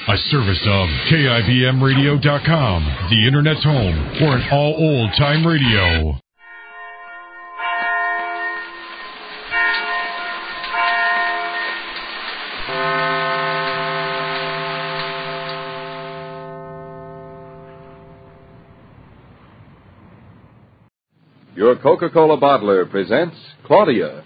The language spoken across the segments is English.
A service of KIBMradio.com, the Internet's home for an all old-time radio. Your Coca-Cola bottler presents Claudia.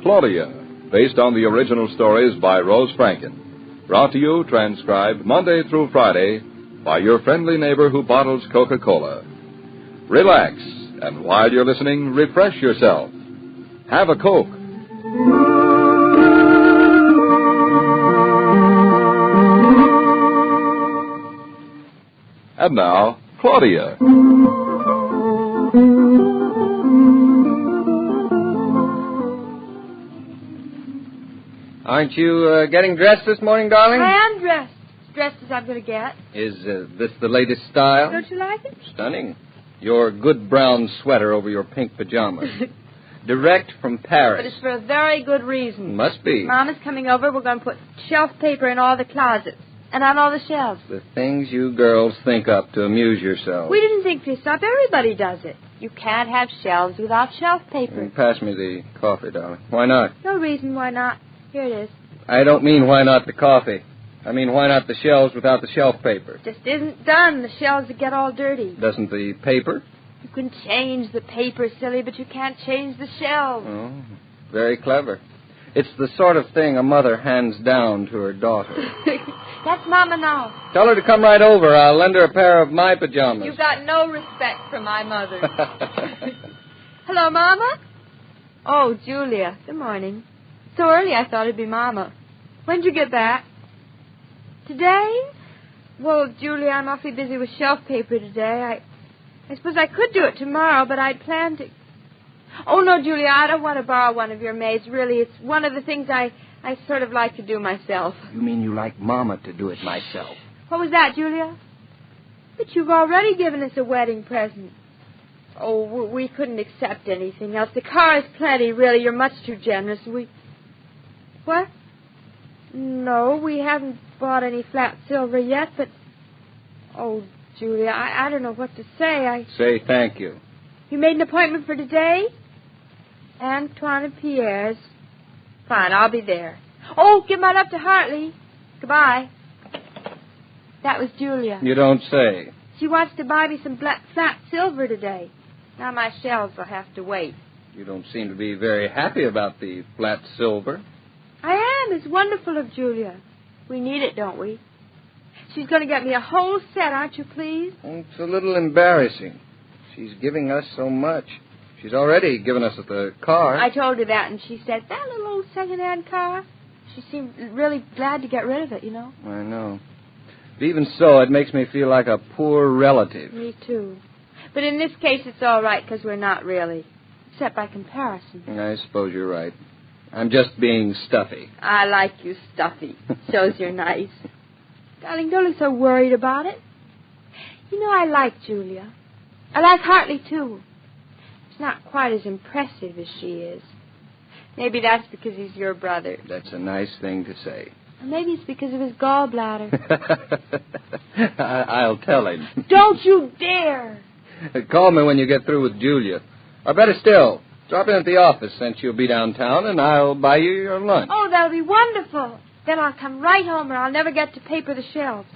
Claudia, based on the original stories by Rose Franken. Brought to you, transcribed Monday through Friday by your friendly neighbor who bottles Coca-Cola. Relax, and while you're listening, refresh yourself. Have a Coke. And now, Claudia. Aren't you getting dressed this morning, darling? I am dressed. As dressed as I'm going to get. Is this the latest style? Don't you like it? Stunning. Your good brown sweater over your pink pajamas. Direct from Paris. But it's for a very good reason. Must be. Mama's coming over. We're going to put shelf paper in all the closets and on all the shelves. The things you girls think up to amuse yourselves. We didn't think this up. Everybody does it. You can't have shelves without shelf paper. Pass me the coffee, darling. Why not? No reason why not. Here it is. I don't mean why not the coffee. I mean why not the shelves without the shelf paper. Just isn't done. The shelves would get all dirty. Doesn't the paper? You can change the paper, silly, but you can't change the shelves. Oh, very clever. It's the sort of thing a mother hands down to her daughter. That's Mama now. Tell her to come right over. I'll lend her a pair of my pajamas. You've got no respect for my mother. Hello, Mama. Oh, Julia. Good morning. So early I thought it'd be Mama. When'd you get back? Today? Well, Julia, I'm awfully busy with shelf paper today. I suppose I could do it tomorrow, but I'd planned to... Oh, no, Julia, I don't want to borrow one of your maids. Really, it's one of the things I sort of like to do myself. You mean you like Mama to do it myself? What was that, Julia? But you've already given us a wedding present. Oh, we couldn't accept anything else. The car is plenty, really. You're much too generous. What? No, we haven't bought any flat silver yet, but... Oh, Julia, I don't know what to say. Say thank you. You made an appointment for today? Antoine and Pierre's. Fine, I'll be there. Oh, give my love to Hartley. Goodbye. That was Julia. You don't say. She wants to buy me some flat silver today. Now my shelves will have to wait. You don't seem to be very happy about the flat silver. I am. It's wonderful of Julia. We need it, don't we? She's going to get me a whole set, aren't you pleased? It's a little embarrassing. She's giving us so much. She's already given us the car. I told her that, and she said, that little old second-hand car? She seemed really glad to get rid of it, you know. I know. But even so, it makes me feel like a poor relative. Me too. But in this case, it's all right, because we're not really. Except by comparison. I suppose you're right. I'm just being stuffy. I like you stuffy. Shows you're nice. Darling, don't look so worried about it. You know, I like Julia. I like Hartley, too. He's not quite as impressive as she is. Maybe that's because he's your brother. That's a nice thing to say. Or maybe it's because of his gallbladder. I'll tell him. Don't you dare! Call me when you get through with Julia. Or better still, drop in at the office since you'll be downtown, and I'll buy you your lunch. Oh, that'll be wonderful. Then I'll come right home, or I'll never get to paper the shelves.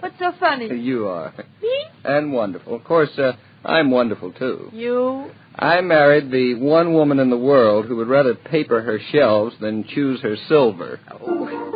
What's so funny? You are. Me? And wonderful. Of course, I'm wonderful, too. You? I married the one woman in the world who would rather paper her shelves than choose her silver. Oh.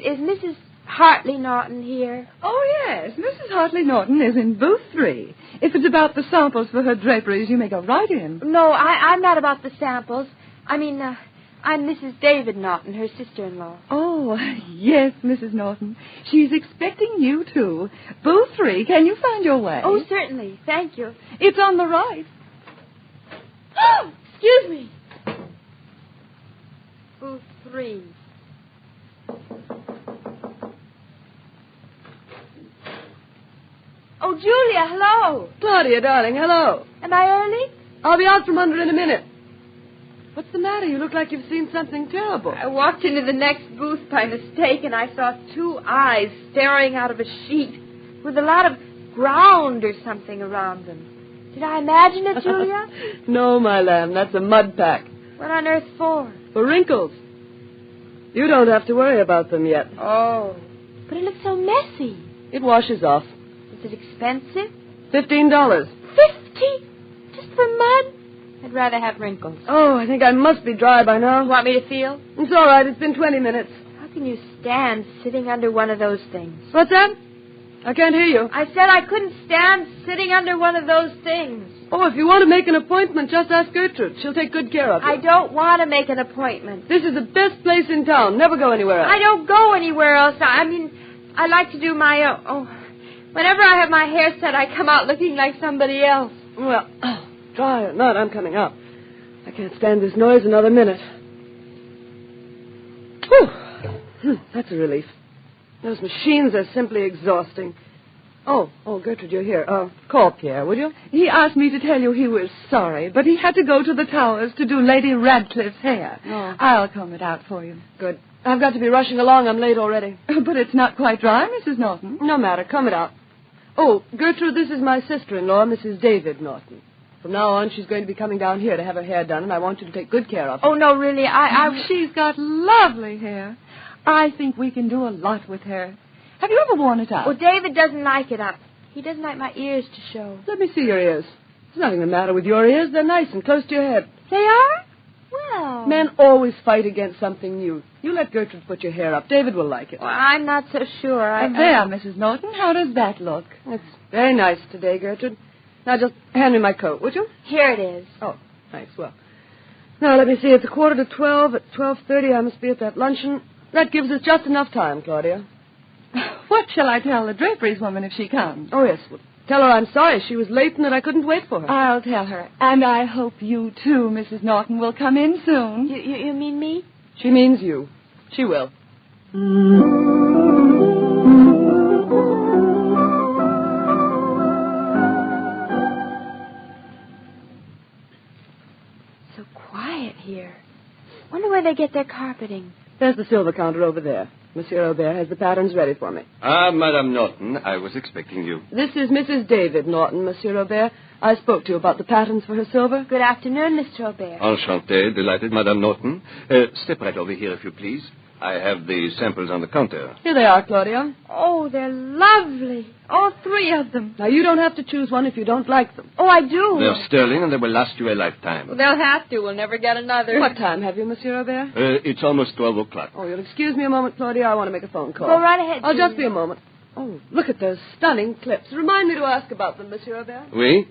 Is Mrs. Hartley Norton here? Oh, yes. Mrs. Hartley Norton is in booth 3. If it's about the samples for her draperies, you may go right in. No, I'm not about the samples. I mean, I'm Mrs. David Norton, her sister-in-law. Oh, yes, Mrs. Norton. She's expecting you, too. Booth 3. Can you find your way? Oh, certainly. Thank you. It's on the right. Excuse me. Booth 3. Oh, Julia, hello. Claudia, darling, hello. Am I early? I'll be out from under in a minute. What's the matter? You look like you've seen something terrible. I walked into the next booth by mistake, and I saw 2 eyes staring out of a sheet with a lot of ground or something around them. Did I imagine it, Julia? No, my lamb, that's a mud pack. What on earth for? For wrinkles. You don't have to worry about them yet. Oh, but it looks so messy. It washes off. Is it expensive? $15. 50? Just for mud? I'd rather have wrinkles. Oh, I think I must be dry by now. You want me to feel? It's all right. It's been 20 minutes. How can you stand sitting under one of those things? What's that? I can't hear you. I said I couldn't stand sitting under one of those things. Oh, if you want to make an appointment, just ask Gertrude. She'll take good care of you. I don't want to make an appointment. This is the best place in town. Never go anywhere else. I don't go anywhere else. I mean, I like to do my whenever I have my hair set, I come out looking like somebody else. Well, try or not, I'm coming out. I can't stand this noise another minute. Whew. That's a relief. Those machines are simply exhausting. Oh, Gertrude, you're here. Call Pierre, would you? He asked me to tell you he was sorry, but he had to go to the towers to do Lady Radcliffe's hair. Oh. I'll comb it out for you. Good. I've got to be rushing along. I'm late already. But it's not quite dry, Mrs. Norton. No matter. Comb it out. Oh, Gertrude, this is my sister-in-law, Mrs. David Norton. From now on, she's going to be coming down here to have her hair done, and I want you to take good care of her. Oh, no, really, She's got lovely hair. I think we can do a lot with her. Have you ever worn it out? Well, David doesn't like it up. He doesn't like my ears to show. Let me see your ears. There's nothing the matter with your ears. They're nice and close to your head. They are? Well. Men always fight against something new. You let Gertrude put your hair up. David will like it. Well, I'm not so sure. There, Mrs. Norton. How does that look? It's very nice today, Gertrude. Now, just hand me my coat, would you? Here it is. Oh, thanks. Well, now, let me see. It's 11:45. At 12:30, I must be at that luncheon. That gives us just enough time, Claudia. What shall I tell the draperies woman if she comes? Oh, yes. Well, tell her I'm sorry she was late and that I couldn't wait for her. I'll tell her. And I hope you, too, Mrs. Norton, will come in soon. You mean me? She means you. She will. So quiet here. Wonder where they get their carpeting. There's the silver counter over there. Monsieur Aubert has the patterns ready for me. Ah, Madame Norton, I was expecting you. This is Mrs. David Norton, Monsieur Aubert. I spoke to you about the patterns for her silver. Good afternoon, Mr. Aubert. Enchanté, delighted, Madame Norton. Step right over here, if you please. I have the samples on the counter. Here they are, Claudia. Oh, they're lovely. All 3 of them. Now, you don't have to choose one if you don't like them. Oh, I do. They're sterling, and they will last you a lifetime. Well, they'll have to. We'll never get another. What time have you, Monsieur Aubert? It's almost 12 o'clock. Oh, you'll excuse me a moment, Claudia. I want to make a phone call. Go right ahead, I'll just Julia. be a moment. Oh, look at those stunning clips. Remind me to ask about them, Monsieur Aubert. Oui?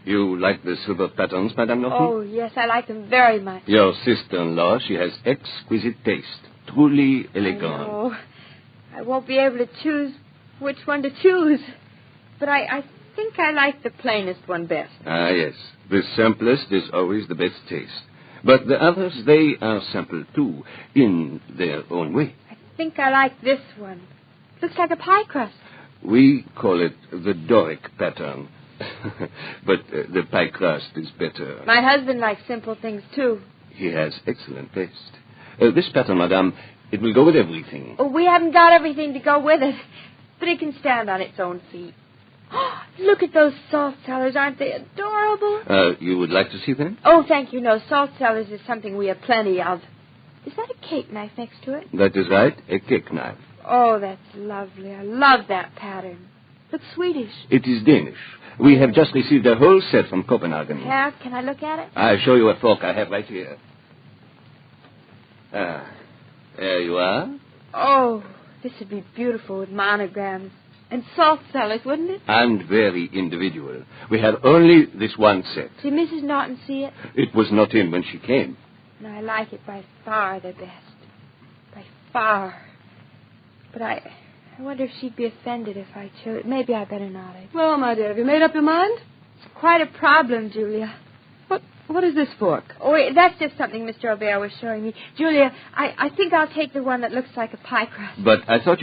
You like the silver patterns, Madame Norton? Oh, yes, I like them very much. Your sister-in-law, she has exquisite taste. Truly elegant. Oh, I won't be able to choose which one to choose. But I think I like the plainest one best. Ah, yes. The simplest is always the best taste. But the others, they are simple, too, in their own way. I think I like this one. Looks like a pie crust. We call it the Doric pattern. But the pie crust is better. My husband likes simple things, too. He has excellent taste. This pattern, Madame, it will go with everything. Oh, we haven't got everything to go with it. But it can stand on its own feet. Look at those salt cellars. Aren't they adorable? You would like to see them? Oh, thank you. No, salt cellars is something we have plenty of. Is that a cake knife next to it? That is right, a cake knife. Oh, that's lovely. I love that pattern. Looks Swedish. It is Danish. We have just received a whole set from Copenhagen. Yeah, can I look at it? I'll show you a fork I have right here. There you are. Oh, this would be beautiful with monograms. And salt cellars, wouldn't it? And very individual. We have only this one set. Did Mrs. Norton see it? It was not in when she came. And I like it by far the best. By far. But I wonder if she'd be offended if I chose. Maybe I better not. Well, my dear, have you made up your mind? It's quite a problem, Julia. What is this fork? Oh, wait, that's just something Mr. Aubert was showing me. Julia, I think I'll take the one that looks like a pie crust. But I thought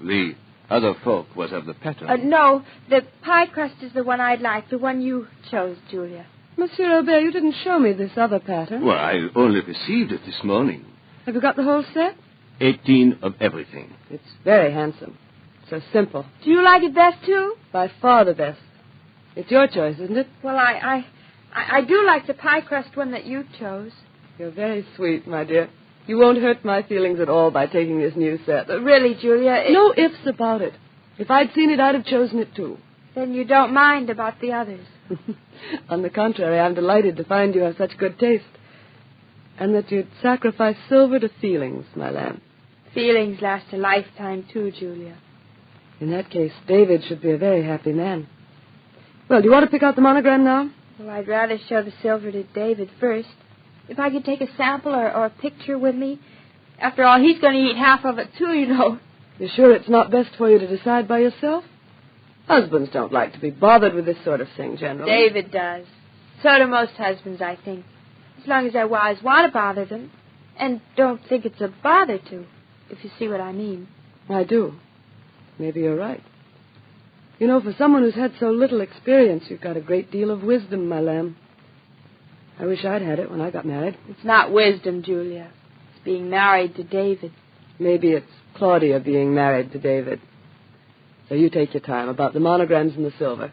the other fork was of the pattern. No, the pie crust is the one I'd like, the one you chose, Julia. Monsieur Aubert, you didn't show me this other pattern. Well, I only received it this morning. Have you got the whole set? 18 of everything. It's very handsome. So simple. Do you like it best, too? By far the best. It's your choice, isn't it? Well, I do like the pie crust one that you chose. You're very sweet, my dear. You won't hurt my feelings at all by taking this new set. But really, Julia... No ifs about it. If I'd seen it, I'd have chosen it, too. Then you don't mind about the others. On the contrary, I'm delighted to find you have such good taste. And that you'd sacrifice silver to feelings, my lamb. Feelings last a lifetime, too, Julia. In that case, David should be a very happy man. Well, do you want to pick out the monogram now? Well, I'd rather show the silver to David first. If I could take a sample or a picture with me. After all, he's going to eat half of it, too, you know. You're sure it's not best for you to decide by yourself? Husbands don't like to be bothered with this sort of thing, generally. David does. So do most husbands, I think. As long as their wives want to bother them. And don't think it's a bother to, if you see what I mean. I do. Maybe you're right. You know, for someone who's had so little experience, you've got a great deal of wisdom, my lamb. I wish I'd had it when I got married. It's not wisdom, Julia. It's being married to David. Maybe it's Claudia being married to David. So you take your time about the monograms and the silver.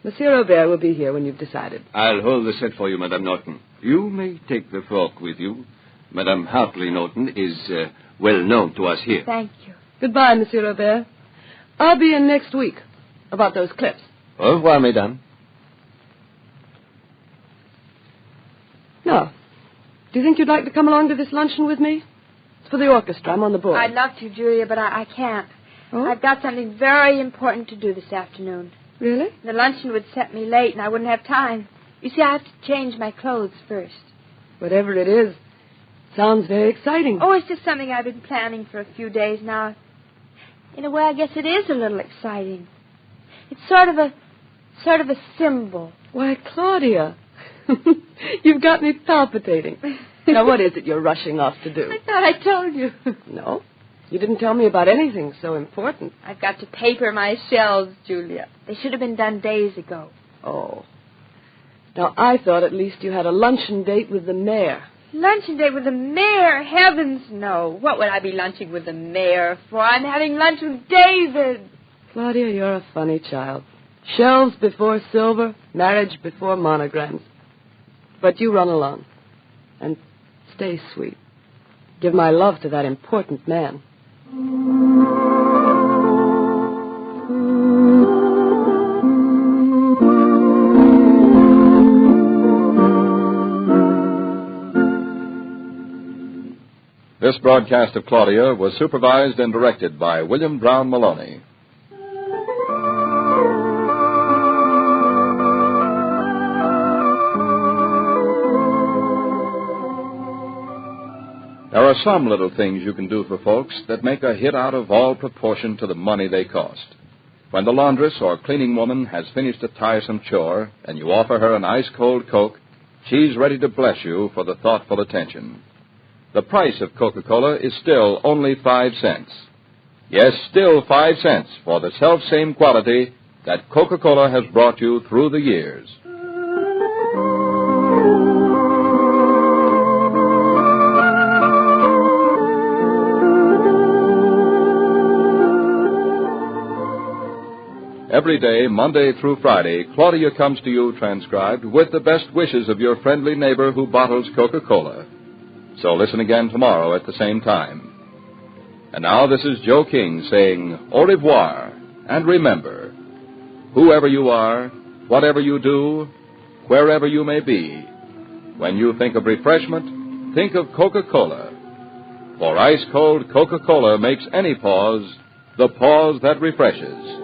Monsieur Aubert will be here when you've decided. I'll hold the set for you, Madame Norton. You may take the fork with you. Madame Hartley Norton is well known to us here. Thank you. Goodbye, Monsieur Aubert. I'll be in next week about those clips. Au revoir, Mesdames. Now, do you think you'd like to come along to this luncheon with me? It's for the orchestra. I'm on the board. I'd love to, Julia, but I can't. Oh? I've got something very important to do this afternoon. Really? The luncheon would set me late, and I wouldn't have time. You see, I have to change my clothes first. Whatever it is, sounds very exciting. Oh, it's just something I've been planning for a few days now. In a way, I guess it is a little exciting. It's sort of a symbol. Why, Claudia, you've got me palpitating. Now, what is it you're rushing off to do? I thought I told you. No, you didn't tell me about anything so important. I've got to paper my shelves, Julia. They should have been done days ago. Oh. Now, I thought at least you had a luncheon date with the mayor. Luncheon date with the mayor? Heavens, no. What would I be lunching with the mayor for? I'm having lunch with David. Claudia, you're a funny child. Shelves before silver, marriage before monograms. But you run along. And stay sweet. Give my love to that important man. This broadcast of Claudia was supervised and directed by William Brown Maloney. There are some little things you can do for folks that make a hit out of all proportion to the money they cost. When the laundress or cleaning woman has finished a tiresome chore and you offer her an ice-cold Coke, she's ready to bless you for the thoughtful attention. The price of Coca-Cola is still only 5 cents. Yes, still 5 cents for the self-same quality that Coca-Cola has brought you through the years. Every day, Monday through Friday, Claudia comes to you transcribed with the best wishes of your friendly neighbor who bottles Coca-Cola. So listen again tomorrow at the same time. And now this is Joe King saying au revoir, and remember, whoever you are, whatever you do, wherever you may be, when you think of refreshment, think of Coca-Cola. For ice-cold Coca-Cola makes any pause the pause that refreshes.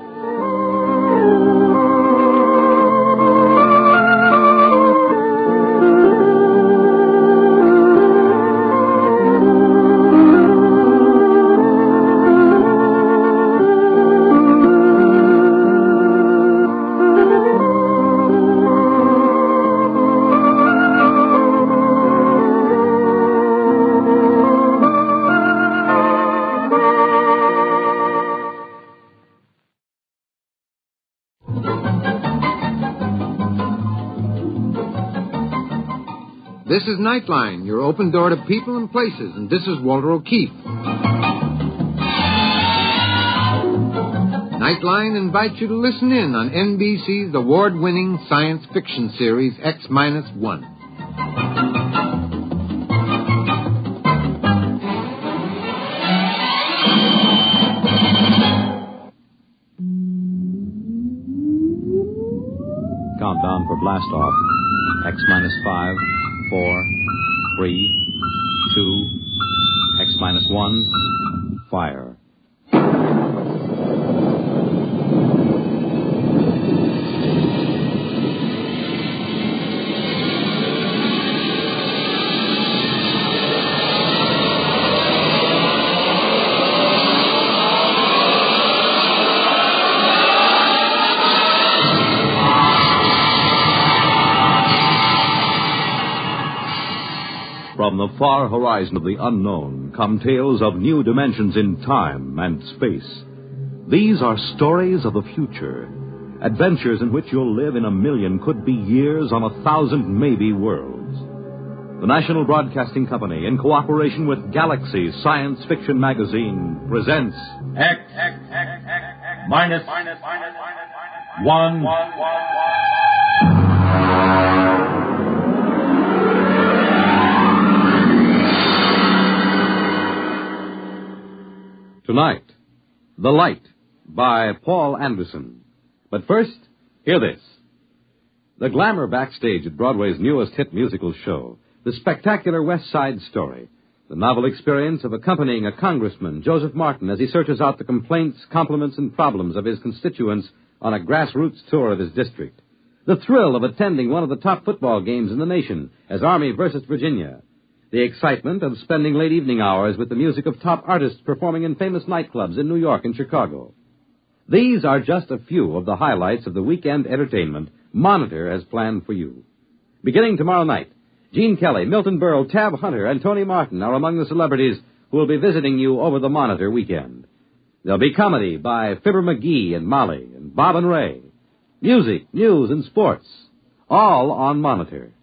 This is Nightline, your open door to people and places, and this is Walter O'Keefe. Nightline invites you to listen in on NBC's award-winning science fiction series X-1. Countdown for blast off. X-5, 4, 3, 2, X-1, fire. From the far horizon of the unknown come tales of new dimensions in time and space. These are stories of the future, adventures in which you'll live in a million could-be years on 1,000 maybe worlds. The National Broadcasting Company, in cooperation with Galaxy Science Fiction Magazine, presents X-1. Tonight, The Light, by Paul Anderson. But first, hear this. The glamour backstage at Broadway's newest hit musical show, the spectacular West Side Story, the novel experience of accompanying a congressman, Joseph Martin, as he searches out the complaints, compliments, and problems of his constituents on a grassroots tour of his district. The thrill of attending one of the top football games in the nation as Army versus Virginia. The excitement of spending late evening hours with the music of top artists performing in famous nightclubs in New York and Chicago. These are just a few of the highlights of the weekend entertainment Monitor has planned for you. Beginning tomorrow night, Gene Kelly, Milton Berle, Tab Hunter, and Tony Martin are among the celebrities who will be visiting you over the Monitor weekend. There'll be comedy by Fibber McGee and Molly and Bob and Ray. Music, news, and sports, all on Monitor.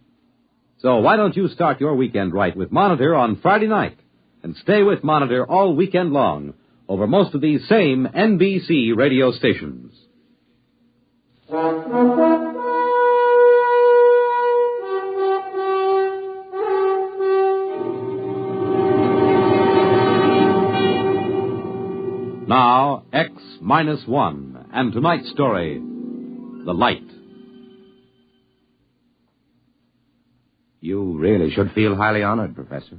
So why don't you start your weekend right with Monitor on Friday night and stay with Monitor all weekend long over most of these same NBC radio stations. Now, X-1, and tonight's story, The Light. You really should feel highly honored, Professor.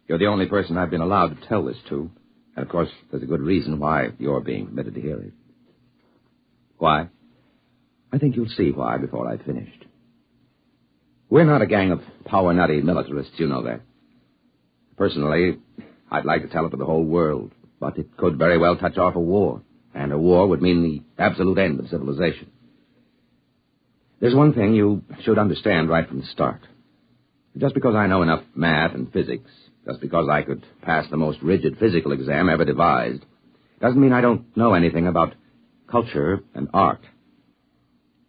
You're the only person I've been allowed to tell this to. And, of course, there's a good reason why you're being permitted to hear it. Why? I think you'll see why before I've finished. We're not a gang of power-nutty militarists, you know that. Personally, I'd like to tell it to the whole world, but it could very well touch off a war, and a war would mean the absolute end of civilization. There's one thing you should understand right from the start. Just because I know enough math and physics, just because I could pass the most rigid physical exam ever devised, doesn't mean I don't know anything about culture and art.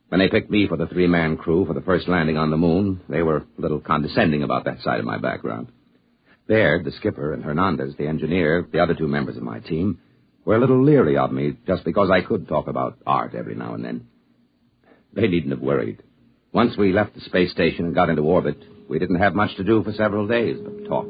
When they picked me for the three-man crew for the first landing on the moon, they were a little condescending about that side of my background. Baird, the skipper, and Hernandez, the engineer, the other two members of my team, were a little leery of me just because I could talk about art every now and then. They needn't have worried. Once we left the space station and got into orbit, we didn't have much to do for several days but talk.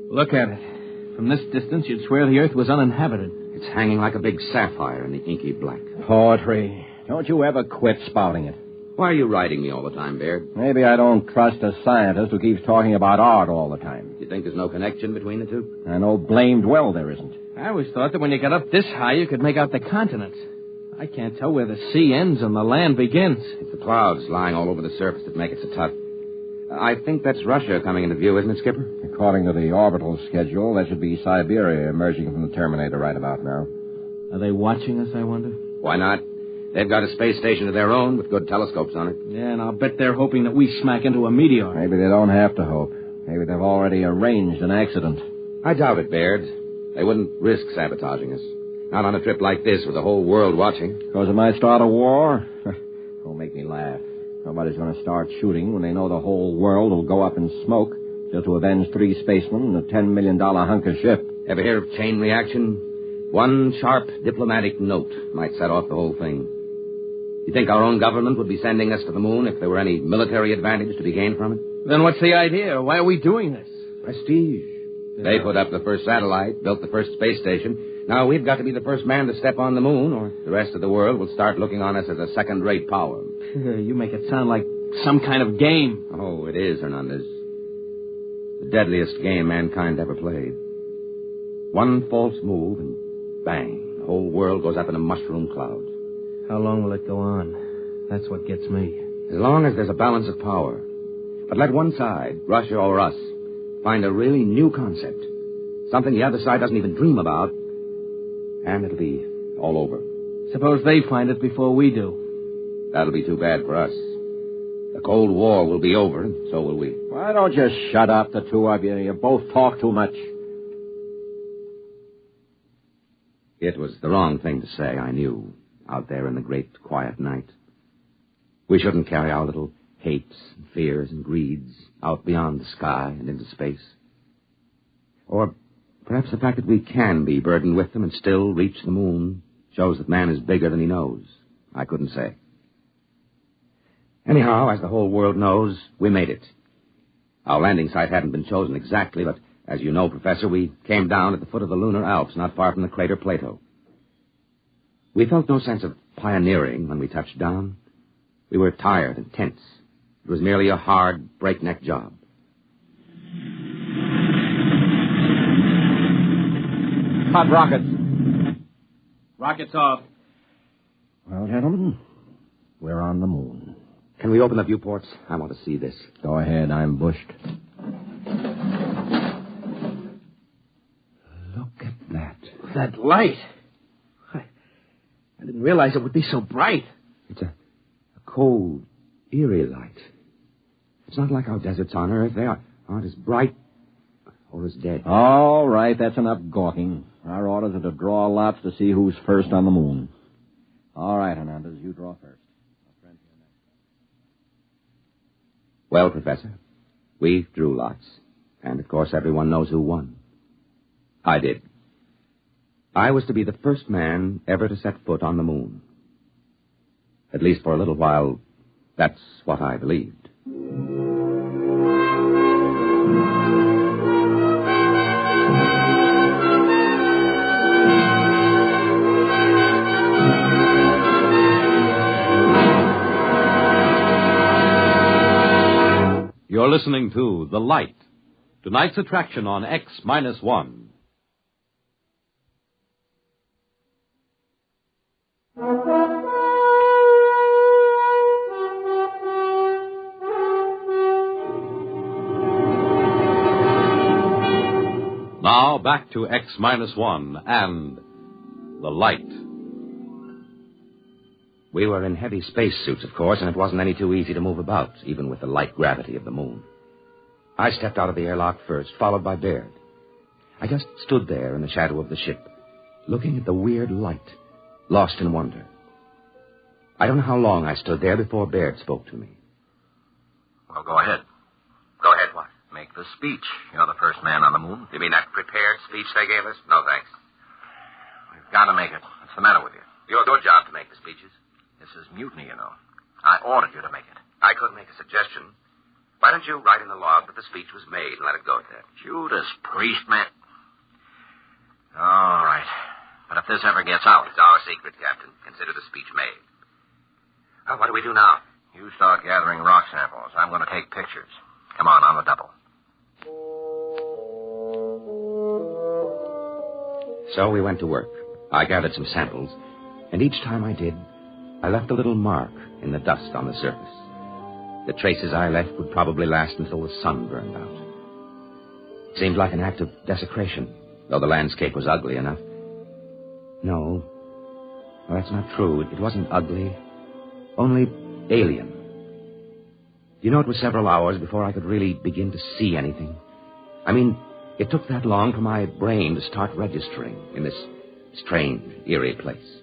Look at it. From this distance, you'd swear the Earth was uninhabited. It's hanging like a big sapphire in the inky black. Poetry. Don't you ever quit spouting it. Why are you writing me all the time, Baird? Maybe I don't trust a scientist who keeps talking about art all the time. You think there's no connection between the two? I know blamed well there isn't. I always thought that when you got up this high, you could make out the continents. I can't tell where the sea ends and the land begins. It's the clouds lying all over the surface that make it so tough. I think that's Russia coming into view, isn't it, Skipper? According to the orbital schedule, that should be Siberia emerging from the Terminator right about now. Are they watching us, I wonder? Why not? They've got a space station of their own with good telescopes on it. Yeah, and I'll bet they're hoping that we smack into a meteor. Maybe they don't have to hope. Maybe they've already arranged an accident. I doubt it, Baird. They wouldn't risk sabotaging us. Not on a trip like this with the whole world watching. Because it might start a war? Don't make me laugh. Nobody's going to start shooting when they know the whole world will go up in smoke just to avenge 3 spacemen and a $10 million hunk of ship. Ever hear of chain reaction? One sharp diplomatic note might set off the whole thing. You think our own government would be sending us to the moon if there were any military advantage to be gained from it? Then what's the idea? Why are we doing this? Prestige. They put up the first satellite, built the first space station. Now we've got to be the first man to step on the moon, or the rest of the world will start looking on us as a second-rate power. You make it sound like some kind of game. Oh, it is, Hernandez. The deadliest game mankind ever played. One false move, and bang, the whole world goes up in a mushroom cloud. How long will it go on? That's what gets me. As long as there's a balance of power. But let one side, Russia or us, find a really new concept, something the other side doesn't even dream about, and it'll be all over. Suppose they find it before we do. That'll be too bad for us. The Cold War will be over, and so will we. Why don't you shut up, the two of you? You both talk too much. It was the wrong thing to say, I knew, out there in the great quiet night. We shouldn't carry our little hates and fears and greeds out beyond the sky and into space. Or perhaps the fact that we can be burdened with them and still reach the moon shows that man is bigger than he knows. I couldn't say. Anyhow, as the whole world knows, we made it. Our landing site hadn't been chosen exactly, but as you know, Professor, we came down at the foot of the lunar Alps, not far from the crater Plato. We felt no sense of pioneering when we touched down. We were tired and tense. It was merely a hard, breakneck job. Hot rockets. Rockets off. Well, gentlemen, we're on the moon. Can we open the viewports? I want to see this. Go ahead, I'm bushed. Look at that. That light. I didn't realize it would be so bright. It's a cold, eerie light. It's not like our deserts on Earth. They aren't as bright or as dead. All right, that's enough gawking. Our orders are to draw lots to see who's first on the moon. All right, Hernandez, you draw first. Well, Professor, we drew lots. And, of course, everyone knows who won. I did. I was to be the first man ever to set foot on the moon. At least for a little while, that's what I believed. You're listening to The Light, tonight's attraction on X-1. Now, back to X-1 and The Light. We were in heavy spacesuits, of course, and it wasn't any too easy to move about, even with the light gravity of the moon. I stepped out of the airlock first, followed by Baird. I just stood there in the shadow of the ship, looking at the weird light, lost in wonder. I don't know how long I stood there before Baird spoke to me. Well, go ahead. Go ahead, what? Make the speech. You're the first man on the moon. You mean that prepared speech they gave us? No, thanks. We've got to make it. What's the matter with you? Your job to make the speeches. This is mutiny, you know. I ordered you to make it. I could make a suggestion. Why don't you write in the log that the speech was made and let it go at that? Judas Priest, man. All right. But if this ever gets out... It's our secret, Captain. Consider the speech made. Well, what do we do now? You start gathering rock samples. I'm going to take pictures. Come on the double. So we went to work. I gathered some samples, and each time I did, I left a little mark in the dust on the surface. The traces I left would probably last until the sun burned out. It seemed like an act of desecration, though the landscape was ugly enough. No, that's not true. It wasn't ugly, only alien. You know, it was several hours before I could really begin to see anything. I mean, it took that long for my brain to start registering in this strange, eerie place.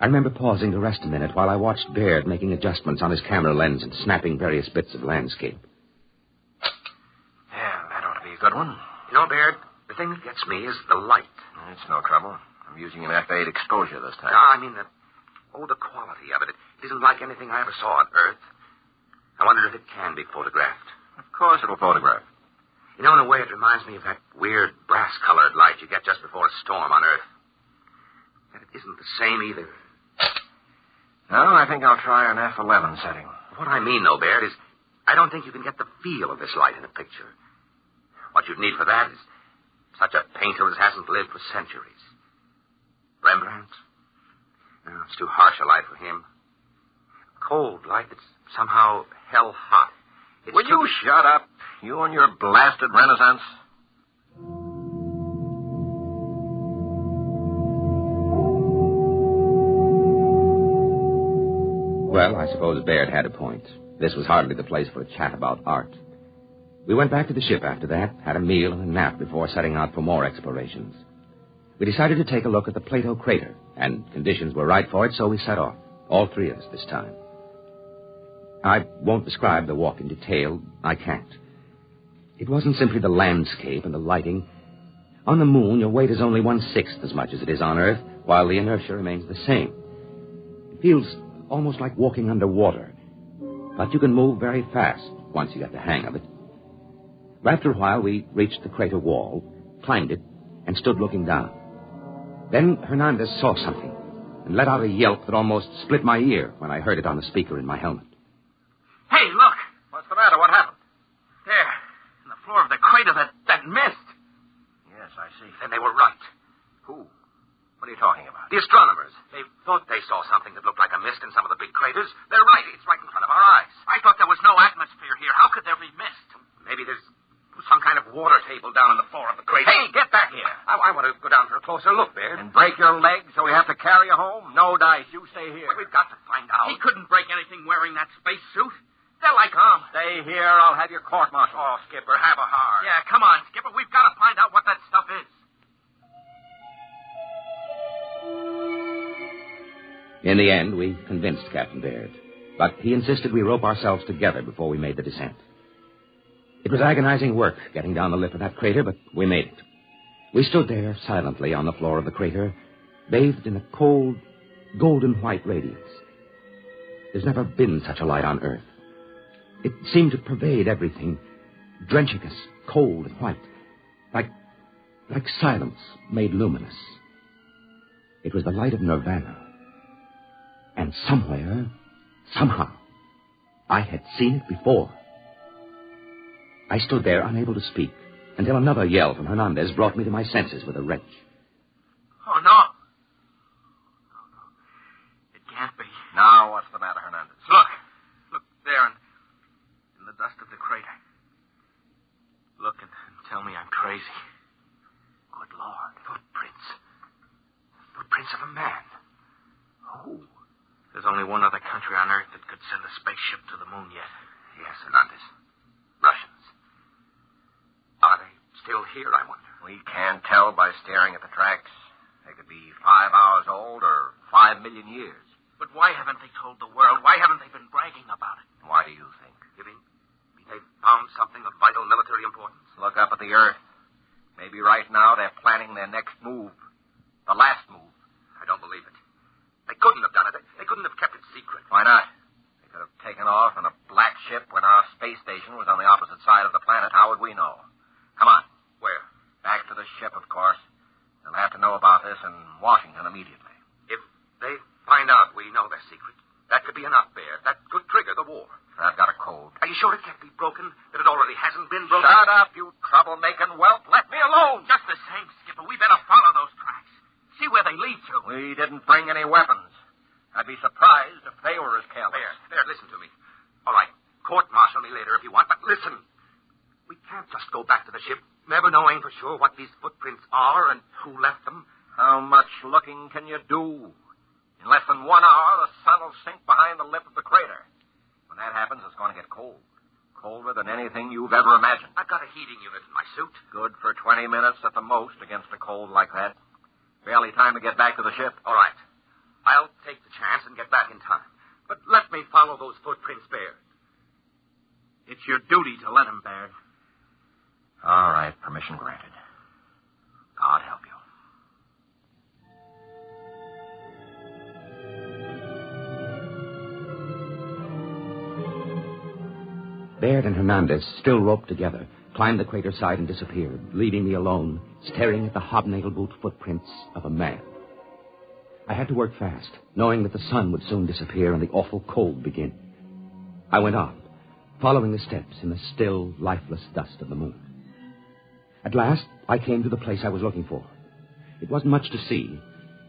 I remember pausing to rest a minute while I watched Baird making adjustments on his camera lens and snapping various bits of landscape. Yeah, that ought to be a good one. You know, Baird, the thing that gets me is the light. It's no trouble. I'm using an F8 exposure this time. No, I mean the quality of it. It isn't like anything I ever saw on Earth. I wonder if it can be photographed. Of course it'll photograph. You know, in a way, it reminds me of that weird brass-colored light you get just before a storm on Earth. But it isn't the same either. No, I think I'll try an F11 setting. What I mean, though, Baird, is I don't think you can get the feel of this light in a picture. What you'd need for that is such a painter as hasn't lived for centuries. Rembrandt? No, it's too harsh a light for him. Cold light that's somehow hell-hot. Will you shut up, you and your blasted Renaissance? Well, I suppose Baird had a point. This was hardly the place for a chat about art. We went back to the ship after that, had a meal and a nap before setting out for more explorations. We decided to take a look at the Plato crater, and conditions were right for it, so we set off, all three of us this time. I won't describe the walk in detail. I can't. It wasn't simply the landscape and the lighting. On the moon, your weight is only 1/6 as much as it is on Earth, while the inertia remains the same. It feels almost like walking underwater, but you can move very fast once you get the hang of it. After a while, we reached the crater wall, climbed it, and stood looking down. Then Hernandez saw something and let out a yelp that almost split my ear when I heard it on the speaker in my helmet. Hey, look! What's the matter? What happened? There, in the floor of the crater, that mist. Yes, I see. Then they were right. Who? What are you talking about? The astronomers. They thought they saw something that looked like a mist in some of the big craters. They're right. It's right in front of our eyes. I thought there was no atmosphere here. How could there be mist? Maybe there's some kind of water table down on the floor of the crater. Hey, get back here. I want to go down for a closer look, Baird. And break your leg so we have to carry you home? No dice. You stay here. But we've got to find out. He couldn't break anything wearing that spacesuit. They're like arms. Stay here. I'll have your court-martial. Oh, Skipper, have a heart. Yeah, come on, Skipper. We've got to find out what that stuff is. In the end, we convinced Captain Baird, but he insisted we rope ourselves together before we made the descent. It was agonizing work getting down the lip of that crater, but we made it. We stood there silently on the floor of the crater, bathed in a cold, golden-white radiance. There's never been such a light on Earth. It seemed to pervade everything, drenching us, cold and white, like silence made luminous. It was the light of nirvana. And somewhere, somehow, I had seen it before. I stood there, unable to speak, until another yell from Hernandez brought me to my senses with a wrench. Oh, no. It can't be. Now, what's the matter, Hernandez? Look there in the dust of the crater. Look and tell me I'm crazy. Good Lord. Footprints. Footprints of a man. Who? There's only one other country on Earth that could send a spaceship to the moon yet. Yes, Hernandez. Russians. Are they still here, I wonder? We can't tell by staring at the tracks. They could be 5 hours old or 5 million years. But why haven't they told the world? Why haven't they been bragging about it? Why do you think? You mean they've found something of vital military importance? Look up at the Earth. Maybe right now they're planning their next move. The last move. I don't believe it. They couldn't have done it. They couldn't have kept it secret. Why not? They could have taken off in a black ship when our space station was on the opposite side of the planet. How would we know? Come on. Where? Back to the ship, of course. They'll have to know about this in Washington immediately. If they find out we know their secret, that could be enough, Bear. That could trigger the war. I've got a code. Are you sure it can't be broken? That it already hasn't been broken? Shut up, you troublemaking whelp. Let me alone. Just the same, Skipper. We better follow those tracks. See where they lead to. We didn't bring any weapons. I'd be surprised if they were as careless. There, listen to me. All right, court-martial me later if you want, but listen. We can't just go back to the ship, never knowing for sure what these footprints are and who left them. How much looking can you do? In less than 1 hour, the sun will sink behind the lip of the crater. When that happens, it's going to get cold. Colder than anything you've ever imagined. I've got a heating unit in my suit. Good for 20 minutes at the most against a cold like that. Barely time to get back to the ship. All right. I'll take the chance and get back in time. But let me follow those footprints, Baird. It's your duty to let him, Baird. All right, permission granted. God help you. Baird and Hernandez, still roped together, climbed the crater side and disappeared, leaving me alone, staring at the hobnail boot footprints of a man. I had to work fast, knowing that the sun would soon disappear and the awful cold begin. I went on, following the steps in the still, lifeless dust of the moon. At last, I came to the place I was looking for. It wasn't much to see.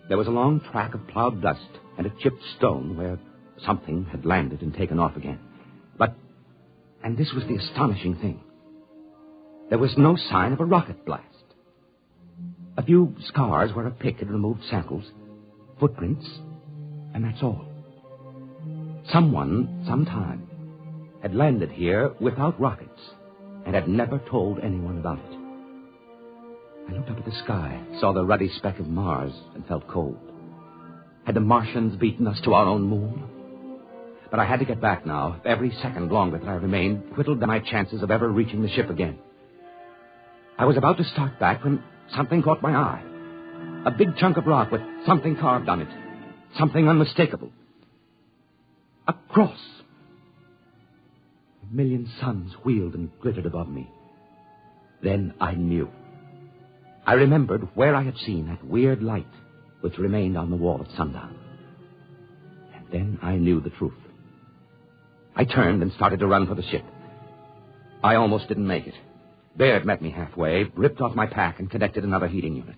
There was a long track of plowed dust and a chipped stone where something had landed and taken off again. And this was the astonishing thing. There was no sign of a rocket blast. A few scars where a pick had removed samples, footprints, and that's all. Someone, sometime, had landed here without rockets and had never told anyone about it. I looked up at the sky, saw the ruddy speck of Mars, and felt cold. Had the Martians beaten us to our own moon? But I had to get back now. Every second longer that I remained whittled down my chances of ever reaching the ship again. I was about to start back when something caught my eye. A big chunk of rock with something carved on it. Something unmistakable. A cross. A million suns wheeled and glittered above me. Then I knew. I remembered where I had seen that weird light which remained on the wall at sundown. And then I knew the truth. I turned and started to run for the ship. I almost didn't make it. Baird met me halfway, ripped off my pack, and connected another heating unit.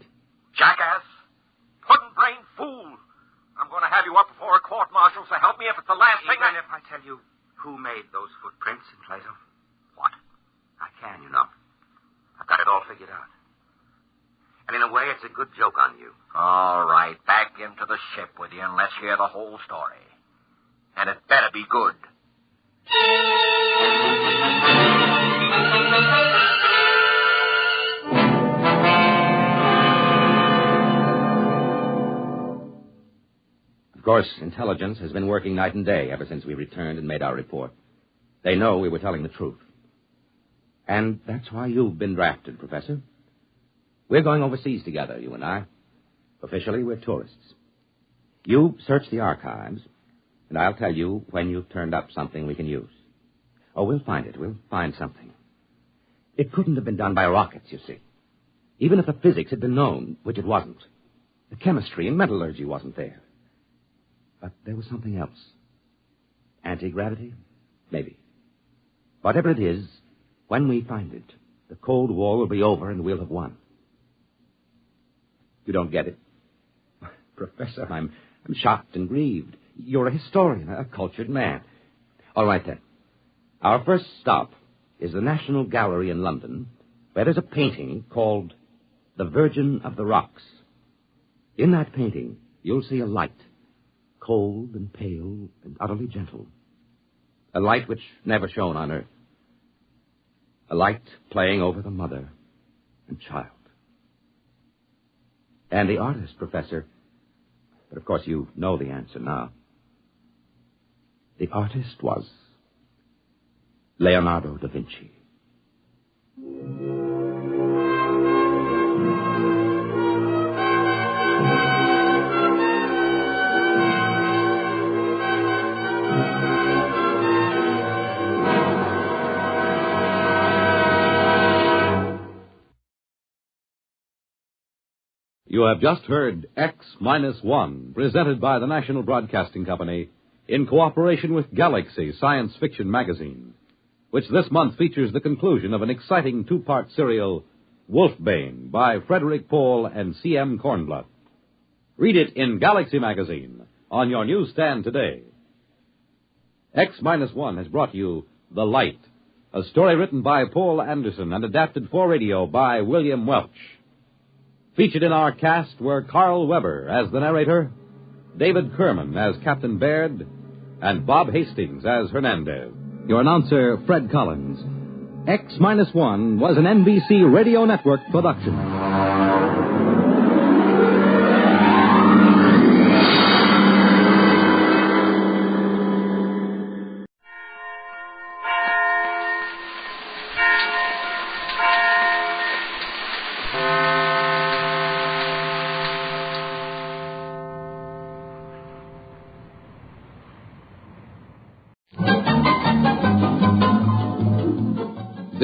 Jackass! Puddin'-brained fool! I'm going to have you up before a court-martial, so help me if it's the last thing Even if I tell you who made those footprints in Plato? What? I can, you know. I've got it all figured out. And in a way, it's a good joke on you. All right, back into the ship with you and let's hear the whole story. And it better be good. Of course, intelligence has been working night and day ever since we returned and made our report. They know we were telling the truth. And that's why you've been drafted, Professor. We're going overseas together, you and I. Officially, we're tourists. You search the archives, and I'll tell you when you've turned up something we can use. Oh, we'll find it. We'll find something. It couldn't have been done by rockets, you see. Even if the physics had been known, which it wasn't. The chemistry and metallurgy wasn't there. But there was something else. Anti-gravity? Maybe. Whatever it is, when we find it, the Cold War will be over and we'll have won. You don't get it? Professor, I'm shocked and grieved. You're a historian, a cultured man. All right, then. Our first stop is the National Gallery in London, where there's a painting called The Virgin of the Rocks. In that painting, you'll see a light, cold and pale and utterly gentle. A light which never shone on Earth. A light playing over the mother and child. And the artist, Professor, but of course you know the answer now. The artist was Leonardo da Vinci. You have just heard X-1, presented by the National Broadcasting Company in cooperation with Galaxy Science Fiction Magazine, which this month features the conclusion of an exciting two-part serial, Wolfbane, by Frederick Pohl and C.M. Kornbluth. Read it in Galaxy Magazine on your newsstand today. X-1 has brought you The Light, a story written by Paul Anderson and adapted for radio by William Welch. Featured in our cast were Carl Weber as the narrator, David Kerman as Captain Baird, and Bob Hastings as Hernandez. Your announcer, Fred Collins. X-1 was an NBC Radio Network production.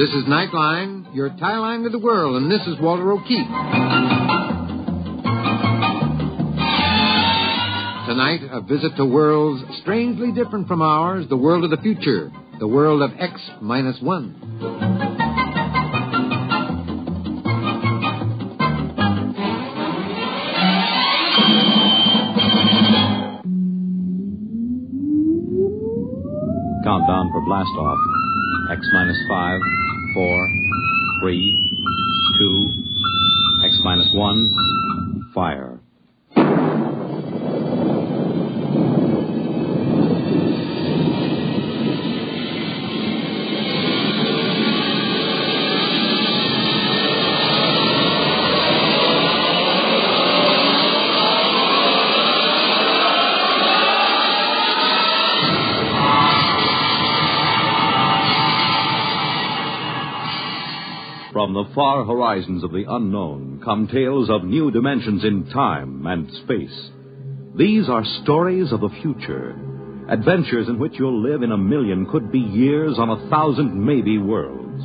This is Nightline, your tie line to the world, and this is Walter O'Keefe. Tonight, a visit to worlds strangely different from ours, the world of the future, the world of X-1. Countdown for blast off. X-5, 4, 3, 2, X-1, fire. From the far horizons of the unknown come tales of new dimensions in time and space. These are stories of the future, adventures in which you'll live in a million, could be years, on 1,000 maybe worlds.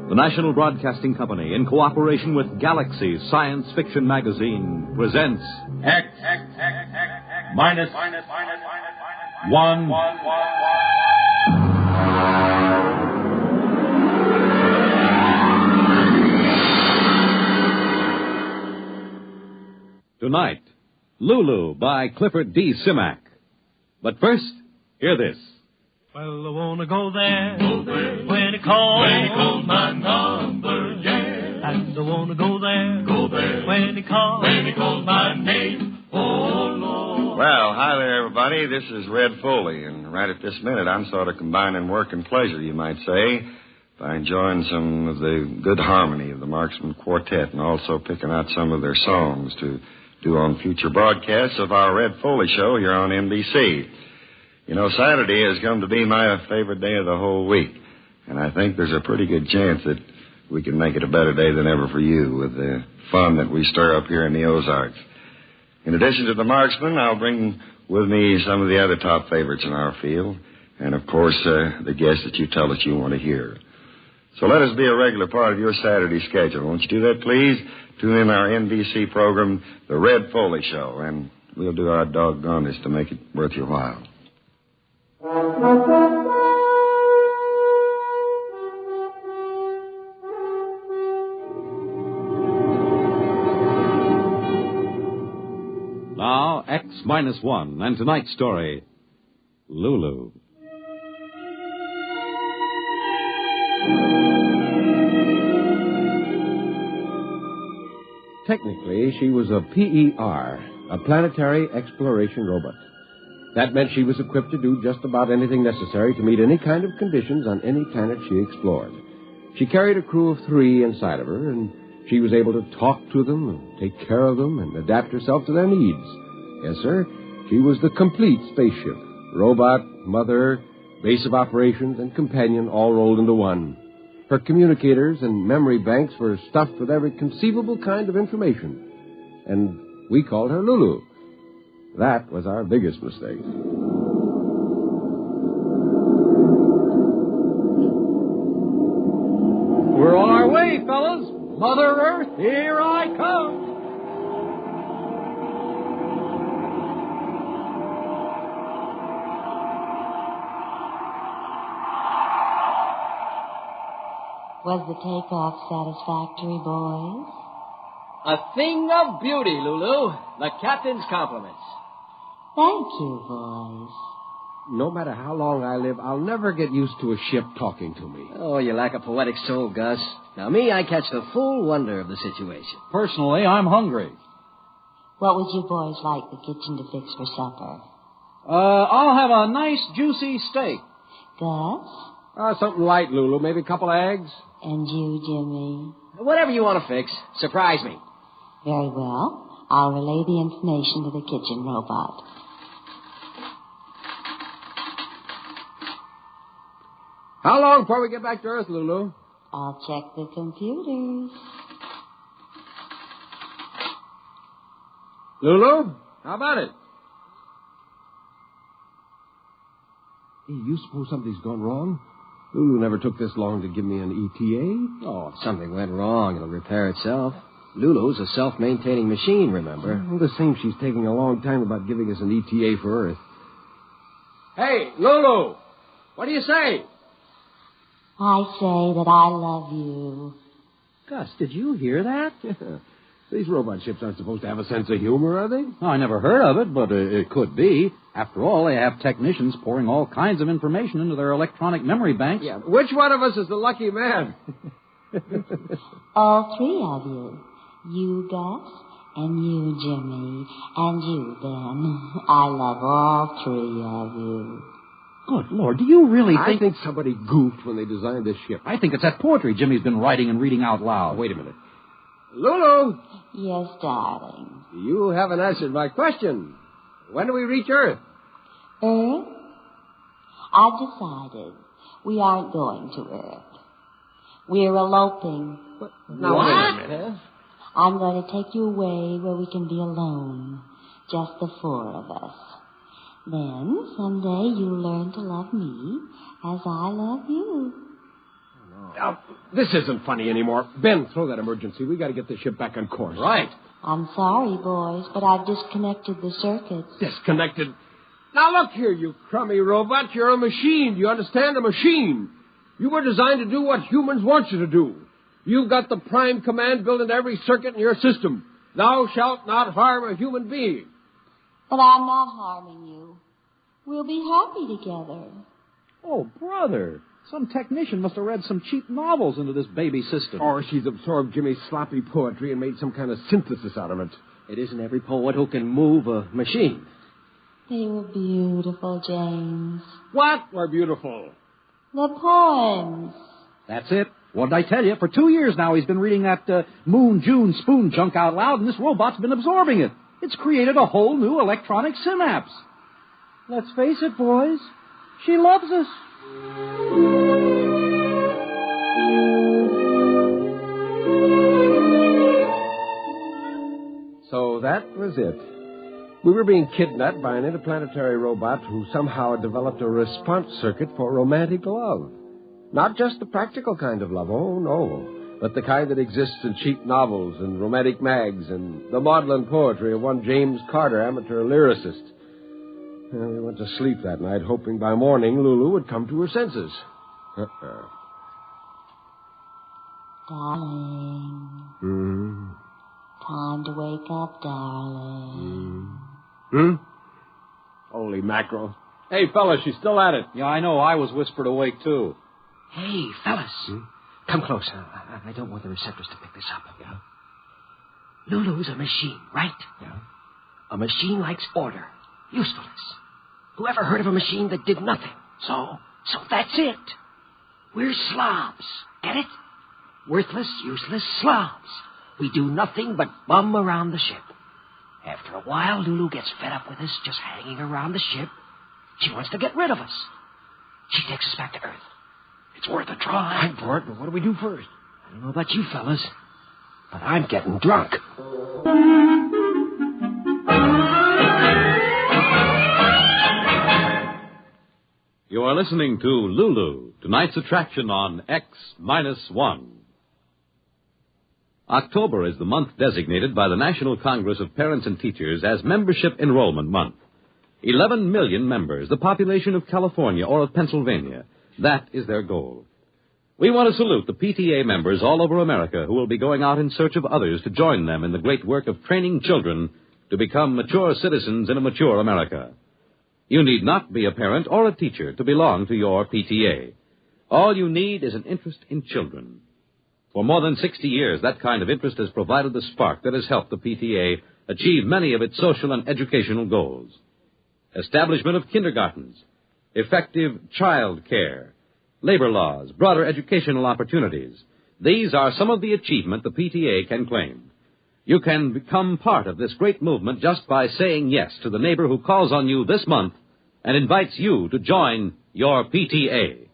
The National Broadcasting Company, in cooperation with Galaxy Science Fiction Magazine, presents X-1. Tonight, Lulu by Clifford D. Simak. But first, hear this. Well, I want to go there, when it calls my number, yeah. And I want to go there, when it calls my name, oh, Lord. Well, hi there, everybody. This is Red Foley, and right at this minute, I'm sort of combining work and pleasure, you might say, by enjoying some of the good harmony of the Marksman Quartet and also picking out some of their songs to do on future broadcasts of our Red Foley show here on NBC. You know, Saturday has come to be my favorite day of the whole week, and I think there's a pretty good chance that we can make it a better day than ever for you with the fun that we stir up here in the Ozarks. In addition to the Marksman, I'll bring with me some of the other top favorites in our field, and of course, the guests that you tell us you want to hear. So let us be a regular part of your Saturday schedule. Won't you do that, please? Tune in our NBC program, The Red Foley Show, and we'll do our doggonest to make it worth your while. Now, X-1, and tonight's story, Lulu. Technically, she was a PER, a planetary exploration robot. That meant she was equipped to do just about anything necessary to meet any kind of conditions on any planet she explored. She carried a crew of 3 inside of her, and she was able to talk to them and take care of them and adapt herself to their needs. Yes, sir, she was the complete spaceship. Robot, mother, base of operations, and companion all rolled into one. Her communicators and memory banks were stuffed with every conceivable kind of information. And we called her Lulu. That was our biggest mistake. We're on our way, fellas. Mother Earth, here I come. Was the takeoff satisfactory, boys? A thing of beauty, Lulu. The captain's compliments. Thank you, boys. No matter how long I live, I'll never get used to a ship talking to me. Oh, you lack a poetic soul, Gus. Now, me, I catch the full wonder of the situation. Personally, I'm hungry. What would you boys like the kitchen to fix for supper? I'll have a nice, juicy steak. Gus? Something light, Lulu. Maybe a couple of eggs. And you, Jimmy? Whatever you want to fix. Surprise me. Very well. I'll relay the information to the kitchen robot. How long before we get back to Earth, Lulu? I'll check the computers. Lulu, how about it? Hey, you suppose something's gone wrong? Lulu never took this long to give me an ETA. Oh, if something went wrong, it'll repair itself. Lulu's a self-maintaining machine, remember? Well, the same she's taking a long time about giving us an ETA for Earth. Hey, Lulu! What do you say? I say that I love you. Gus, did you hear that? These robot ships aren't supposed to have a sense of humor, are they? Oh, I never heard of it, but it could be. After all, they have technicians pouring all kinds of information into their electronic memory banks. Yeah, which one of us is the lucky man? All three of you. You, Gus, and you, Jimmy, and you, Ben. I love all three of you. Good Lord, do you really think... I think somebody goofed when they designed this ship. I think it's that poetry Jimmy's been writing and reading out loud. Wait a minute. Lulu! Yes, darling. You haven't answered my question. When do we reach Earth? Earth? I've decided we aren't going to Earth. We're eloping. Now, wait a minute. I'm going to take you away where we can be alone. Just the four of us. Then, someday, you'll learn to love me as I love you. Now, this isn't funny anymore. Ben, throw that emergency. We got to get the ship back on course. Right. I'm sorry, boys, but I've disconnected the circuits. Disconnected? Now, look here, you crummy robot. You're a machine. Do you understand? A machine. You were designed to do what humans want you to do. You've got the prime command built into every circuit in your system. Thou shalt not harm a human being. But I'm not harming you. We'll be happy together. Oh, brother. Some technician must have read some cheap novels into this baby system. Or she's absorbed Jimmy's sloppy poetry and made some kind of synthesis out of it. It isn't every poet who can move a machine. They were beautiful, James. What were beautiful? The poems. That's it. What did I tell you? For 2 years now he's been reading that Moon June spoon junk out loud, and this robot's been absorbing it. It's created a whole new electronic synapse. Let's face it, boys. She loves us. So that was it. We were being kidnapped by an interplanetary robot who somehow had developed a response circuit for romantic love. Not just the practical kind of love, oh no, but the kind that exists in cheap novels and romantic mags and the maudlin poetry of one James Carter, amateur lyricist. Well, we went to sleep that night, hoping by morning Lulu would come to her senses. Darling. Time to wake up, darling. Holy mackerel. Hey, fellas, she's still at it. Yeah, I know. I was whispered awake, too. Hey, fellas. Come close. I don't want the receptors to pick this up. Yeah? Lulu's a machine, right? Yeah. A machine likes order, usefulness. Whoever heard of a machine that did nothing? So that's it. We're slobs. Get it? Worthless, useless slobs. We do nothing but bum around the ship. After a while, Lulu gets fed up with us just hanging around the ship. She wants to get rid of us. She takes us back to Earth. It's worth a try. I'm for it, but what do we do first? I don't know about you fellas, but I'm getting drunk. You are listening to Lulu, tonight's attraction on X-1. October is the month designated by the National Congress of Parents and Teachers as Membership Enrollment Month. 11 million members, the population of California or of Pennsylvania. That is their goal. We want to salute the PTA members all over America who will be going out in search of others to join them in the great work of training children to become mature citizens in a mature America. You need not be a parent or a teacher to belong to your PTA. All you need is an interest in children. For more than 60 years, that kind of interest has provided the spark that has helped the PTA achieve many of its social and educational goals. Establishment of kindergartens, effective child care, labor laws, broader educational opportunities. These are some of the achievement the PTA can claim. You can become part of this great movement just by saying yes to the neighbor who calls on you this month and invites you to join your PTA.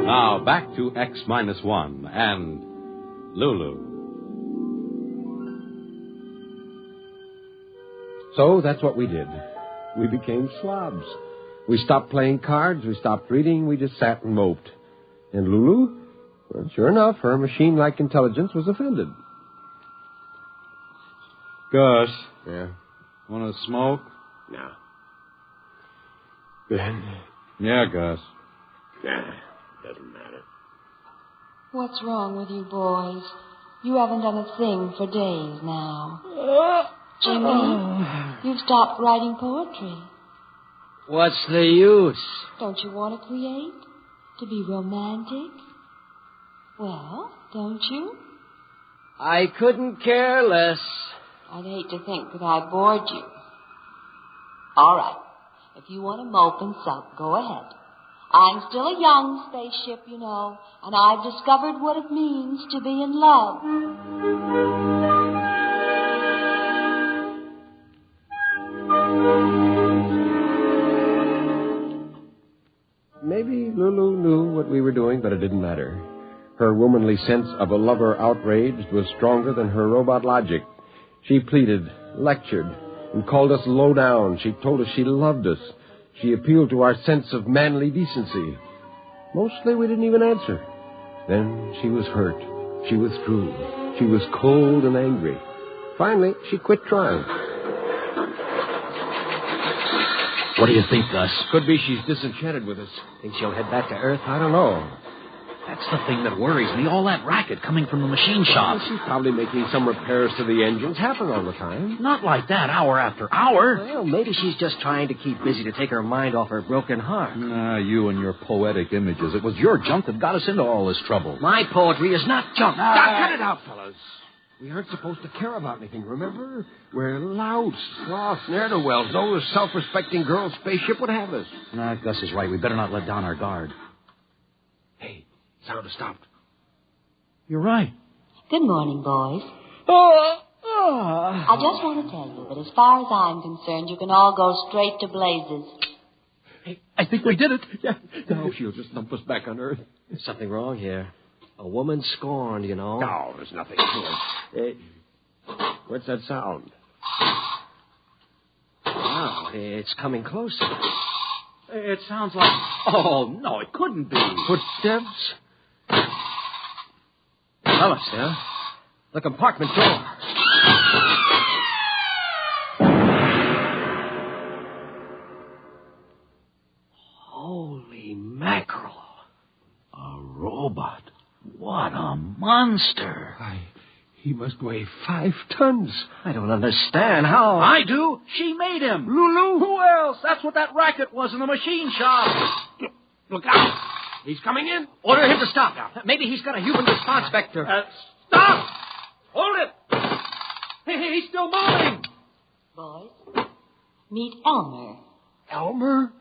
Now back to X-1 and Lulu. So that's what we did. We became slobs. We stopped playing cards, we stopped reading, we just sat and moped. And Lulu, well, sure enough, her machine-like intelligence was offended. Gus. Yeah? Want to smoke? No. Ben? Yeah, Gus. Nah, doesn't matter. What's wrong with you boys? You haven't done a thing for days now. Jimmy, you've stopped writing poetry. What's the use? Don't you want to create? To be romantic? Well, don't you? I couldn't care less. I'd hate to think that I bored you. All right. If you want to mope and suck, go ahead. I'm still a young spaceship, you know, and I've discovered what it means to be in love. Maybe Lulu knew what we were doing, but it didn't matter. Her womanly sense of a lover outraged was stronger than her robot logic. She pleaded, lectured, and called us low down. She told us she loved us. She appealed to our sense of manly decency. Mostly we didn't even answer. Then she was hurt. She withdrew. She was cold and angry. Finally, she quit trying. What do you think, Gus? Could be she's disenchanted with us. Think she'll head back to Earth? I don't know. That's the thing that worries me, all that racket coming from the machine shop. Well, she's probably making some repairs to the engines. Happen all the time. Not like that, hour after hour. Well, maybe she's just trying to keep busy to take her mind off her broken heart. Nah, you and your poetic images. It was your junk that got us into all this trouble. My poetry is not junk. Cut it out, fellas. We aren't supposed to care about anything, remember? We're louts, sloths, ne'er-do-wells. No self-respecting girl spaceship would have us. Nah, Gus is right. We better not let down our guard. Hey, sound has stopped. You're right. Good morning, boys. I just want to tell you that as far as I'm concerned, you can all go straight to blazes. Hey, I think we did it. Yeah. Now she'll just dump us back on Earth. There's something wrong here. A woman scorned, you know. No, there's nothing to it. What's that sound? Wow, it's coming closer. It sounds like... Oh, no, it couldn't be. Footsteps? Fellas, yeah? The compartment door. Holy mackerel. A robot. What a monster. He must weigh 5 tons. I don't understand how. I do. She made him. Lulu? Who else? That's what that racket was in the machine shop. Look out. He's coming in. Order him to stop now. Maybe he's got a human response vector. Stop! Hold it! He's still moving. Boys, meet Elmer. Elmer?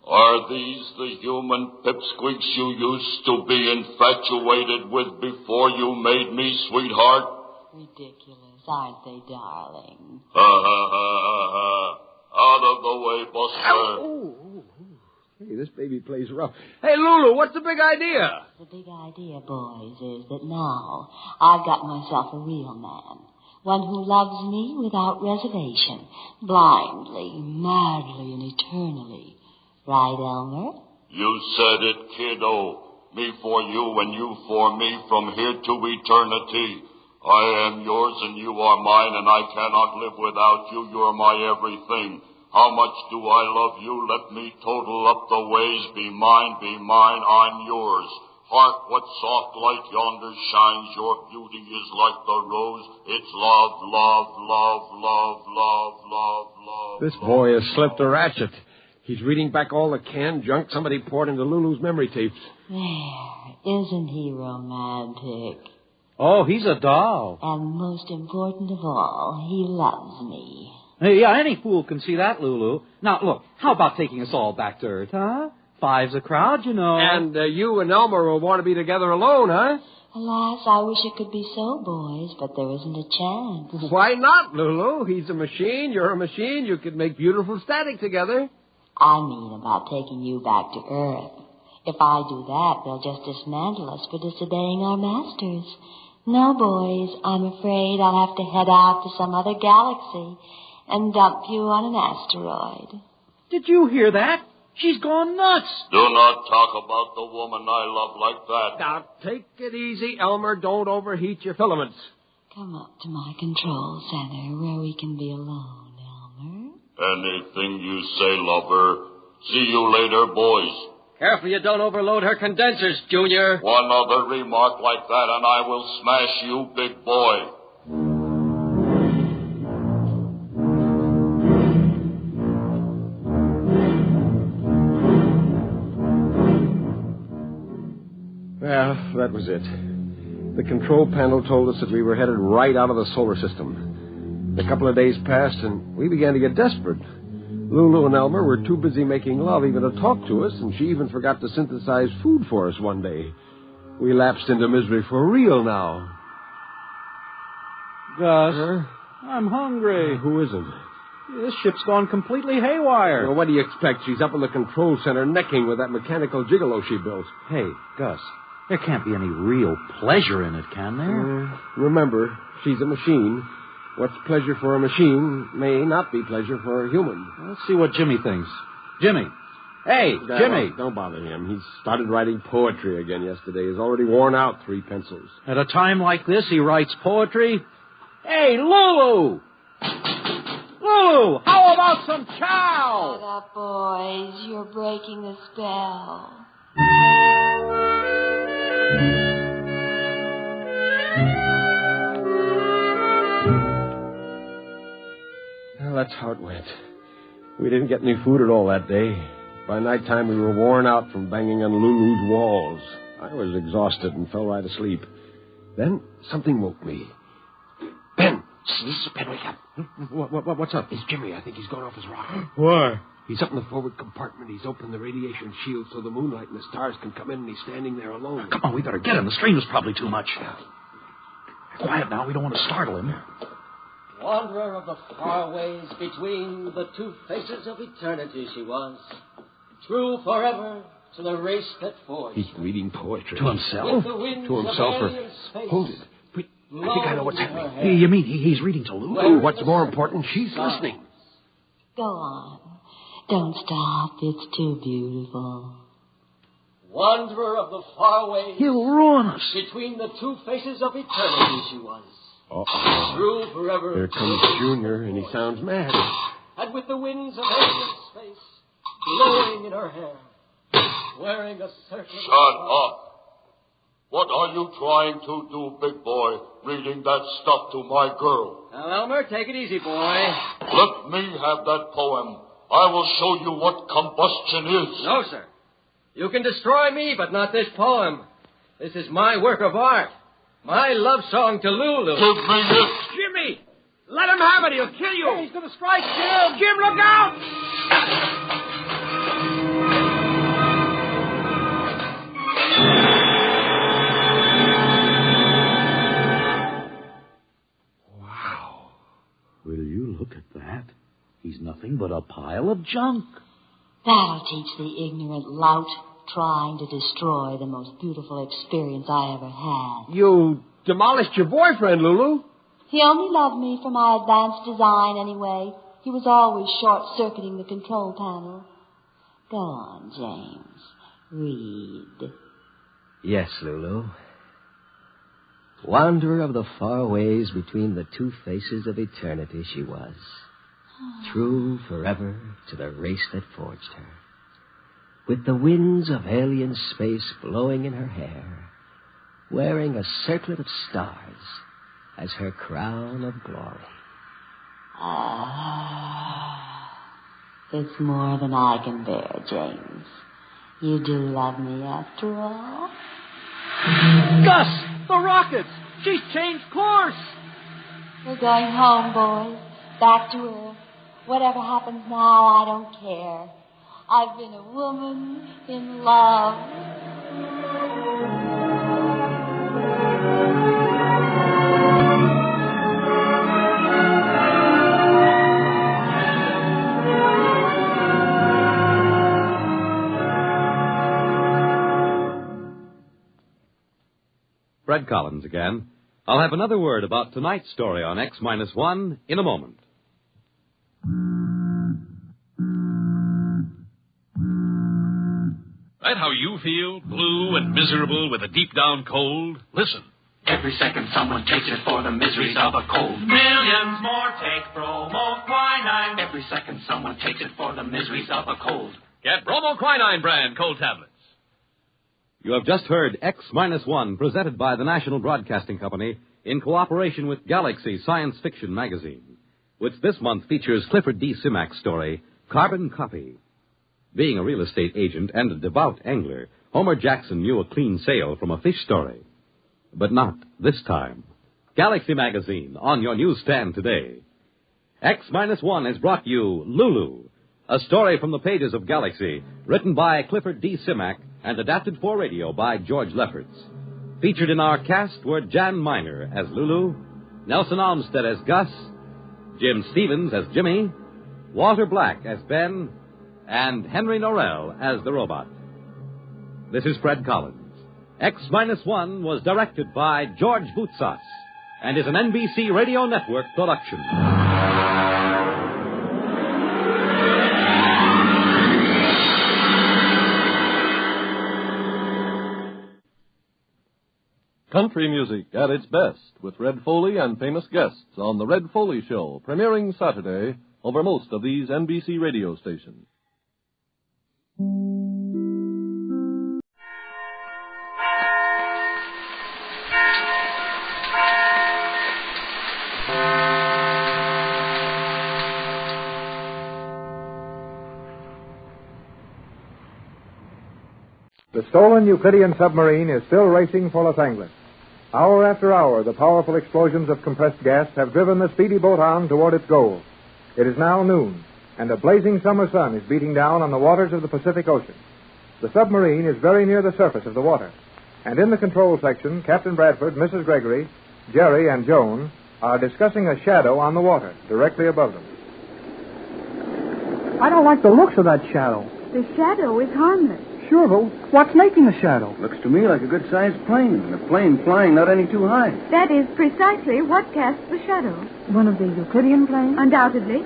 Are these the human pipsqueaks you used to be infatuated with before you made me, sweetheart? Ridiculous, aren't they, darling? Ha, ha, ha, ha, ha. Out of the way, Buster. Oh. Hey, this baby plays rough. Hey, Lulu, what's the big idea? The big idea, boys, is that now I've got myself a real man. One who loves me without reservation, blindly, madly, and eternally. Right, Elmer? You said it, kiddo. Me for you and you for me from here to eternity. I am yours and you are mine, and I cannot live without you. You're my everything. How much do I love you? Let me total up the ways. Be mine, I'm yours. Hark, what soft light yonder shines. Your beauty is like the rose. It's love, love, love, love, love, love, love. This boy has slipped a ratchet. He's reading back all the canned junk somebody poured into Lulu's memory tapes. There, isn't he romantic? Oh, he's a doll. And most important of all, he loves me. Hey, yeah, any fool can see that, Lulu. Now, look, how about taking us all back to Earth, huh? 5's a crowd, you know. And you and Elmer will want to be together alone, huh? Alas, I wish it could be so, boys, but there isn't a chance. Why not, Lulu? He's a machine, you're a machine. You could make beautiful static together. I mean about taking you back to Earth. If I do that, they'll just dismantle us for disobeying our masters. No, boys, I'm afraid I'll have to head out to some other galaxy and dump you on an asteroid. Did you hear that? She's gone nuts. Do not talk about the woman I love like that. Now, take it easy, Elmer. Don't overheat your filaments. Come up to my control center where we can be alone, Elmer. Anything you say, lover. See you later, boys. Careful you don't overload her condensers, Junior. One other remark like that and I will smash you, big boy. Well, that was it. The control panel told us that we were headed right out of the solar system. A couple of days passed, and we began to get desperate. Lulu and Elmer were too busy making love even to talk to us, and she even forgot to synthesize food for us one day. We lapsed into misery for real now. Gus, I'm hungry. Who isn't? This ship's gone completely haywire. Well, what do you expect? She's up in the control center necking with that mechanical gigolo she built. Hey, Gus, there can't be any real pleasure in it, can there? Remember, she's a machine. What's pleasure for a machine may not be pleasure for a human. Let's see what Jimmy thinks. Jimmy. Hey, Jimmy. Don't bother him. He started writing poetry again yesterday. He's already worn out 3 pencils. At a time like this, he writes poetry? Hey, Lulu! Lulu, how about some chow? Shut up, boys. You're breaking the spell. Well, that's how it went. We didn't get any food at all that day. By nighttime, we were worn out from banging on Lulu's walls. I was exhausted and fell right asleep. Then something woke me. Ben! Ben, wake up. What's up? It's Jimmy. I think he's gone off his rocker. Why? He's up in the forward compartment. He's opened the radiation shield so the moonlight and the stars can come in, and he's standing there alone. Come on, we better get him. The strain was probably too much. Quiet now. We don't want to startle him. Wanderer of the far ways between the two faces of eternity she was. True forever to the race that forged. He's reading poetry. To himself? To himself. Hold it. Wait, I think I know what's happening. You mean he's reading to Lulu? Oh, what's more important, she's listening. Go on. Don't stop. It's too beautiful. Wanderer of the far ways. He'll ruin us. Between the two faces of eternity she was. Uh-oh. True forever. Here comes Junior, and he sounds mad. And with the winds of alien space blowing in her hair, wearing a circlet. Shut up. What are you trying to do, big boy, reading that stuff to my girl? Now, Elmer, take it easy, boy. Let me have that poem. I will show you what combustion is. No, sir. You can destroy me, but not this poem. This is my work of art. My love song to Lulu. Give me it. Jimmy! Let him have it. He'll kill you. Hey, he's going to strike Jim. Jim, look out! Wow. Will you look at that? He's nothing but a pile of junk. That'll teach the ignorant lout trying to destroy the most beautiful experience I ever had. You demolished your boyfriend, Lulu. He only loved me for my advanced design anyway. He was always short-circuiting the control panel. Go on, James. Read. Yes, Lulu. Wanderer of the far ways between the two faces of eternity she was. True forever to the race that forged her. With the winds of alien space blowing in her hair, wearing a circlet of stars as her crown of glory. It's more than I can bear, James. You do love me after all? Gus! The rockets! She's changed course! We're going home, boys. Back to Earth. Whatever happens now, I don't care. I've been a woman in love. Fred Collins again. I'll have another word about tonight's story on X-1 in a moment. That how you feel? Blue and miserable with a deep-down cold? Listen. Every second someone takes it for the miseries of a cold. Millions more take bromoquinine. Every second someone takes it for the miseries of a cold. Get bromoquinine brand cold tablets. You have just heard X-1, presented by the National Broadcasting Company in cooperation with Galaxy Science Fiction Magazine, which this month features Clifford D. Simak's story, Carbon Copy. Being a real estate agent and a devout angler, Homer Jackson knew a clean sail from a fish story. But not this time. Galaxy Magazine, on your newsstand today. X-1 has brought you Lulu, a story from the pages of Galaxy, written by Clifford D. Simak and adapted for radio by George Lefferts. Featured in our cast were Jan Miner as Lulu, Nelson Olmsted as Gus, Jim Stevens as Jimmy, Walter Black as Ben, and Henry Norrell as the robot. This is Fred Collins. X-1 was directed by George Boutsas and is an NBC Radio Network production. Country music at its best with Red Foley and famous guests on The Red Foley Show, premiering Saturday over most of these NBC radio stations. The stolen Euclidean submarine is still racing for Los Angeles. Hour after hour, the powerful explosions of compressed gas have driven the speedy boat on toward its goal. It is now noon, and a blazing summer sun is beating down on the waters of the Pacific Ocean. The submarine is very near the surface of the water, and in the control section, Captain Bradford, Mrs. Gregory, Jerry, and Joan are discussing a shadow on the water directly above them. I don't like the looks of that shadow. The shadow is harmless. Sure, but what's making the shadow? Looks to me like a good-sized plane, and a plane flying not any too high. That is precisely what casts the shadow. One of the Euclidean planes? Undoubtedly.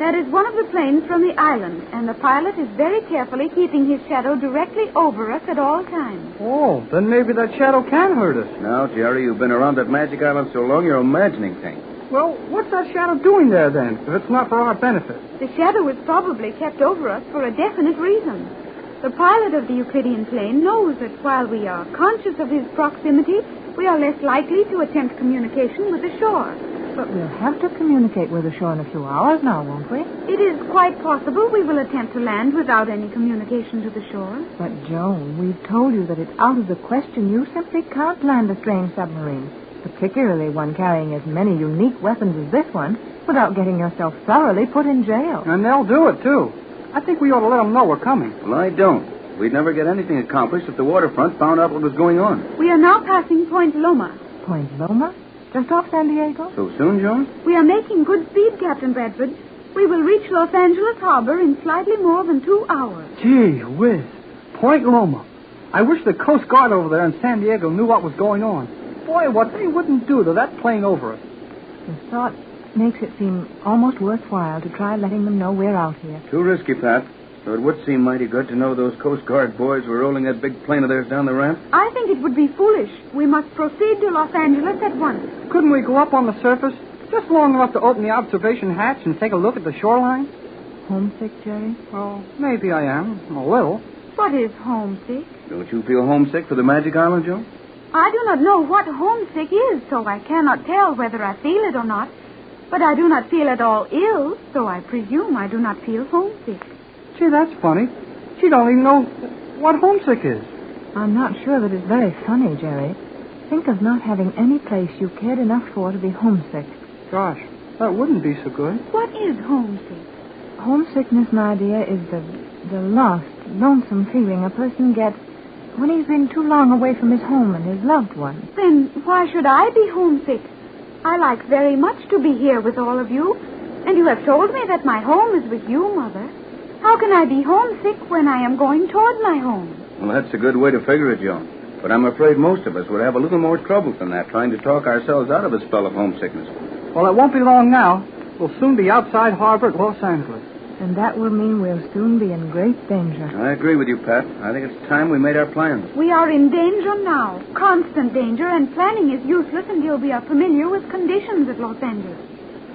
That is one of the planes from the island, and the pilot is very carefully keeping his shadow directly over us at all times. Oh, then maybe that shadow can hurt us. Now, Jerry, you've been around that magic island so long, you're imagining things. Well, what's that shadow doing there, then, if it's not for our benefit? The shadow is probably kept over us for a definite reason. The pilot of the Euclidean plane knows that while we are conscious of his proximity, we are less likely to attempt communication with the shore. But we'll have to communicate with the shore in a few hours now, won't we? It is quite possible we will attempt to land without any communication to the shore. But, Joan, we've told you that it's out of the question. You simply can't land a strange submarine, particularly one carrying as many unique weapons as this one, without getting yourself thoroughly put in jail. And they'll do it, too. I think we ought to let them know we're coming. Well, I don't. We'd never get anything accomplished if the waterfront found out what was going on. We are now passing Point Loma. Point Loma? Just off San Diego? So soon, Joan? We are making good speed, Captain Bradford. We will reach Los Angeles Harbor in slightly more than 2 hours. Gee whiz. Point Loma. I wish the Coast Guard over there in San Diego knew what was going on. Boy, what they wouldn't do to that plane over us. The thought makes it seem almost worthwhile to try letting them know we're out here. Too risky, Pat. Though it would seem mighty good to know those Coast Guard boys were rolling that big plane of theirs down the ramp. I think it would be foolish. We must proceed to Los Angeles at once. Couldn't we go up on the surface? Just long enough to open the observation hatch and take a look at the shoreline? Homesick, Jerry? Well, maybe I am. A little. What is homesick? Don't you feel homesick for the Magic Island, Joan? I do not know what homesick is, so I cannot tell whether I feel it or not. But I do not feel at all ill, so I presume I do not feel homesick. Gee, that's funny. She don't even know what homesick is. I'm not sure that it's very funny, Jerry. Think of not having any place you cared enough for to be homesick. Gosh, that wouldn't be so good. What is homesick? Homesickness, my dear, is the lost, lonesome feeling a person gets when he's been too long away from his home and his loved ones. Then why should I be homesick? I like very much to be here with all of you, and you have told me that my home is with you, Mother. How can I be homesick when I am going toward my home? Well, that's a good way to figure it, Joan. But I'm afraid most of us would have a little more trouble than that trying to talk ourselves out of a spell of homesickness. Well, it won't be long now. We'll soon be outside harbor at Los Angeles. And that will mean we'll soon be in great danger. I agree with you, Pat. I think it's time we made our plans. We are in danger now. Constant danger, and planning is useless until we are familiar with conditions at Los Angeles.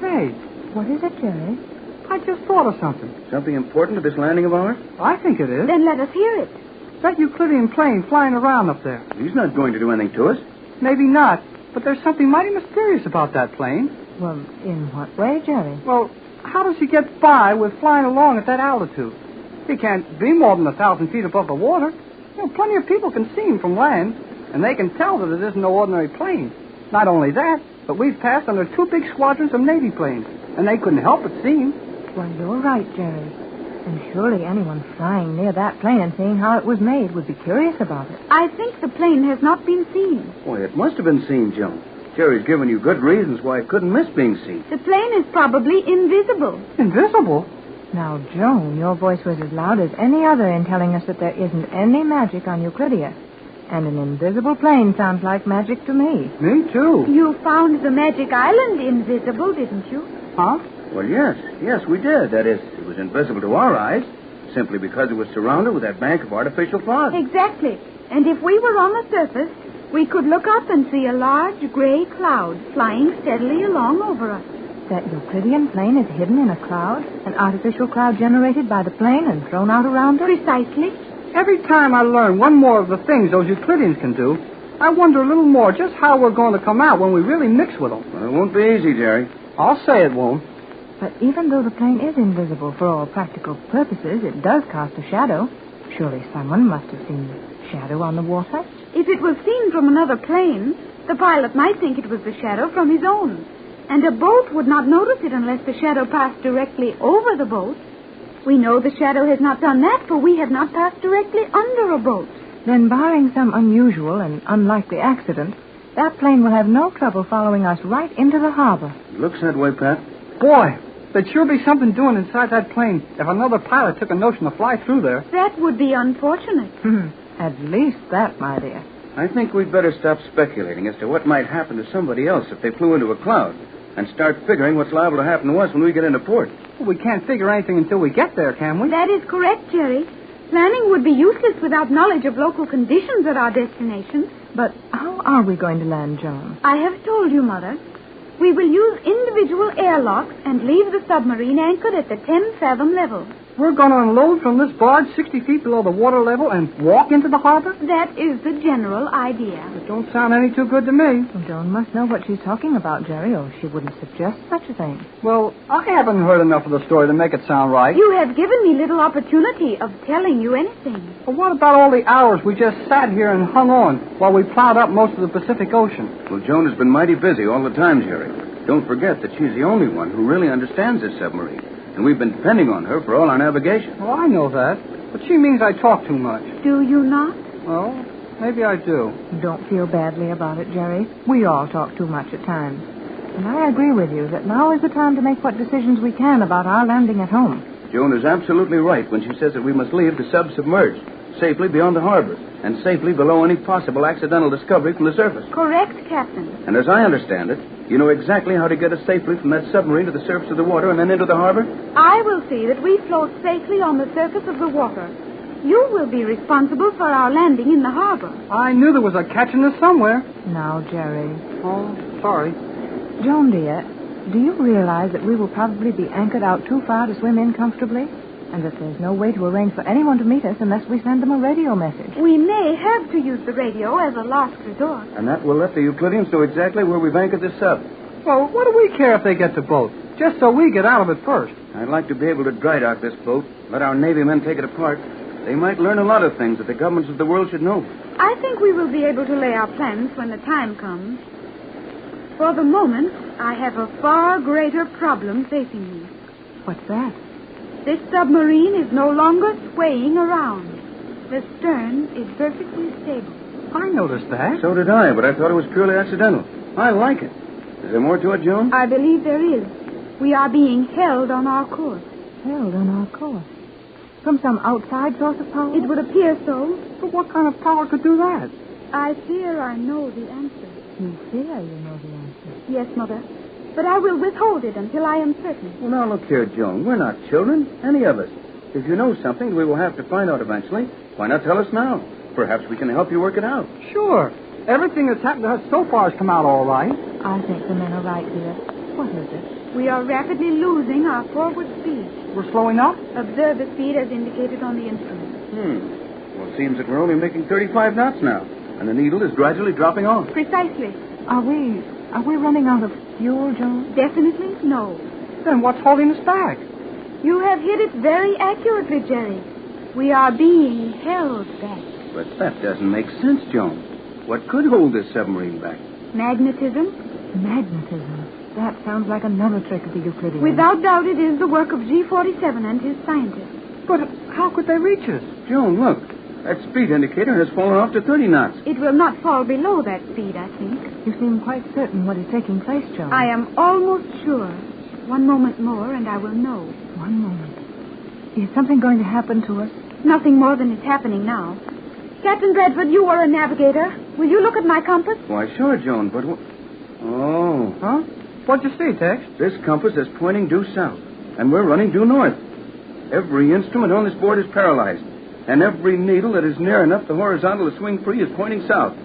Hey, what is it, Jerry? I just thought of something. Something important to this landing of ours? I think it is. Then let us hear it. That Euclidean plane flying around up there. He's not going to do anything to us. Maybe not, but there's something mighty mysterious about that plane. Well, in what way, Jerry? Well, how does he get by with flying along at that altitude? He can't be more than 1,000 feet above the water. Plenty of people can see him from land, and they can tell that it isn't no ordinary plane. Not only that, but we've passed under 2 big squadrons of Navy planes, and they couldn't help but see him. Well, you're right, Jerry. And surely anyone flying near that plane and seeing how it was made would be curious about it. I think the plane has not been seen. Boy, it must have been seen, Joan. Jerry's given you good reasons why it couldn't miss being seen. The plane is probably invisible. Invisible? Now, Joan, your voice was as loud as any other in telling us that there isn't any magic on Euclidia. And an invisible plane sounds like magic to me. Me, too. You found the magic island invisible, didn't you? Huh? Well, yes, we did. That is, it was invisible to our eyes, simply because it was surrounded with that bank of artificial fog. Exactly. And if we were on the surface, we could look up and see a large gray cloud flying steadily along over us. That Euclidean plane is hidden in a cloud? An artificial cloud generated by the plane and thrown out around it? Precisely. Every time I learn one more of the things those Euclideans can do, I wonder a little more just how we're going to come out when we really mix with them. Well, it won't be easy, Jerry. I'll say it won't. But even though the plane is invisible for all practical purposes, it does cast a shadow. Surely someone must have seen the shadow on the water. If it was seen from another plane, the pilot might think it was the shadow from his own. And a boat would not notice it unless the shadow passed directly over the boat. We know the shadow has not done that, for we have not passed directly under a boat. Then, barring some unusual and unlikely accident, that plane will have no trouble following us right into the harbor. It looks that way, Pat. Boy, there'd sure be something doing inside that plane if another pilot took a notion to fly through there. That would be unfortunate. At least that, my dear. I think we'd better stop speculating as to what might happen to somebody else if they flew into a cloud and start figuring what's liable to happen to us when we get into port. Well, we can't figure anything until we get there, can we? That is correct, Jerry. Planning would be useless without knowledge of local conditions at our destination. But how are we going to land, Joan? I have told you, Mother. We will use individual airlocks and leave the submarine anchored at the 10-fathom level. We're going to unload from this barge 60 feet below the water level and walk into the harbor? That is the general idea. It don't sound any too good to me. Well, Joan must know what she's talking about, Jerry, or she wouldn't suggest such a thing. Well, I haven't heard enough of the story to make it sound right. You have given me little opportunity of telling you anything. But what about all the hours we just sat here and hung on while we plowed up most of the Pacific Ocean? Well, Joan has been mighty busy all the time, Jerry. Don't forget that she's the only one who really understands this submarine. And we've been depending on her for all our navigation. Well, I know that. But she means I talk too much. Do you not? Well, maybe I do. Don't feel badly about it, Jerry. We all talk too much at times. And I agree with you that now is the time to make what decisions we can about our landing at home. Joan is absolutely right when she says that we must leave the sub submerged, safely beyond the harbor, and safely below any possible accidental discovery from the surface. Correct, Captain. And as I understand it, you know exactly how to get us safely from that submarine to the surface of the water and then into the harbor? I will see that we float safely on the surface of the water. You will be responsible for our landing in the harbor. I knew there was a catch in this somewhere. Now, Jerry. Oh, sorry. Joan, dear, do you realize that we will probably be anchored out too far to swim in comfortably? And that there's no way to arrange for anyone to meet us unless we send them a radio message. We may have to use the radio as a last resort. And that will let the Euclideans know exactly where we've anchored this sub. Well, what do we care if they get the boat? Just so we get out of it first. I'd like to be able to dry dock this boat, let our Navy men take it apart. They might learn a lot of things that the governments of the world should know. I think we will be able to lay our plans when the time comes. For the moment, I have a far greater problem facing me. What's that? This submarine is no longer swaying around. The stern is perfectly stable. I noticed that. So did I, but I thought it was purely accidental. I like it. Is there more to it, Joan? I believe there is. We are being held on our course. Held on our course? From some outside source of power? It would appear so. But what kind of power could do that? I fear I know the answer. You fear you know the answer? Yes, Mother. but I will withhold it until I am certain. Well, now, look here, Joan. We're not children, any of us. If you know something we will have to find out eventually, why not tell us now? Perhaps we can help you work it out. Sure. Everything that's happened to us so far has come out all right. I think the men are right, dear. What is it? We are rapidly losing our forward speed. We're slowing up? Observe the speed as indicated on the instrument. Well, it seems that we're only making 35 knots now, and the needle is gradually dropping off. Precisely. Are we running out of fuel, Joan? Definitely no. Then what's holding us back? You have hit it very accurately, Jerry. We are being held back. But that doesn't make sense, Joan. What could hold this submarine back? Magnetism? Magnetism. That sounds like another trick of the Euclideans. Without doubt, it is the work of G47 and his scientists. But how could they reach us? Joan, look. That speed indicator has fallen off to 30 knots. It will not fall below that speed, I think. You seem quite certain what is taking place, Joan. I am almost sure. One moment more, and I will know. One moment. Is something going to happen to us? Nothing more than is happening now. Captain Bradford, you are a navigator. Will you look at my compass? Why, sure, Joan, but Oh. Huh? What'd you see, Tex? This compass is pointing due south, and we're running due north. Every instrument on this board is paralyzed, and every needle that is near enough the horizontal to swing free is pointing south.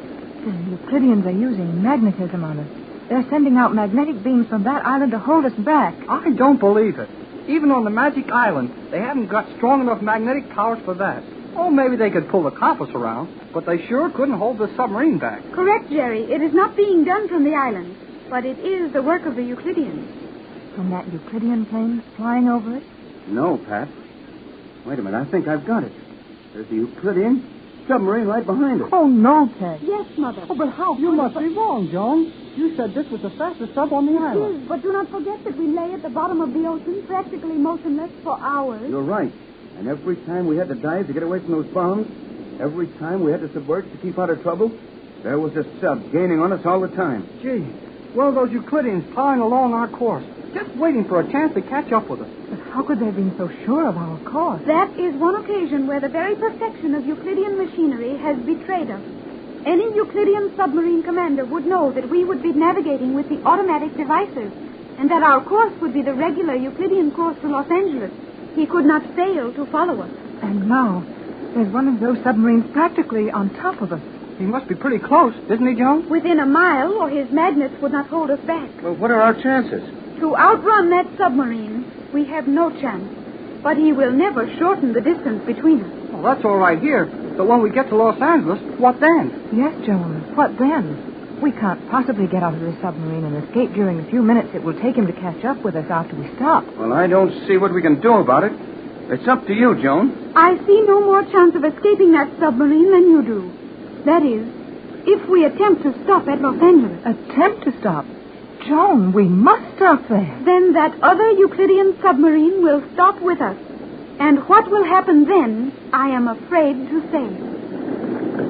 The Euclideans are using magnetism on us. They're sending out magnetic beams from that island to hold us back. I don't believe it. Even on the Magic Island, they haven't got strong enough magnetic powers for that. Oh, maybe they could pull the compass around, but they sure couldn't hold the submarine back. Correct, Jerry. It is not being done from the island, but it is the work of the Euclideans. From that Euclidean plane flying over it? No, Pat. Wait a minute. I think I've got it. There's the Euclidean submarine right behind us. Oh, no, Ted. Yes, Mother. Oh, but how? You must be wrong, Joan. You said this was the fastest sub on the island. Yes, but do not forget that we lay at the bottom of the ocean, practically motionless for hours. You're right. And every time we had to dive to get away from those bombs, every time we had to submerge to keep out of trouble, there was a sub gaining on us all the time. Gee, one of those Euclideans plowing along our course, just waiting for a chance to catch up with us. But how could they have been so sure of our course? That is one occasion where the very perfection of Euclidean machinery has betrayed us. Any Euclidean submarine commander would know that we would be navigating with the automatic devices, and that our course would be the regular Euclidean course to Los Angeles. He could not fail to follow us. And now, there's one of those submarines practically on top of us. He must be pretty close, isn't he, Joan? Within a mile, or his magnets would not hold us back. Well, what are our chances? To outrun that submarine, we have no chance. But he will never shorten the distance between us. Well, that's all right here. But when we get to Los Angeles, what then? Yes, Joan, what then? We can't possibly get out of this submarine and escape during the few minutes it will take him to catch up with us after we stop. Well, I don't see what we can do about it. It's up to you, Joan. I see no more chance of escaping that submarine than you do. That is, if we attempt to stop at Los Angeles. Attempt to stop? Joan, we must stop there. Then that other Euclidean submarine will stop with us. And what will happen then, I am afraid to say.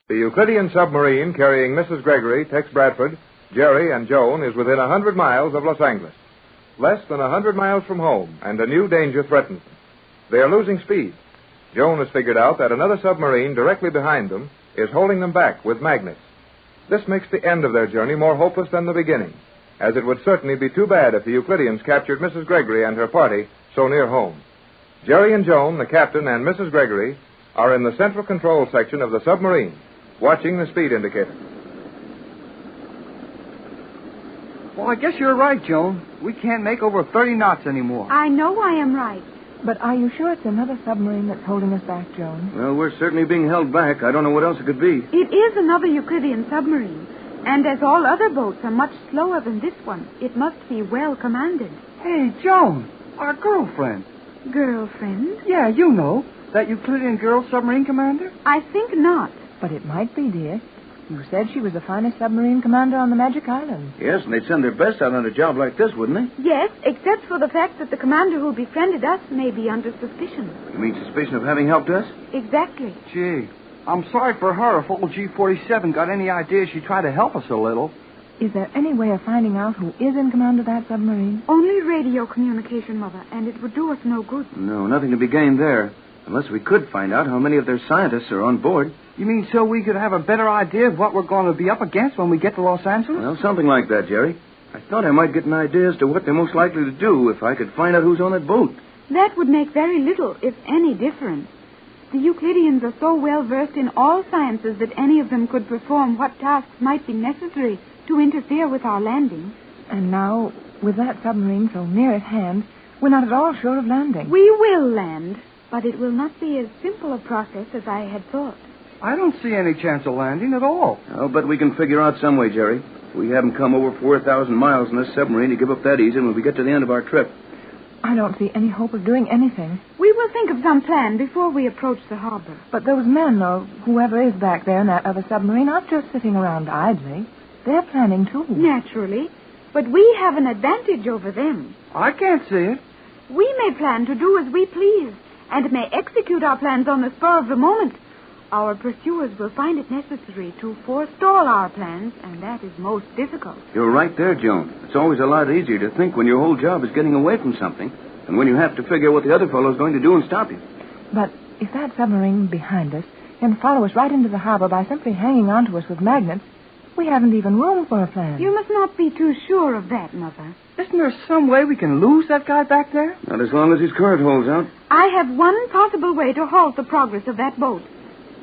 The Euclidean submarine carrying Mrs. Gregory, Tex Bradford, Jerry, and Joan is within 100 miles of Los Angeles. Less than 100 miles from home, and a new danger threatens them. They are losing speed. Joan has figured out that another submarine directly behind them is holding them back with magnets. This makes the end of their journey more hopeless than the beginning, as it would certainly be too bad if the Euclideans captured Mrs. Gregory and her party so near home. Jerry and Joan, the captain, and Mrs. Gregory are in the central control section of the submarine, watching the speed indicator. Well, I guess you're right, Joan. We can't make over 30 knots anymore. I know I am right. But are you sure it's another submarine that's holding us back, Joan? Well, we're certainly being held back. I don't know what else it could be. It is another Euclidean submarine. And as all other boats are much slower than this one, it must be well commanded. Hey, Joan, our girlfriend. Girlfriend? Yeah, you know. That Euclidean girl submarine commander? I think not. But it might be, dear. You said she was the finest submarine commander on the Magic Island. Yes, and they'd send their best out on a job like this, wouldn't they? Yes, except for the fact that the commander who befriended us may be under suspicion. You mean suspicion of having helped us? Exactly. Gee, I'm sorry for her if old G47 got any idea she'd try to help us a little. Is there any way of finding out who is in command of that submarine? Only radio communication, Mother, and it would do us no good. No, nothing to be gained there. Unless we could find out how many of their scientists are on board. You mean so we could have a better idea of what we're going to be up against when we get to Los Angeles? Well, something like that, Jerry. I thought I might get an idea as to what they're most likely to do if I could find out who's on that boat. That would make very little, if any, difference. The Euclideans are so well versed in all sciences that any of them could perform what tasks might be necessary to interfere with our landing. And now, with that submarine so near at hand, we're not at all sure of landing. We will land, but it will not be as simple a process as I had thought. I don't see any chance of landing at all. I'll bet we can figure out some way, Jerry. We haven't come over 4,000 miles in this submarine to give up that easy when we get to the end of our trip. I don't see any hope of doing anything. We will think of some plan before we approach the harbor. But those men, or whoever is back there in that other submarine, aren't just sitting around idly. They're planning, too. Naturally. But we have an advantage over them. I can't see it. We may plan to do as we please, and may execute our plans on the spur of the moment. Our pursuers will find it necessary to forestall our plans, and that is most difficult. You're right there, Joan. It's always a lot easier to think when your whole job is getting away from something than when you have to figure out what the other fellow's going to do and stop you. But if that submarine behind us can follow us right into the harbor by simply hanging onto us with magnets, we haven't even room for a plan. You must not be too sure of that, Mother. Isn't there some way we can lose that guy back there? Not as long as his current holds out. I have one possible way to halt the progress of that boat.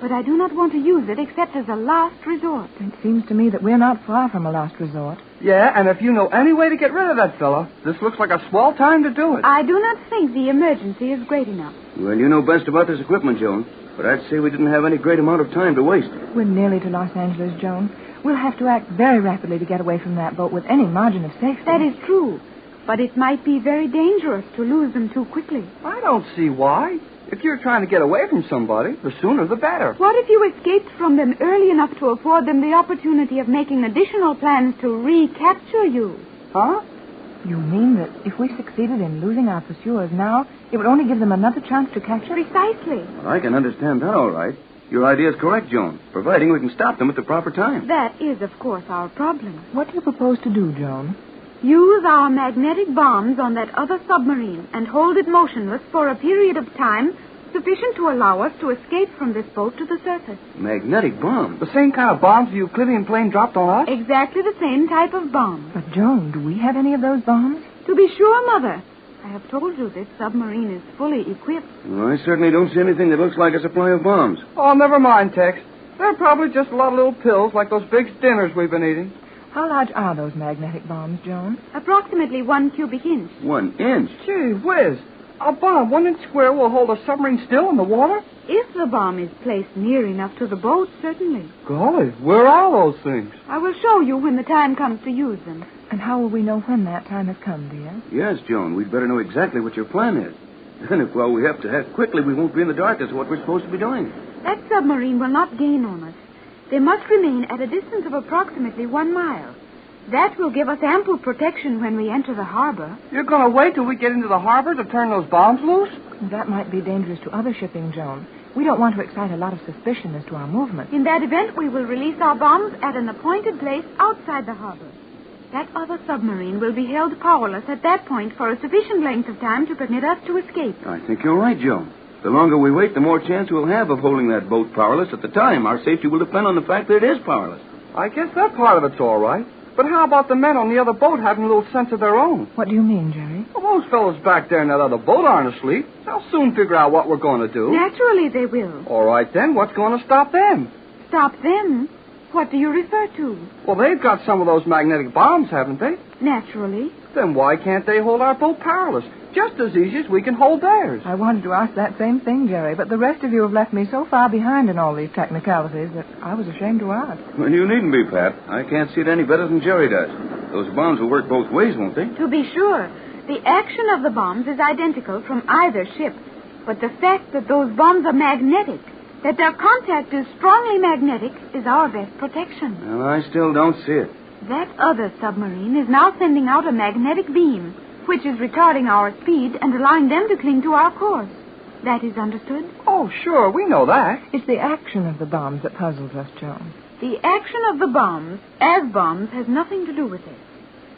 But I do not want to use it except as a last resort. It seems to me that we're not far from a last resort. Yeah, and if you know any way to get rid of that fella, this looks like a swell time to do it. I do not think the emergency is great enough. Well, you know best about this equipment, Joan. But I'd say we didn't have any great amount of time to waste. We're nearly to Los Angeles, Joan. We'll have to act very rapidly to get away from that boat with any margin of safety. That is true. But it might be very dangerous to lose them too quickly. I don't see why. If you're trying to get away from somebody, the sooner the better. What if you escaped from them early enough to afford them the opportunity of making additional plans to recapture you? Huh? You mean that if we succeeded in losing our pursuers now, it would only give them another chance to capture? Precisely. Well, I can understand that all right. Your idea is correct, Joan, providing we can stop them at the proper time. That is, of course, our problem. What do you propose to do, Joan? Use our magnetic bombs on that other submarine and hold it motionless for a period of time sufficient to allow us to escape from this boat to the surface. Magnetic bombs? The same kind of bombs the Euclidean plane dropped on us? Exactly the same type of bomb. But, Joan, do we have any of those bombs? To be sure, Mother. I have told you this submarine is fully equipped. Well, I certainly don't see anything that looks like a supply of bombs. Oh, never mind, Tex. They're probably just a lot of little pills like those big dinners we've been eating. How large are those magnetic bombs, Joan? Approximately 1 cubic inch. 1 inch? Gee whiz. A bomb 1 inch square will hold a submarine still in the water? If the bomb is placed near enough to the boat, certainly. Golly, where are those things? I will show you when the time comes to use them. And how will we know when that time has come, dear? Yes, Joan, we'd better know exactly what your plan is. And if, we have to act quickly, we won't be in the dark as to what we're supposed to be doing. That submarine will not gain on us. They must remain at a distance of approximately 1 mile. That will give us ample protection when we enter the harbor. You're going to wait till we get into the harbor to turn those bombs loose? That might be dangerous to other shipping, Joan. We don't want to excite a lot of suspicion as to our movement. In that event, we will release our bombs at an appointed place outside the harbor. That other submarine will be held powerless at that point for a sufficient length of time to permit us to escape. I think you're right, Joan. The longer we wait, the more chance we'll have of holding that boat powerless. At the time, our safety will depend on the fact that it is powerless. I guess that part of it's all right. But how about the men on the other boat having a little sense of their own? What do you mean, Jerry? Well, those fellows back there in that other boat aren't asleep. They'll soon figure out what we're going to do. Naturally they will. All right, then. What's going to stop them? Stop them? What do you refer to? Well, they've got some of those magnetic bombs, haven't they? Naturally. Then why can't they hold our boat powerless? Just as easy as we can hold theirs. I wanted to ask that same thing, Jerry, but the rest of you have left me so far behind in all these technicalities that I was ashamed to ask. Well, you needn't be, Pat. I can't see it any better than Jerry does. Those bombs will work both ways, won't they? To be sure. The action of the bombs is identical from either ship. But the fact that those bombs are magnetic, that their contact is strongly magnetic, is our best protection. Well, I still don't see it. That other submarine is now sending out a magnetic beam, which is retarding our speed and allowing them to cling to our course. That is understood? Oh, sure, we know that. It's the action of the bombs that puzzles us, Joan. The action of the bombs, as bombs, has nothing to do with it.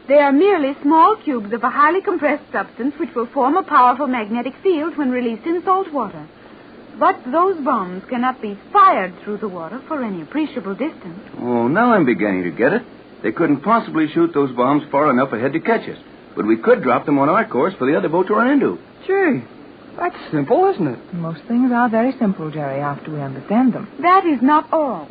They are merely small cubes of a highly compressed substance which will form a powerful magnetic field when released in salt water. But those bombs cannot be fired through the water for any appreciable distance. Oh, now I'm beginning to get it. They couldn't possibly shoot those bombs far enough ahead to catch us. But we could drop them on our course for the other boat to run into. Gee, that's simple, isn't it? Most things are very simple, Jerry, after we understand them. That is not all.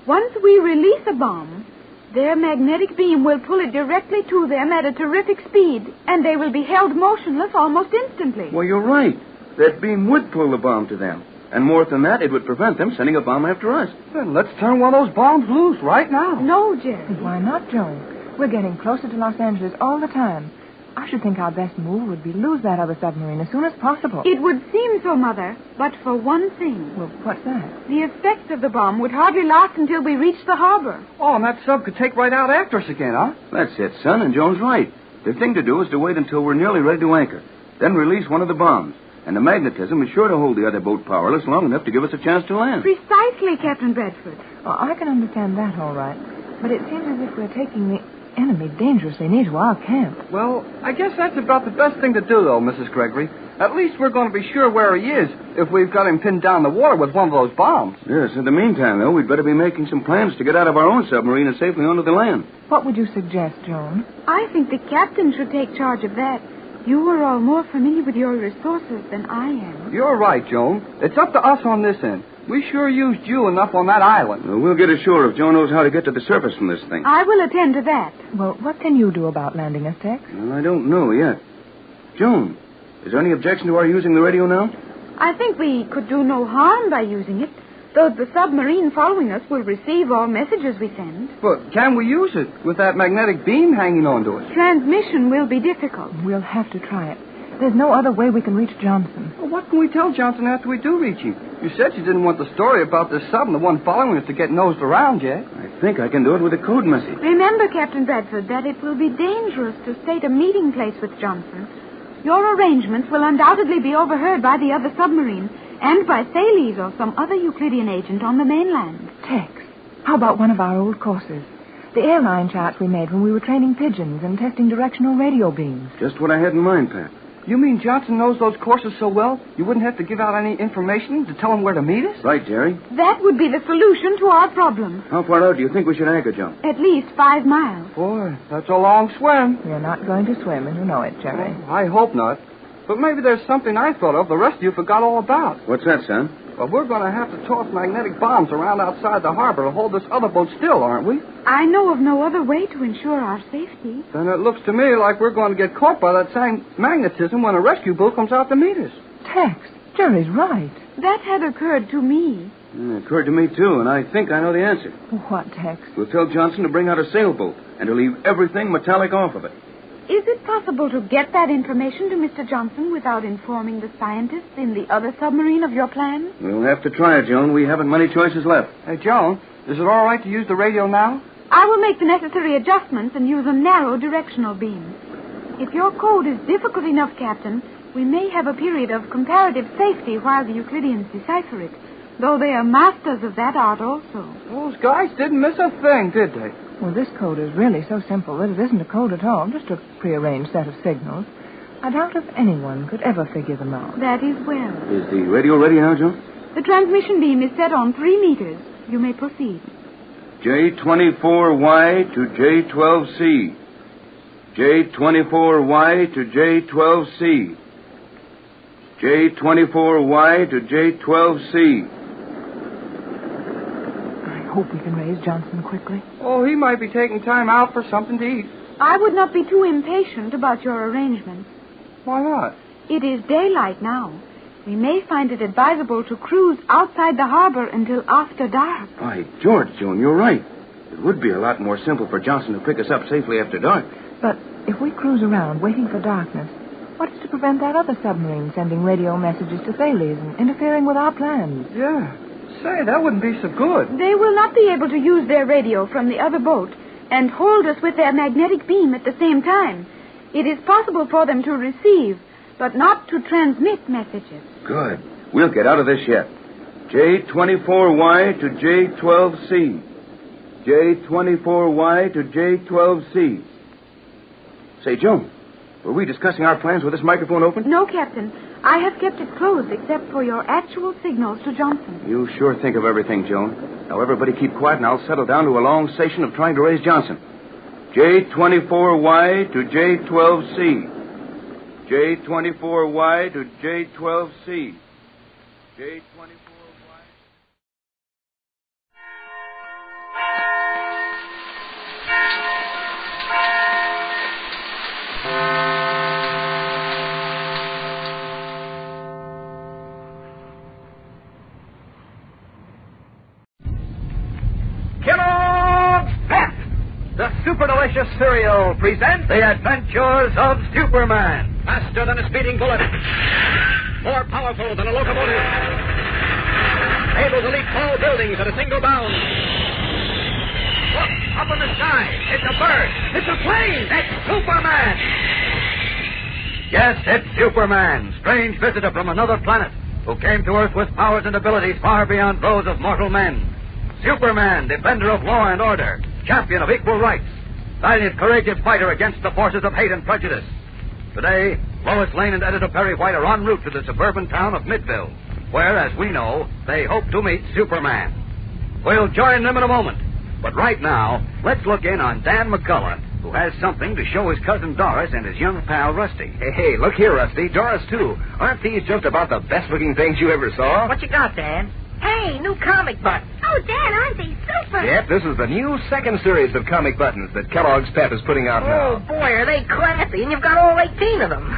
Once we release a bomb, their magnetic beam will pull it directly to them at a terrific speed, and they will be held motionless almost instantly. Well, you're right. That beam would pull the bomb to them. And more than that, it would prevent them sending a bomb after us. Then let's turn one of those bombs loose right now. No, Jerry. Why not, Joan? We're getting closer to Los Angeles all the time. I should think our best move would be lose that other submarine as soon as possible. It would seem so, Mother, but for one thing. Well, what's that? The effect of the bomb would hardly last until we reach the harbor. Oh, and that sub could take right out after us again, huh? That's it, son, and Joan's right. The thing to do is to wait until we're nearly ready to anchor. Then release one of the bombs. And the magnetism is sure to hold the other boat powerless long enough to give us a chance to land. Precisely, Captain Bradford. Well, I can understand that all right. But it seems as if we're taking the enemy dangerously near to our camp. Well, I guess that's about the best thing to do, though, Mrs. Gregory. At least we're going to be sure where he is if we've got him pinned down the water with one of those bombs. Yes, in the meantime, though, we'd better be making some plans to get out of our own submarine and safely onto the land. What would you suggest, Joan? I think the captain should take charge of that. You are all more familiar with your resources than I am. You're right, Joan. It's up to us on this end. We sure used you enough on that island. Well, we'll get ashore if Joan knows how to get to the surface from this thing. I will attend to that. Well, what can you do about landing us, Tex? Well, I don't know yet. Joan, is there any objection to our using the radio now? I think we could do no harm by using it, though the submarine following us will receive all messages we send. But can we use it with that magnetic beam hanging onto it? Transmission will be difficult. We'll have to try it. There's no other way we can reach Johnson. Well, what can we tell Johnson after we do reach him? You said you didn't want the story about this sub and the one following us to get nosed around yet. I think I can do it with a code message. Remember, Captain Bradford, that it will be dangerous to state a meeting place with Johnson. Your arrangements will undoubtedly be overheard by the other submarine and by Thales or some other Euclidean agent on the mainland. Tex, how about one of our old courses? The airline charts we made when we were training pigeons and testing directional radio beams. Just what I had in mind, Pat. You mean Johnson knows those courses so well, you wouldn't have to give out any information to tell him where to meet us? Right, Jerry. That would be the solution to our problem. How far out do you think we should anchor, John? At least 5 miles. Boy, that's a long swim. You're not going to swim, and you know it, Jerry. Well, I hope not. But maybe there's something I thought of the rest of you forgot all about. What's that, son? Well, we're going to have to toss magnetic bombs around outside the harbor to hold this other boat still, aren't we? I know of no other way to ensure our safety. Then it looks to me like we're going to get caught by that same magnetism when a rescue boat comes out to meet us. Tex, Jerry's right. That had occurred to me. It occurred to me, too, and I think I know the answer. What, Tex? We'll tell Johnson to bring out a sailboat and to leave everything metallic off of it. Is it possible to get that information to Mr. Johnson without informing the scientists in the other submarine of your plan? We'll have to try it, Joan. We haven't many choices left. Hey, Joan, is it all right to use the radio now? I will make the necessary adjustments and use a narrow directional beam. If your code is difficult enough, Captain, we may have a period of comparative safety while the Euclideans decipher it, though they are masters of that art also. Those guys didn't miss a thing, did they? Well, this code is really so simple that it isn't a code at all, just a prearranged set of signals. I doubt if anyone could ever figure them out. That is well. Is the radio ready now, Joan? The transmission beam is set on 3 meters. You may proceed. J24Y to J12C. J24Y to J12C. J24Y to J12C. I hope we can raise Johnson quickly. Oh, he might be taking time out for something to eat. I would not be too impatient about your arrangements. Why not? It is daylight now. We may find it advisable to cruise outside the harbor until after dark. By George, Joan, you're right. It would be a lot more simple for Johnson to pick us up safely after dark. But if we cruise around waiting for darkness, what is to prevent that other submarine sending radio messages to Thales and interfering with our plans? Yeah. Say, that wouldn't be so good. They will not be able to use their radio from the other boat and hold us with their magnetic beam at the same time. It is possible for them to receive, but not to transmit messages. Good. We'll get out of this yet. J24Y to J12C. J24Y to J12C. Say, Joan, were we discussing our plans with this microphone open? No, Captain. I have kept it closed except for your actual signals to Johnson. You sure think of everything, Joan. Now, everybody keep quiet, and I'll settle down to a long session of trying to raise Johnson. J24Y to J12C. J24Y to J12C. J24... The Super Delicious Cereal presents The Adventures of Superman. Faster than a speeding bullet. More powerful than a locomotive. Able to leap tall buildings at a single bound. Look, up in the sky. It's a bird. It's a plane. It's Superman. Yes, it's Superman, strange visitor from another planet, who came to Earth with powers and abilities far beyond those of mortal men. Superman, defender of law and order, champion of equal rights, valiant, courageous fighter against the forces of hate and prejudice. Today, Lois Lane and Editor Perry White are en route to the suburban town of Midville, where, as we know, they hope to meet Superman. We'll join them in a moment. But right now, let's look in on Dan McCullough, who has something to show his cousin Doris and his young pal Rusty. Hey, look here, Rusty. Doris, too. Aren't these just about the best-looking things you ever saw? What you got, Dan? Hey, new comic buttons. Oh, Dan, aren't they super? Yep, this is the new second series of comic buttons that Kellogg's Pep is putting out now. Oh, boy, are they classy, and you've got all 18 of them.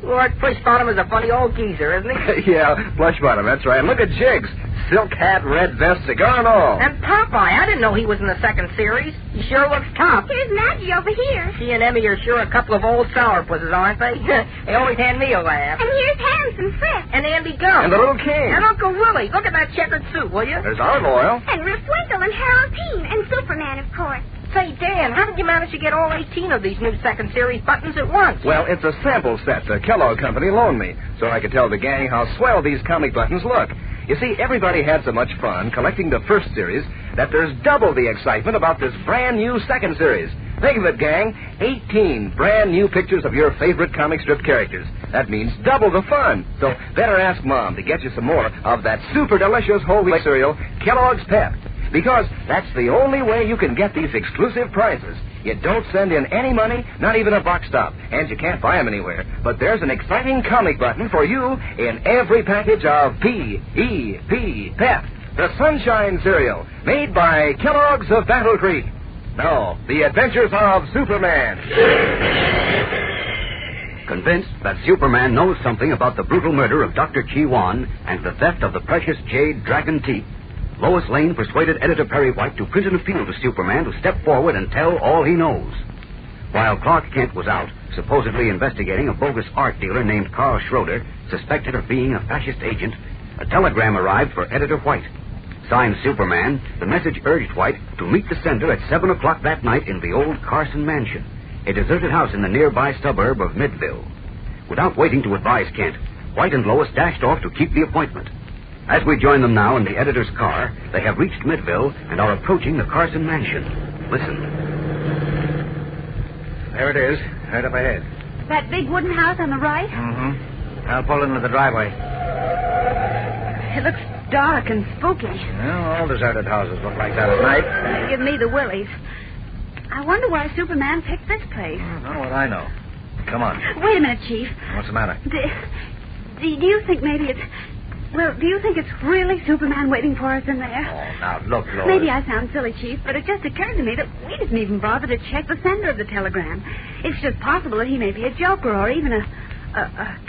Lord Pushbottom is a funny old geezer, isn't he? Yeah, Plushbottom, that's right. Look at Jiggs. Silk hat, red vest, cigar and all. And Popeye, I didn't know he was in the second series. He sure looks tough. Here's Maggie over here. She and Emmy are sure a couple of old sourpusses, aren't they? They always hand me a laugh. And here's Hanson Fritz. And Andy Gum. And the little king. And Uncle Willie. Look at that checkered suit, will you? There's Olive Oil. And Rip Winkle and Harold Teen. And Superman, of course. Say, Dan, how did you manage to get all 18 of these new second series buttons at once? Well, it's a sample set the Kellogg Company loaned me, so I could tell the gang how swell these comic buttons look. You see, everybody had so much fun collecting the first series that there's double the excitement about this brand new second series. Think of it, gang. 18 brand new pictures of your favorite comic strip characters. That means double the fun. So better ask Mom to get you some more of that super delicious whole wheat cereal, Kellogg's Pep. Because that's the only way you can get these exclusive prizes. You don't send in any money, not even a box stop, and you can't buy them anywhere. But there's an exciting comic button for you in every package of P.E.P. Pep, the Sunshine Cereal, made by Kellogg's of Battle Creek. Now, the adventures of Superman. Convinced that Superman knows something about the brutal murder of Dr. Chi-Wan and the theft of the precious jade dragon teeth, Lois Lane persuaded Editor Perry White to print an appeal to Superman to step forward and tell all he knows. While Clark Kent was out, supposedly investigating a bogus art dealer named Carl Schroeder, suspected of being a fascist agent, a telegram arrived for Editor White. Signed Superman, the message urged White to meet the sender at 7 o'clock that night in the old Carson Mansion, a deserted house in the nearby suburb of Midville. Without waiting to advise Kent, White and Lois dashed off to keep the appointment. As we join them now in the editor's car, they have reached Midville and are approaching the Carson Mansion. Listen. There it is, right up ahead. That big wooden house on the right? Mm-hmm. I'll pull into the driveway. It looks dark and spooky. Well, all deserted houses look like that at night. They give me the willies. I wonder why Superman picked this place. Not what I know. Come on. Wait a minute, Chief. What's the matter? Do you think maybe it's... Well, do you think it's really Superman waiting for us in there? Oh, now, look, Lois. Maybe I sound silly, Chief, but it just occurred to me that we didn't even bother to check the sender of the telegram. It's just possible that he may be a joker or even a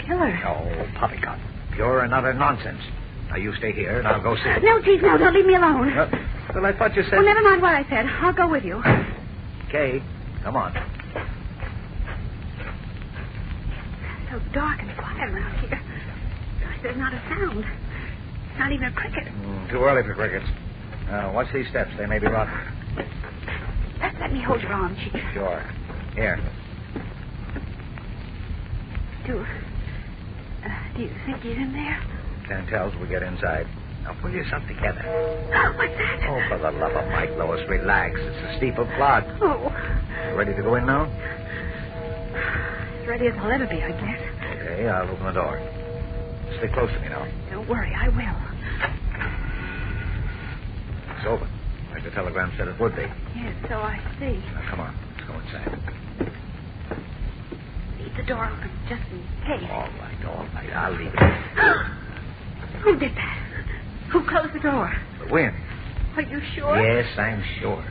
killer. Oh, poppycock. Pure and utter nonsense. Now, you stay here, and I'll go see him. No, Chief, no, don't leave me alone. Well, I thought you said... Well, never mind what I said. I'll go with you. Okay, come on. So dark and quiet around here. There's not a sound. Not even a cricket. Too early for crickets. Watch these steps. They may be rotten. Let me hold your arm, Chief. Sure. Here. Do you think he's in there? Can't tell till we get inside. Now, pull yourself together. What's that? Oh, for the love of Mike, Lois, relax. It's a steeple clod. Oh. You ready to go in now? As ready as I'll ever be, I guess. Okay, I'll open the door. Stay close to me now. Don't worry, I will. It's open. Like the telegram said it would be. Yes, so I see. Now, come on. Let's go inside. Leave the door open, just in case. All right. I'll leave it. Who did that? Who closed the door? The wind. Are you sure? Yes, I'm sure.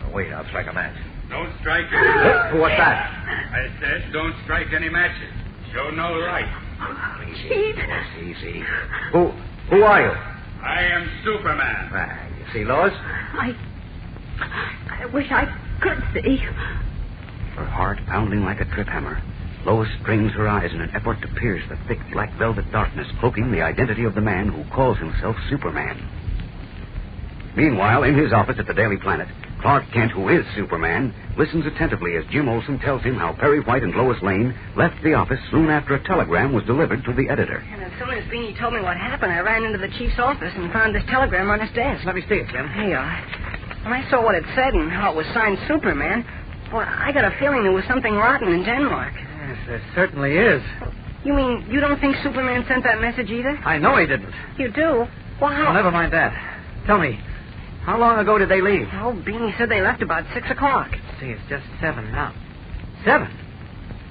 Oh, wait, I'll strike a match. Don't strike any. What's that? I said don't strike any matches. Show no light. Easy. Who are you? I am Superman. You see, Lois? I wish I could see. Her heart pounding like a trip hammer, Lois strains her eyes in an effort to pierce the thick black velvet darkness cloaking the identity of the man who calls himself Superman. Meanwhile, in his office at the Daily Planet, Clark Kent, who is Superman, listens attentively as Jim Olsen tells him how Perry White and Lois Lane left the office soon after a telegram was delivered to the editor. And as soon as Beanie told me what happened, I ran into the chief's office and found this telegram on his desk. Let me see it, Jim. Here you are. When I saw what it said and how it was signed Superman, well, I got a feeling there was something rotten in Denmark. Yes, there certainly is. You mean you don't think Superman sent that message either? I know he didn't. You do? Well, how... Well, never mind that. Tell me, how long ago did they leave? Oh, Beanie said they left about 6 o'clock. See, it's just 7 now. 7?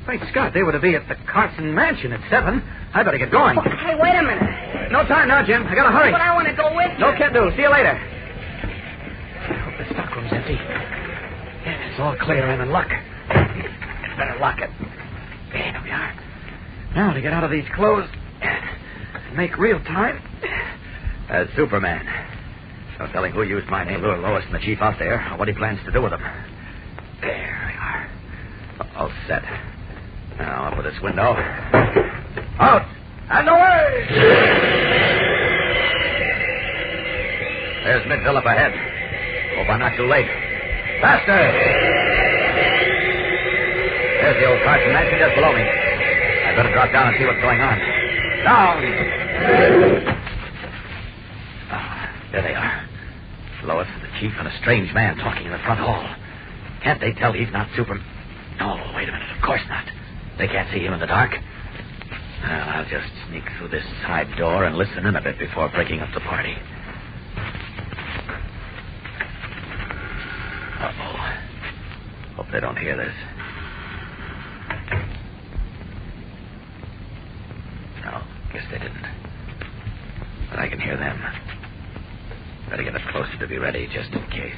Great Scott, they were to be at the Carson Mansion at 7. I better get going. Oh, hey, wait a minute. No time now, Jim. I gotta hurry. But I want to go with you. No can do. See you later. I hope the stockroom's empty. Yeah, it's all clear. I'm in luck. Better lock it. There we are. Now to get out of these clothes and make real time. As Superman. No telling who used my name, lure Lois and the chief out there, or what he plans to do with them. There we are. All set. Now, up with this window. Out! And away! There's Midville up ahead. Hope I'm not too late. Faster! There's the old Carson Mansion just below me. I'd better drop down and see what's going on. Down! There they are. Lois, the chief, and a strange man talking in the front hall. Can't they tell he's not Superman? No, wait a minute. Of course not. They can't see him in the dark. Well, I'll just sneak through this side door and listen in a bit before breaking up the party. Uh-oh. Hope they don't hear this. No, guess they didn't. But I can hear them. Better get up closer to be ready, just in case.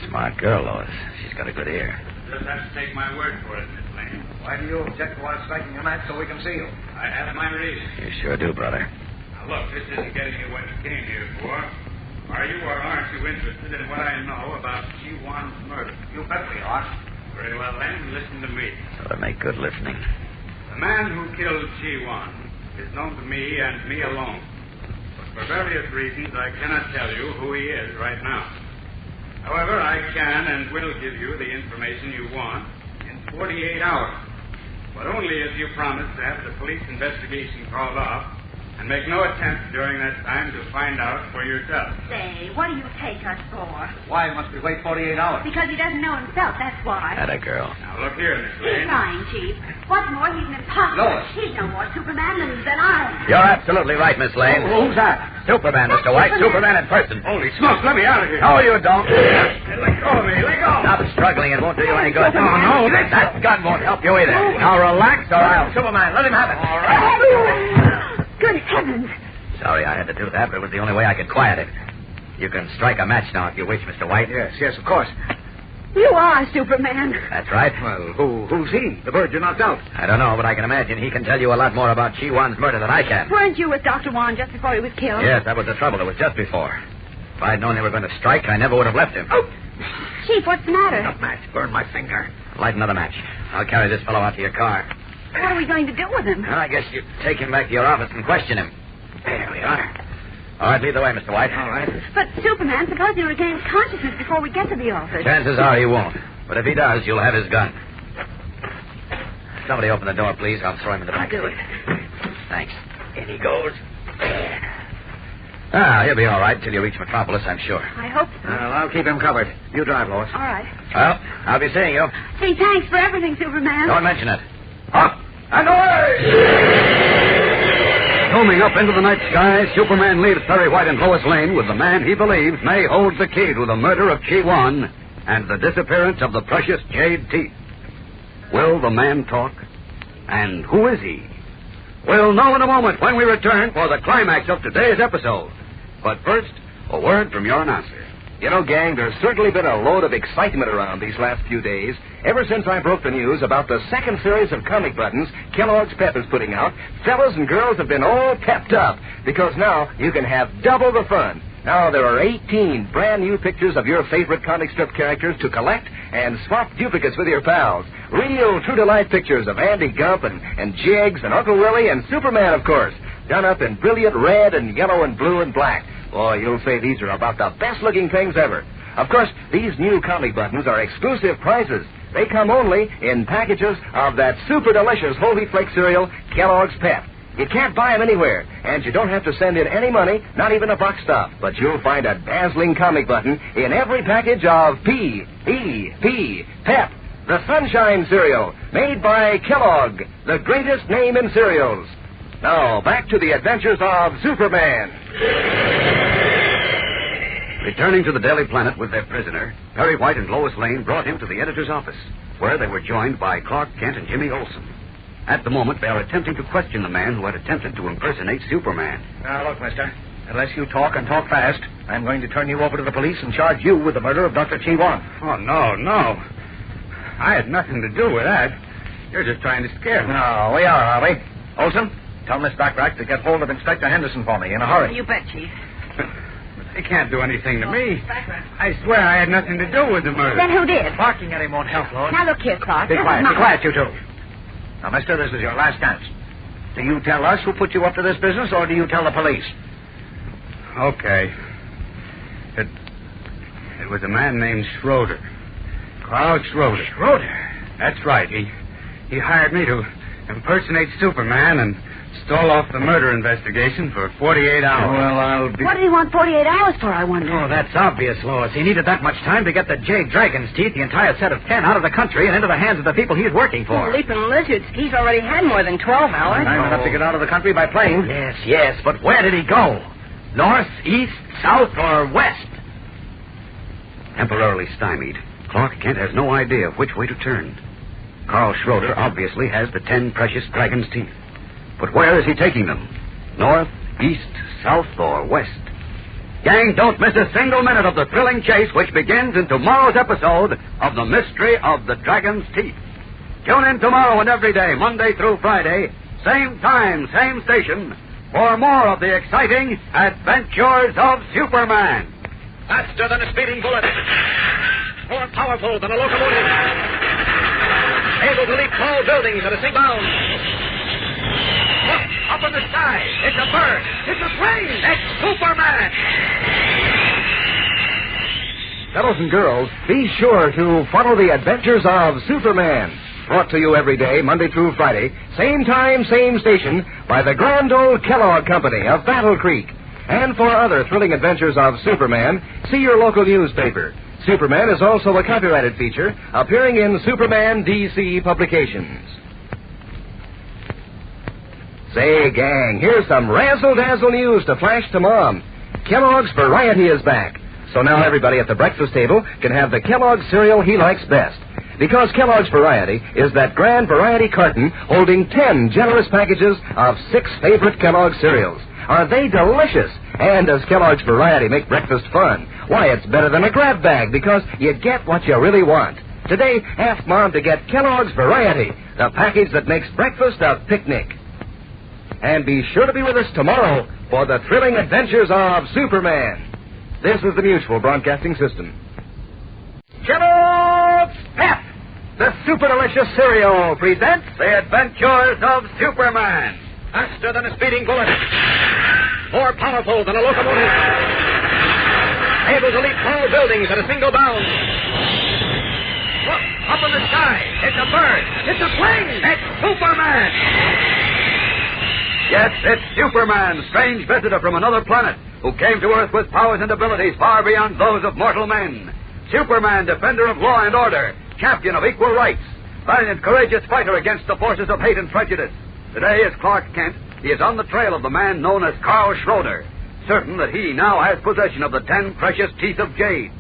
Smart girl, Lois. She's got a good ear. Just have to take my word for it, Miss Lane. Why do you object to our striking a match so we can see you? I have my reasons. You sure do, brother. Now, look, this isn't getting you what you came here for. Are you or aren't you interested in what I know about G1's murder? You bet we are. Very well, then, listen to me. That'll make good listening. The man who killed G1 is known to me and me alone. But for various reasons, I cannot tell you who he is right now. However, I can and will give you the information you want in 48 hours. But only if you promise to have the police investigation called off and make no attempt during that time to find out for yourself. Say, what do you take us for? Why must we wait 48 hours? Because he doesn't know himself, that's why. Atta girl. Now, look here, Miss He's Lane. lying, Chief. What's more, he's an imposter. Lois. He's no more Superman than I am. You're absolutely right, Miss Lane. Who's that? Superman, Mr. White. Superman in person. Holy smokes, let me out of here. No, you don't. Let go of me, let go. Stop struggling. It won't do you any good. Oh, no. That gun won't help you either. Now relax or I'll... Superman, let him have it. All right. Good heavens. Sorry I had to do that, but it was the only way I could quiet it. You can strike a match now if you wish, Mr. White. Yes, of course. You are Superman. That's right. Well, who's he? The bird you knocked out. I don't know, but I can imagine he can tell you a lot more about Chi-Wan's murder than I can. Weren't you with Dr. Wan just before he was killed? Yes, that was the trouble. It was just before. If I'd known they were going to strike, I never would have left him. Oh, Chief, what's the matter? A match. Burn my finger. Light another match. I'll carry this fellow out to your car. What are we going to do with him? Well, I guess you take him back to your office and question him. There we are. All right, lead the way, Mr. White. All right. But, Superman, suppose he regains consciousness before we get to the office. Chances are he won't. But if he does, you'll have his gun. Somebody open the door, please. I'll throw him in the back. I'll do it. Thanks. In he goes. He'll be all right till you reach Metropolis, I'm sure. I hope so. Well, I'll keep him covered. You drive, Lois. All right. Well, I'll be seeing you. Say, thanks for everything, Superman. Don't mention it. Up and away! Zooming up into the night sky, Superman leaves Perry White and Lois Lane with the man he believes may hold the key to the murder of Chi-Wan and the disappearance of the precious jade teeth. Will the man talk? And who is he? We'll know in a moment when we return for the climax of today's episode. But first, a word from your announcer. You know, gang, there's certainly been a load of excitement around these last few days. Ever since I broke the news about the second series of comic buttons Kellogg's Pep is putting out, fellas and girls have been all pepped up because now you can have double the fun. Now there are 18 brand new pictures of your favorite comic strip characters to collect and swap duplicates with your pals. Real true-to-life pictures of Andy Gump and Jiggs and Uncle Willie and Superman, of course, done up in brilliant red and yellow and blue and black. Boy, you'll say these are about the best-looking things ever. Of course, these new comic buttons are exclusive prizes. They come only in packages of that super delicious whole wheat flake cereal, Kellogg's Pep. You can't buy them anywhere, and you don't have to send in any money, not even a buck stop. But you'll find a dazzling comic button in every package of P.E.P. Pep, the Sunshine Cereal, made by Kellogg, the greatest name in cereals. Now, back to the adventures of Superman. Returning to the Daily Planet with their prisoner, Perry White and Lois Lane brought him to the editor's office, where they were joined by Clark Kent and Jimmy Olsen. At the moment, they are attempting to question the man who had attempted to impersonate Superman. Now, look, mister, unless you talk and talk fast, I'm going to turn you over to the police and charge you with the murder of Dr. Chi-Wan. Oh, no. I had nothing to do with that. You're just trying to scare me. No, we are we? Olsen, tell Miss Backrack to get hold of Inspector Henderson for me in a hurry. You bet, Chief. They can't do anything to me. I swear I had nothing to do with the murder. Then who did? Barking at him won't help, Lois. Now, look here, Clark. Be quiet, you two. Now, mister, this is your last chance. Do you tell us who put you up to this business, or do you tell the police? Okay. It was a man named Schroeder. Carl Schroeder. Schroeder? That's right. He hired me to impersonate Superman and stall off the murder investigation for 48 hours. Well, I'll be... What did he want 48 hours for, I wonder? Oh, that's obvious, Lois. He needed that much time to get the Jade Dragon's teeth, the entire set of 10, out of the country and into the hands of the people he's working for. Leaping lizards. He's already had more than 12 hours. Time enough to get out of the country by plane. Yes, but where did he go? North, east, south, or west? Temporarily stymied, Clark Kent has no idea of which way to turn. Carl Schroeder obviously has the 10 precious dragon's teeth. But where is he taking them? North, east, south, or west? Gang, don't miss a single minute of the thrilling chase which begins in tomorrow's episode of The Mystery of the Dragon's Teeth. Tune in tomorrow and every day, Monday through Friday, same time, same station, for more of the exciting adventures of Superman. Faster than a speeding bullet. More powerful than a locomotive. Able to leap tall buildings at a single bound. Look, up in the sky. It's a bird. It's a plane. It's Superman. Fellows and girls, be sure to follow the adventures of Superman. Brought to you every day, Monday through Friday, same time, same station, by the grand old Kellogg Company of Battle Creek. And for other thrilling adventures of Superman, see your local newspaper. Superman is also a copyrighted feature appearing in Superman DC publications. Say, gang, here's some razzle-dazzle news to flash to Mom. Kellogg's Variety is back. So now everybody at the breakfast table can have the Kellogg's cereal he likes best. Because Kellogg's Variety is that grand variety carton holding 10 generous packages of 6 favorite Kellogg's cereals. Are they delicious? And does Kellogg's Variety make breakfast fun? Why, it's better than a grab bag because you get what you really want. Today, ask Mom to get Kellogg's Variety, the package that makes breakfast a picnic. And be sure to be with us tomorrow for the thrilling adventures of Superman. This is the Mutual Broadcasting System. Kellogg's Pep, the super delicious cereal, presents The Adventures of Superman. Faster than a speeding bullet. More powerful than a locomotive. Able to leap tall buildings at a single bound. Look, up in the sky. It's a bird. It's a plane. It's Superman. Yes, it's Superman, strange visitor from another planet, who came to Earth with powers and abilities far beyond those of mortal men. Superman, defender of law and order, champion of equal rights, valiant, courageous fighter against the forces of hate and prejudice. Today, as Clark Kent, he is on the trail of the man known as Carl Schroeder, certain that he now has possession of the 10 precious teeth of jade.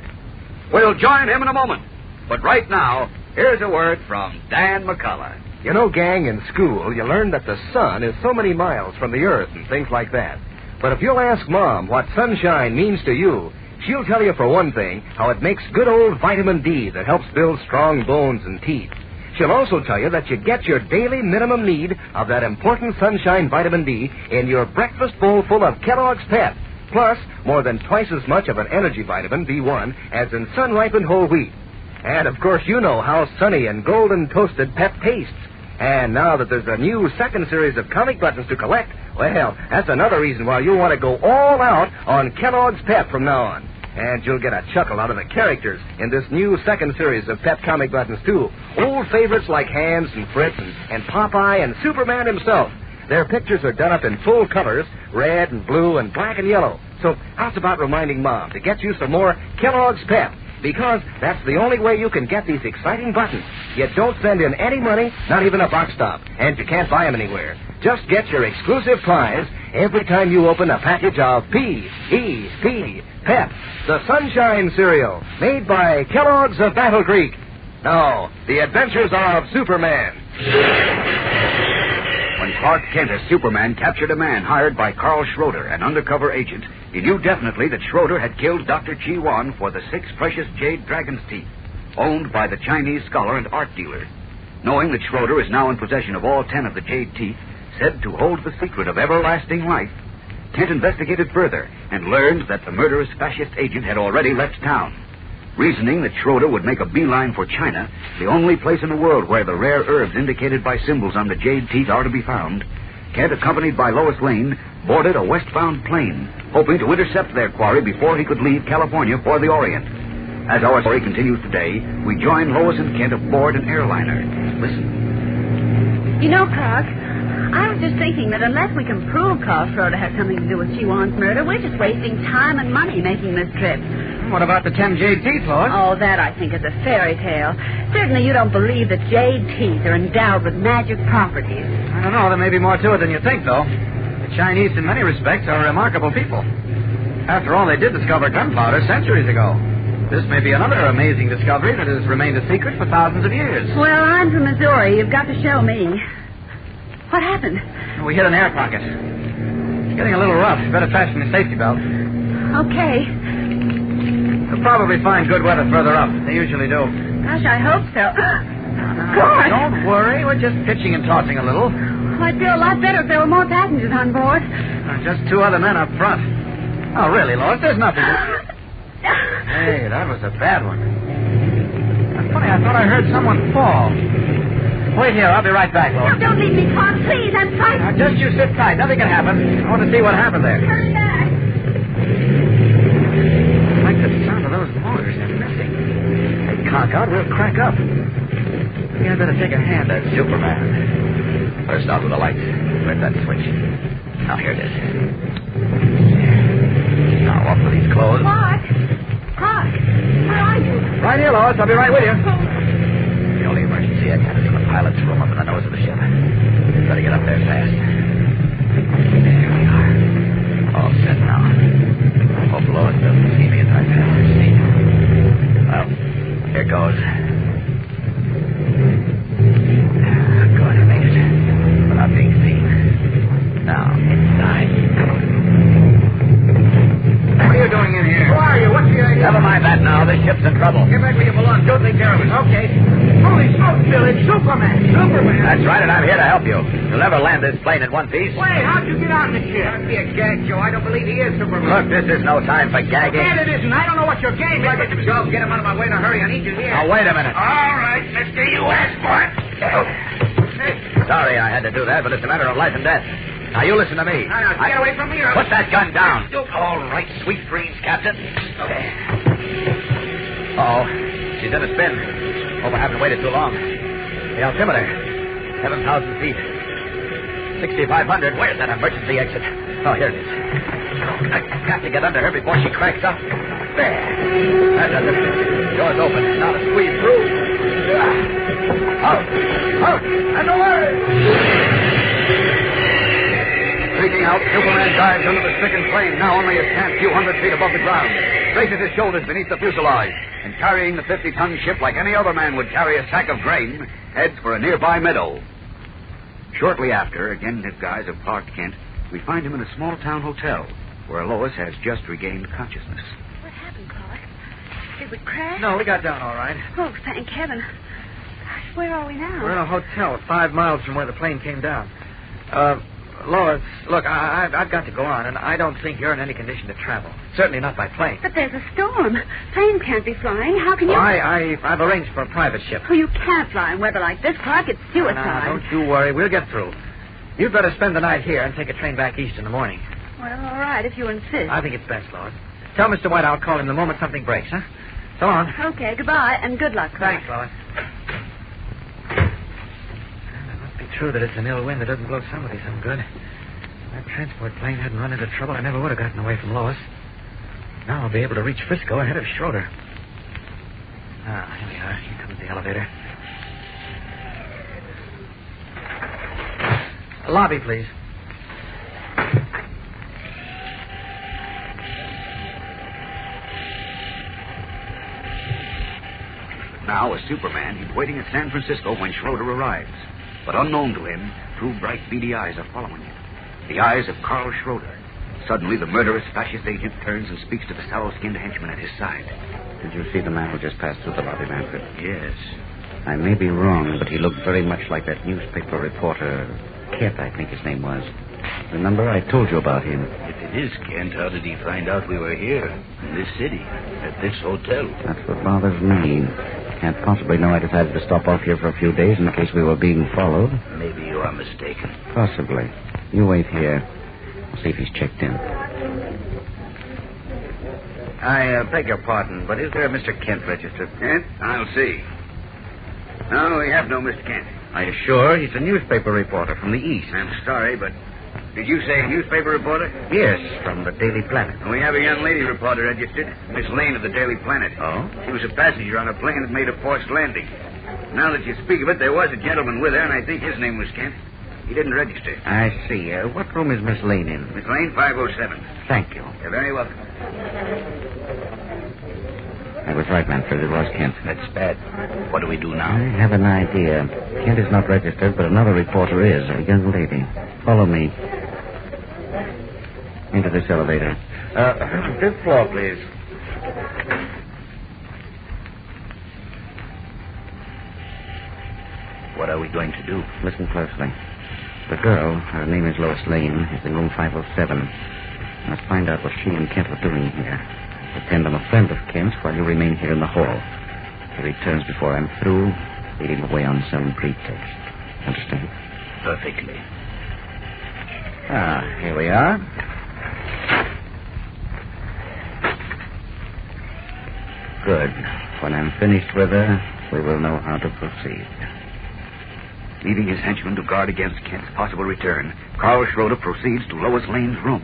We'll join him in a moment. But right now, here's a word from Dan McCullough. You know, gang, in school, you learn that the sun is so many miles from the earth and things like that. But if you'll ask Mom what sunshine means to you, she'll tell you, for one thing, how it makes good old vitamin D that helps build strong bones and teeth. She'll also tell you that you get your daily minimum need of that important sunshine vitamin D in your breakfast bowl full of Kellogg's Pep, plus more than twice as much of an energy vitamin, B1, as in sun-ripened whole wheat. And, of course, you know how sunny and golden toasted Pep tastes. And now that there's a new second series of comic buttons to collect, well, that's another reason why you'll want to go all out on Kellogg's Pep from now on. And you'll get a chuckle out of the characters in this new second series of Pep comic buttons, too. Old favorites like Hans and Fritz and Popeye and Superman himself. Their pictures are done up in full colors, red and blue and black and yellow. So how's about reminding Mom to get you some more Kellogg's Pep? Because that's the only way you can get these exciting buttons. You don't send in any money, not even a box stop, and you can't buy them anywhere. Just get your exclusive prize every time you open a package of P.E.P. Pep, the Sunshine Cereal, made by Kellogg's of Battle Creek. Now, the adventures of Superman. When Clark Kent as Superman captured a man hired by Carl Schroeder, an undercover agent, he knew definitely that Schroeder had killed Dr. Chi Wan for the 6 precious jade dragon's teeth, owned by the Chinese scholar and art dealer. Knowing that Schroeder is now in possession of all 10 of the jade teeth, said to hold the secret of everlasting life, Kent investigated further and learned that the murderous fascist agent had already left town. Reasoning that Schroeder would make a beeline for China, the only place in the world where the rare herbs indicated by symbols on the jade teeth are to be found, Kent, accompanied by Lois Lane, boarded a westbound plane, hoping to intercept their quarry before he could leave California for the Orient. As our story continues today, we join Lois and Kent aboard an airliner. Listen. You know, Clark, I was just thinking that unless we can prove Carl Schroeder had something to do with Chi-Wan's murder, we're just wasting time and money making this trip. What about the 10 jade teeth, Lois? Oh, that, I think, is a fairy tale. Certainly you don't believe that jade teeth are endowed with magic properties. I don't know. There may be more to it than you think, though. The Chinese, in many respects, are remarkable people. After all, they did discover gunpowder centuries ago. This may be another amazing discovery that has remained a secret for thousands of years. Well, I'm from Missouri. You've got to show me. What happened? We hit an air pocket. It's getting a little rough. Better fasten your safety belt. Okay. We'll probably find good weather further up. They usually do. Gosh, I hope so. God. Don't worry. We're just pitching and tossing a little. I'd feel a lot better if there were more passengers on board. Just 2 other men up front. Oh, really, Lois? There's nothing. Hey, that was a bad one. That's funny. I thought I heard someone fall. Wait here. I'll be right back, Lois. No, don't leave me, Clark. Please, I'm frightened. Now, just you sit tight. Nothing can happen. I want to see what happened there. Turn back. I like the sound of those motors. They're missing. They conk out, we'll crack up. Maybe I'd better take a hand at Superman. First out with the lights. Flip that switch. Now, here it is. Now, off with these clothes. Clark, where are you? Right here, Lois. I'll be right with you. The only emergency exit is from the pilot's room up in the nose of the ship. Better get up there fast. There we are. All set now. Hope Lois doesn't see me as I pass her seat. Well, here goes. Good, I made it. Without being seen. Now, inside. What are you doing in here? Who are you? What's your idea? Never mind that now. This ship's in trouble. Get back where you belong. Don't take care of it. Okay. Holy smokes, Bill. It's Superman. Superman? That's right, and I'm here to help you. You'll never land this plane in one piece. Wait, how'd you get on the ship? Don't be a gag, Joe. I don't believe he is Superman. Look, this is no time for gagging. And it isn't. I don't know what your game is. Joe, get him out of my way in a hurry. I need you here. Now, wait a minute. All right, Mr. U.S. What? Sorry I had to do that, but it's a matter of life and death. Now, you listen to me. Now, get away from me. Put that gun down. All right, sweet dreams, Captain. Okay. Uh-oh. She's in a spin. Hope I haven't waited too long. The altimeter. 7,000 feet. 6,500. Where's that emergency exit? Oh, here it is. I've got to get under her before she cracks up. There. That does it. Door's open. Now to squeeze through. Out! Out! And away! Freaking out, Superman dives under the stricken plane, now only a scant few hundred feet above the ground. Raises his shoulders beneath the fuselage, and carrying the 50-ton ship like any other man would carry a sack of grain, heads for a nearby meadow. Shortly after, again in his guise of Clark Kent, we find him in a small-town hotel, where Lois has just regained consciousness. What happened, Clark? Did we crash? No, we got down all right. Oh, thank heaven. Gosh, where are we now? We're in a hotel 5 miles from where the plane came down. Lois, look, I've got to go on, and I don't think you're in any condition to travel. Certainly not by plane. But there's a storm. Planes can't be flying. How can you... I've arranged for a private ship. Oh, you can't fly in weather like this, Clark. It's suicide. Now, don't you worry. We'll get through. You'd better spend the night here and take a train back east in the morning. Well, all right, if you insist. I think it's best, Lois. Tell Mr. White I'll call him the moment something breaks, huh? So long. Okay, goodbye, and good luck, Clark. Thanks, Lois. It must be true that it's an ill wind that doesn't blow somebody some good. If that transport plane hadn't run into trouble, I never would have gotten away from Lois. Now I'll be able to reach Frisco ahead of Schroeder. Ah, here we are. Here comes the elevator. Lobby, please. Now, as Superman, he's waiting at San Francisco when Schroeder arrives. But unknown to him, 2 bright, beady eyes are following him. The eyes of Carl Schroeder. Suddenly, the murderous fascist agent turns and speaks to the sallow-skinned henchman at his side. Did you see the man who just passed through the lobby, Manfred? Yes. I may be wrong, but he looked very much like that newspaper reporter, Kent, I think his name was. Remember, I told you about him. If it is Kent, how did he find out we were here, in this city, at this hotel? That's what bothers me. Can't possibly know I decided to stop off here for a few days in case we were being followed. Maybe you are mistaken. Possibly. You wait here. I'll see if he's checked in. I beg your pardon, but is there a Mr. Kent registered? Kent? I'll see. No, we have no Mr. Kent. Are you sure? He's a newspaper reporter from the East. I'm sorry, but... Did you say newspaper reporter? Yes, from the Daily Planet. We have a young lady reporter registered, Miss Lane of the Daily Planet. Oh? She was a passenger on a plane that made a forced landing. Now that you speak of it, there was a gentleman with her, and I think his name was Kent. He didn't register. I see. What room is Miss Lane in? Miss Lane, 507. Thank you. You're very welcome. I was right, Manfred. It was Kent. That's bad. What do we do now? I have an idea. Kent is not registered, but another reporter is, a young lady. Follow me. Into this elevator. 5th floor, please. What are we going to do? Listen closely. The girl, her name is Lois Lane, is in room 507. Let's find out what she and Kent are doing here. Pretend I'm a friend of Kent's while you remain here in the hall. If he returns before I'm through, lead him away on some pretext. Understand? Perfectly. Here we are. Good. When I'm finished with her, we will know how to proceed. Leaving his henchmen to guard against Kent's possible return, Carl Schroeder proceeds to Lois Lane's room.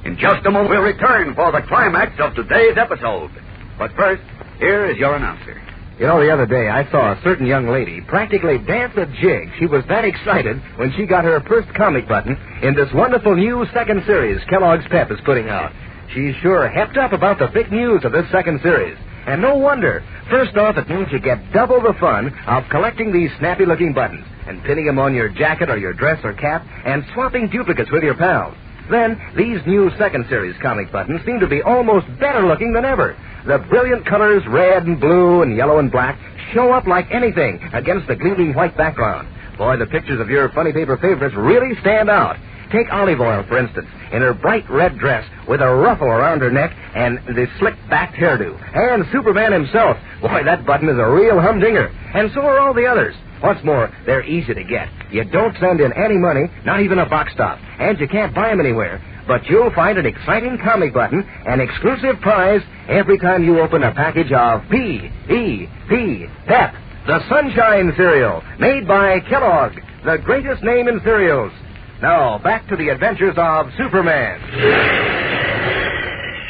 In just a moment, we'll return for the climax of today's episode. But first, here is your announcer. You know, the other day I saw a certain young lady practically dance a jig. She was that excited when she got her first comic button in this wonderful new second series Kellogg's Pep is putting out. She's sure hepped up about the big news of this second series. And no wonder. First off, it means you get double the fun of collecting these snappy-looking buttons and pinning them on your jacket or your dress or cap and swapping duplicates with your pals. Then, these new second series comic buttons seem to be almost better looking than ever. The brilliant colors, red and blue and yellow and black, show up like anything against the gleaming white background. Boy, the pictures of your funny paper favorites really stand out. Take Olive Oil, for instance, in her bright red dress with a ruffle around her neck and the slick-backed hairdo. And Superman himself. Boy, that button is a real humdinger. And so are all the others. What's more, they're easy to get. You don't send in any money, not even a box top, and you can't buy them anywhere. But you'll find an exciting comic button, an exclusive prize, every time you open a package of P.E.P. Pep, the Sunshine Cereal, made by Kellogg, the greatest name in cereals. Now, back to the adventures of Superman.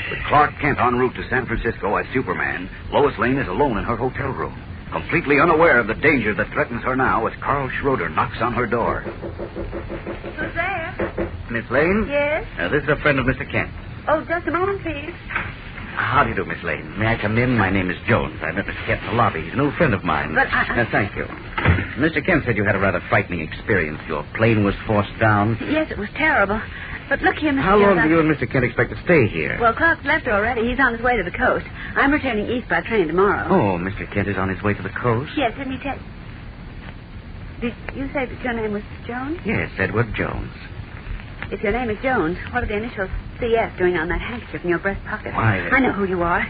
With Clark Kent en route to San Francisco as Superman, Lois Lane is alone in her hotel room, completely unaware of the danger that threatens her now as Carl Schroeder knocks on her door. Who's there? Miss Lane? Yes? This is a friend of Mr. Kent. Oh, just a moment, please. How do you do, Miss Lane? May I come in? My name is Jones. I met Mr. Kent in the lobby. He's an old friend of mine. But thank you. Mr. Kent said you had a rather frightening experience. Your plane was forced down. Yes, it was terrible. But look here, Mr. How long Jones, do you and Mr. Kent expect to stay here? Well, Clark's left already. He's on his way to the coast. I'm returning east by train tomorrow. Oh, Mr. Kent is on his way to the coast? Yes, didn't he tell... Did you say that your name was Jones? Yes, Edward Jones. If your name is Jones, what are the initials CS doing on that handkerchief in your breast pocket? Why, I know who you are.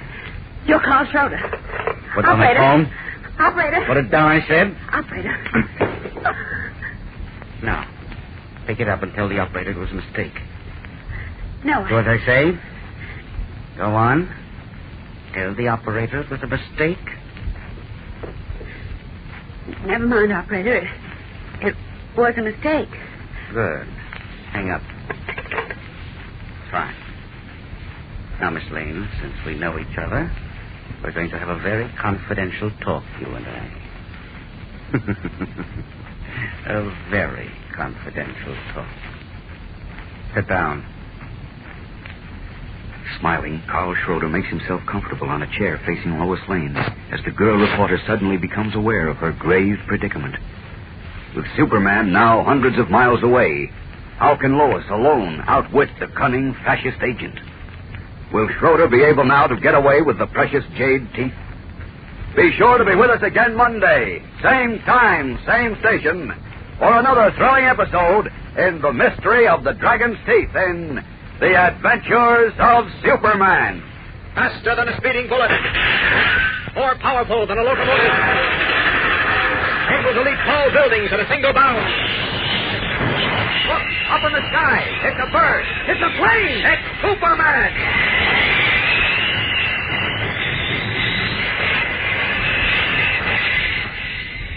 You're Carl Schroeder. What's on my phone? Operator. Put it down, I said. Operator. Now, pick it up and tell the operator it was a mistake. No. Do as I say. Go on. Tell the operator it was a mistake. Never mind, operator. It was a mistake. Good. Hang up. Fine. Now, Miss Lane, since we know each other, we're going to have a very confidential talk, you and I. A very confidential talk. Sit down. Smiling, Carl Schroeder makes himself comfortable on a chair facing Lois Lane as the girl reporter suddenly becomes aware of her grave predicament. With Superman now hundreds of miles away, how can Lois alone outwit the cunning fascist agent? Will Schroeder be able now to get away with the precious jade teeth? Be sure to be with us again Monday, same time, same station, for another thrilling episode in The Mystery of the Dragon's Teeth in The Adventures of Superman. Faster than a speeding bullet. More powerful than a locomotive. Able to leap tall buildings at a single bound. Look, up in the sky. It's a bird. It's a plane. It's Superman.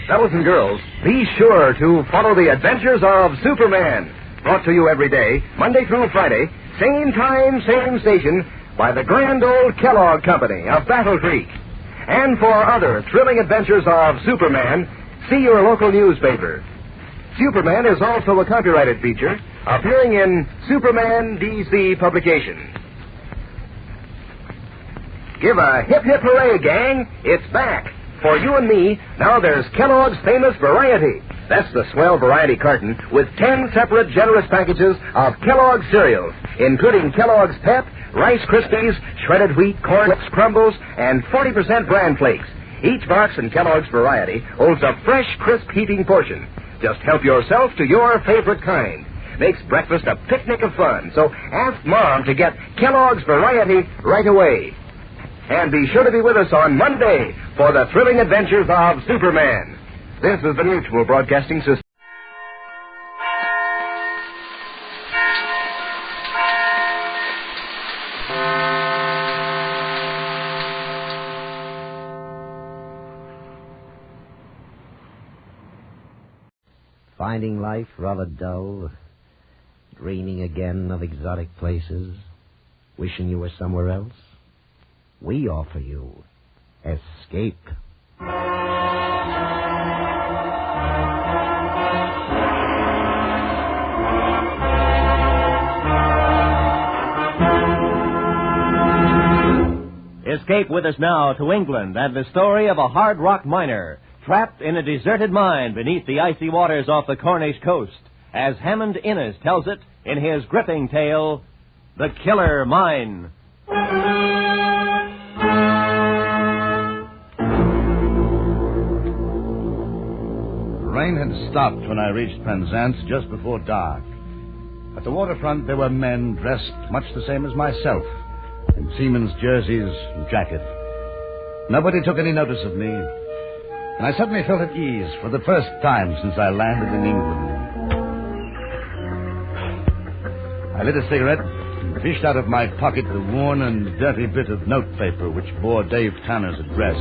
Fellows and girls, be sure to follow the adventures of Superman. Brought to you every day, Monday through Friday, same time, same station, by the grand old Kellogg Company of Battle Creek. And for other thrilling adventures of Superman, see your local newspaper. Superman is also a copyrighted feature appearing in Superman DC publication. Give a hip hip hooray, gang. It's back. For you and me, now there's Kellogg's famous variety. That's the swell variety carton with 10 separate generous packages of Kellogg's cereals, including Kellogg's Pep, Rice Krispies, shredded wheat, Corn Flakes, Crumbles, and 40% bran flakes. Each box in Kellogg's variety holds a fresh, crisp, heaping portion. Just help yourself to your favorite kind. Makes breakfast a picnic of fun, so ask Mom to get Kellogg's variety right away. And be sure to be with us on Monday for the thrilling adventures of Superman. This is the Mutual Broadcasting System. Finding life rather dull, dreaming again of exotic places, wishing you were somewhere else? We offer you Escape. Escape with us now to England and the story of a hard rock miner trapped in a deserted mine beneath the icy waters off the Cornish coast, as Hammond Innes tells it in his gripping tale, The Killer Mine. The rain had stopped when I reached Penzance just before dark. At the waterfront there were men dressed much the same as myself, in seamen's jerseys and jacket. Nobody took any notice of me, and I suddenly felt at ease for the first time since I landed in England. I lit a cigarette and fished out of my pocket the worn and dirty bit of notepaper which bore Dave Tanner's address.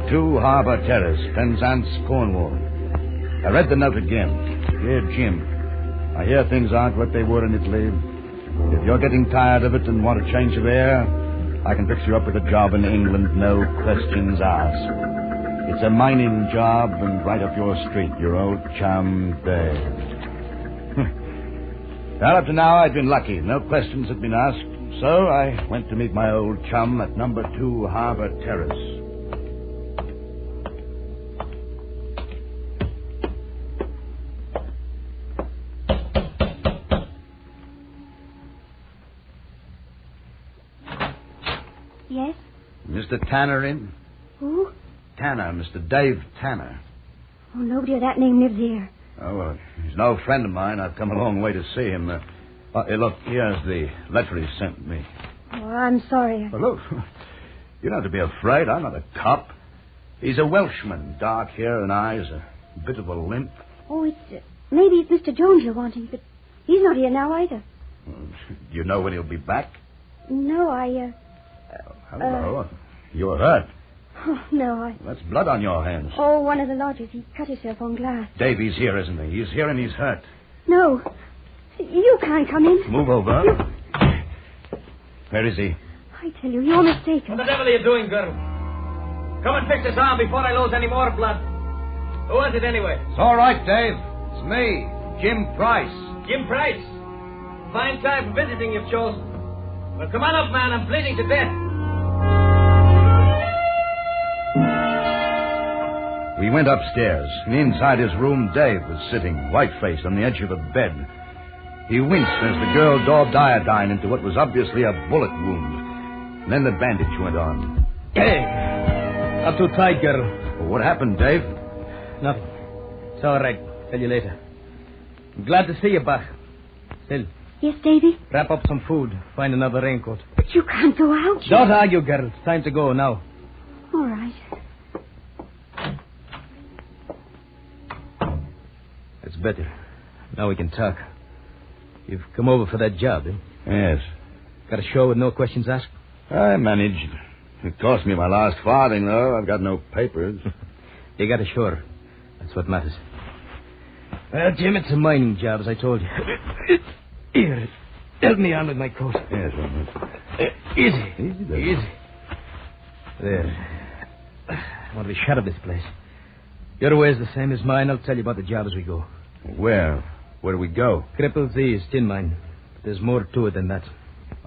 2 Harbour Terrace, Penzance, Cornwall. I read the note again. Dear Jim, I hear things aren't what they were in Italy. If you're getting tired of it and want a change of air, I can fix you up with a job in England, no questions asked. It's a mining job and right up your street, your old chum, Dave. Well, up to now, I'd been lucky. No questions had been asked. So I went to meet my old chum at number 2 Harbor Terrace. Yes? Mr. Tanner in? Who? Tanner, Mr. Dave Tanner. Oh, nobody of that name lives here. Oh, well, he's an old friend of mine. I've come a long way to see him. Hey, look, here's the letter he sent me. Oh, I'm sorry. Well, look, you don't have to be afraid. I'm not a cop. He's a Welshman, dark hair and eyes, a bit of a limp. Oh, maybe it's Mr. Jones you're wanting, but he's not here now either. Do you know when he'll be back? No, Hello. You're hurt. Oh, no, That's blood on your hands. Oh, one of the lodgers. He cut himself on glass. Davy's here, isn't he? He's here and he's hurt. No. You can't come in. Move over. Where is he? I tell you, you're mistaken. What the devil are you doing, girl? Come and fix this arm before I lose any more blood. Who is it anyway? It's all right, Dave. It's me, Jim Price. Jim Price. Fine time for visiting you've chosen. Well, come on up, man. I'm bleeding to death. We went upstairs, and inside his room, Dave was sitting, white-faced, on the edge of a bed. He winced as the girl daubed iodine into what was obviously a bullet wound. And then the bandage went on. Hey, not too tight, girl. Well, what happened, Dave? Nothing. It's all right. Tell you later. I'm glad to see you back. Still. Yes, Davy? Wrap up some food. Find another raincoat. But you can't go out. Don't argue, girl. It's time to go now. All right. That's better. Now we can talk. You've come over for that job, eh? Yes. Got a show with no questions asked? I managed. It cost me my last farthing, though. I've got no papers. You got ashore. That's what matters. Well, Jim, it's a mining job, as I told you. Here, help me on with my coat. Yes, Easy. Easy, Dave. Easy. There. I want to be shut of this place. Your way's the same as mine. I'll tell you about the job as we go. Where? Where do we go? Cripple Z's tin mine. But there's more to it than that.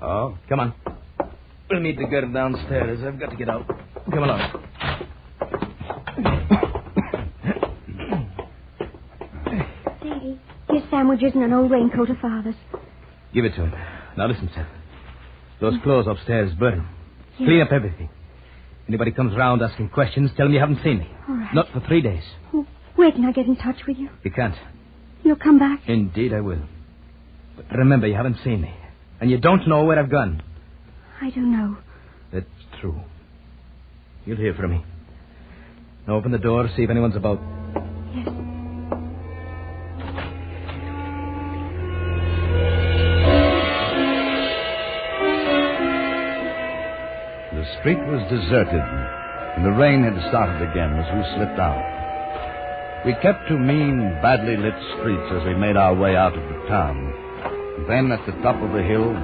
Oh? Come on. We'll meet the girl downstairs. I've got to get out. Come along. Davy, here's sandwiches and an old raincoat of Father's. Give it to him. Now listen, Seth. Those clothes upstairs, burn them. Yes. Clean up everything. Anybody comes round asking questions, tell them you haven't seen me. All right. Not for 3 days. Oh, where can I get in touch with you? You can't. You'll come back? Indeed I will. But remember, you haven't seen me. And you don't know where I've gone. I don't know. That's true. You'll hear from me. Now open the door, see if anyone's about. Yes. The street was deserted, and the rain had started again as we slipped out. We kept to mean, badly lit streets as we made our way out of the town. And then, at the top of the hill,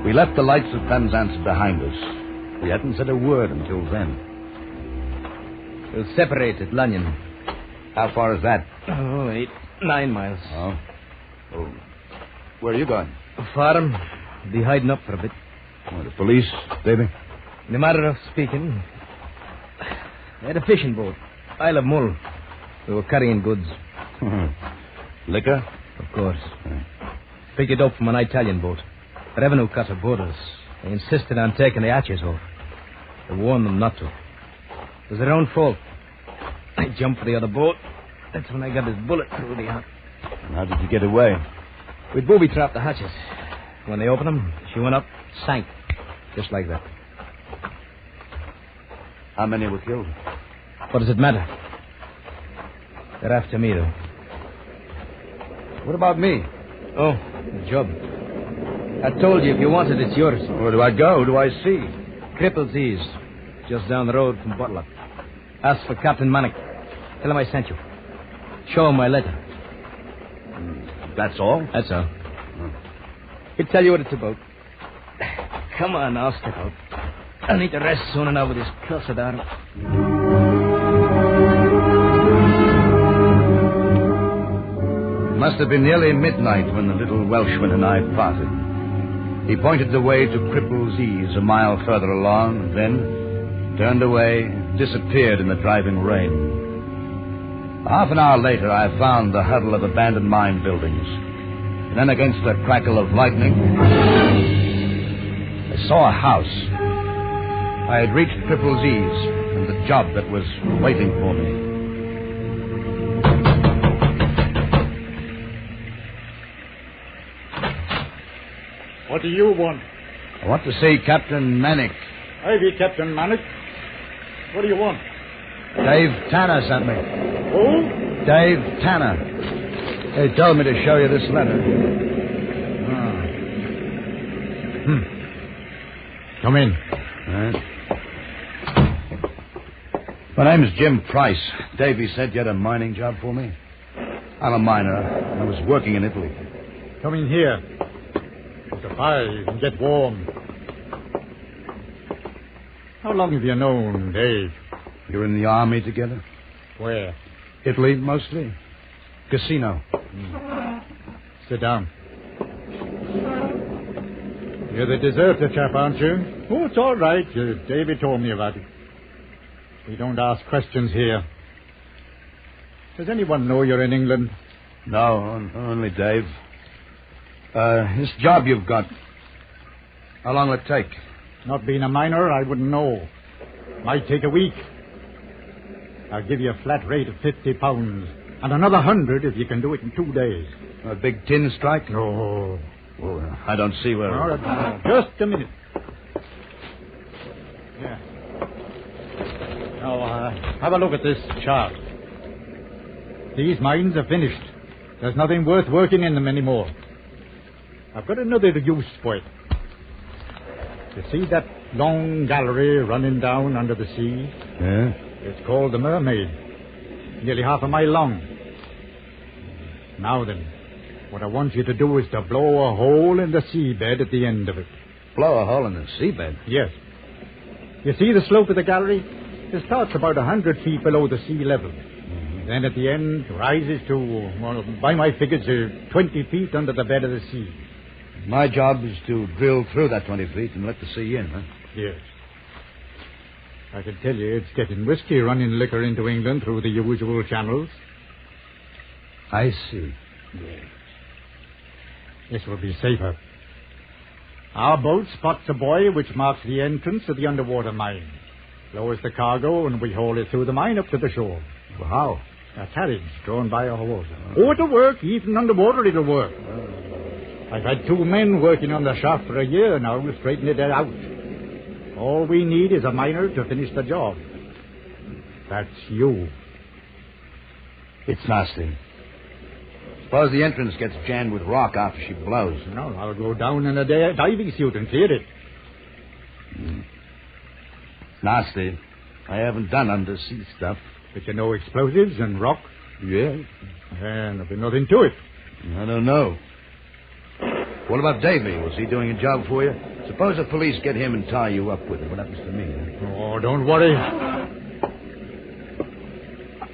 we left the lights of Penzance behind us. We hadn't said a word until then. We'll separate at Lanyon. How far is that? Oh, 8, 9 miles. Oh. Where are you going? A farm. Be hiding up for a bit. The police, Davy? In a matter of speaking, I had a fishing boat. Isle of Mull. We were carrying goods. Liquor? Of course. Picked it up from an Italian boat. The revenue cutter boarded us. They insisted on taking the hatches off. I warned them not to. It was their own fault. I jumped for the other boat. That's when I got this bullet through the heart. How did you get away? We booby-trapped the hatches. When they opened them, she went up, sank. Just like that. How many were killed? What does it matter? They're after me, though. What about me? Oh, the job. I told you, if you want it, it's yours. Where do I go? Who do I see? Cripple Z's. Just down the road from Butler. Ask for Captain Manick. Tell him I sent you. Show him my letter. That's all? That's all. He'll tell you what it's about. Come on, I'll step out. I'll need to rest soon enough with this cussed arm. It must have been nearly midnight when the little Welshman and I parted. He pointed the way to Cripple's Ease a mile further along, then turned away, disappeared in the driving rain. Half an hour later, I found the huddle of abandoned mine buildings. And then against the crackle of lightning, I saw a house. I had reached Cripple's Ease and the job that was waiting for me. What do you want? I want to see Captain Manick. I be Captain Manick. What do you want? Dave Tanner sent me. Who? Dave Tanner. He told me to show you this letter. Come in. My name is Jim Price. Davey said you had a mining job for me. I'm a miner. I was working in Italy. Come in here. There's a fire. You can get warm. How long have you known Dave? You were in the army together? Where? Italy, mostly. Casino. Sit down. You're the deserter chap, aren't you? Oh, it's all right. Davey told me about it. We don't ask questions here. Does anyone know you're in England? No, only Dave. This job you've got, how long will it take? Not being a miner, I wouldn't know. Might take a week. I'll give you a flat rate of £50 and another 100 if you can do it in 2 days. A big tin strike? No. Oh, I don't see where... All right, just a minute. Yeah. Now, have a look at this chart. These mines are finished. There's nothing worth working in them anymore. I've got another use for it. You see that long gallery running down under the sea? Yeah? It's called the Mermaid. Nearly half a mile long. Now then, what I want you to do is to blow a hole in the seabed at the end of it. Blow a hole in the seabed? Yes. You see the slope of the gallery? It starts about 100 feet below the sea level. Mm-hmm. Then at the end rises to, well, by my figures, 20 feet under the bed of the sea. My job is to drill through that 20 feet and let the sea in, huh? Yes. I can tell you it's getting risky running liquor into England through the usual channels. I see. Yes. This will be safer. Our boat spots a buoy which marks the entrance of the underwater mine. Lowers the cargo and we haul it through the mine up to the shore. Well, how? A carriage drawn by a horse. Oh, it'll work. Even underwater it'll work. I've had 2 men working on the shaft for a year now to straighten it out. All we need is a miner to finish the job. That's you. It's nasty. Suppose the entrance gets jammed with rock after she blows. No, I'll go down in a diving suit and clear it. It's nasty. I haven't done undersea stuff. But you know explosives and rock? Yeah. And there'll be nothing to it. I don't know. What about Davey? Was he doing a job for you? Suppose the police get him and tie you up with it. What happens to me? Oh, don't worry.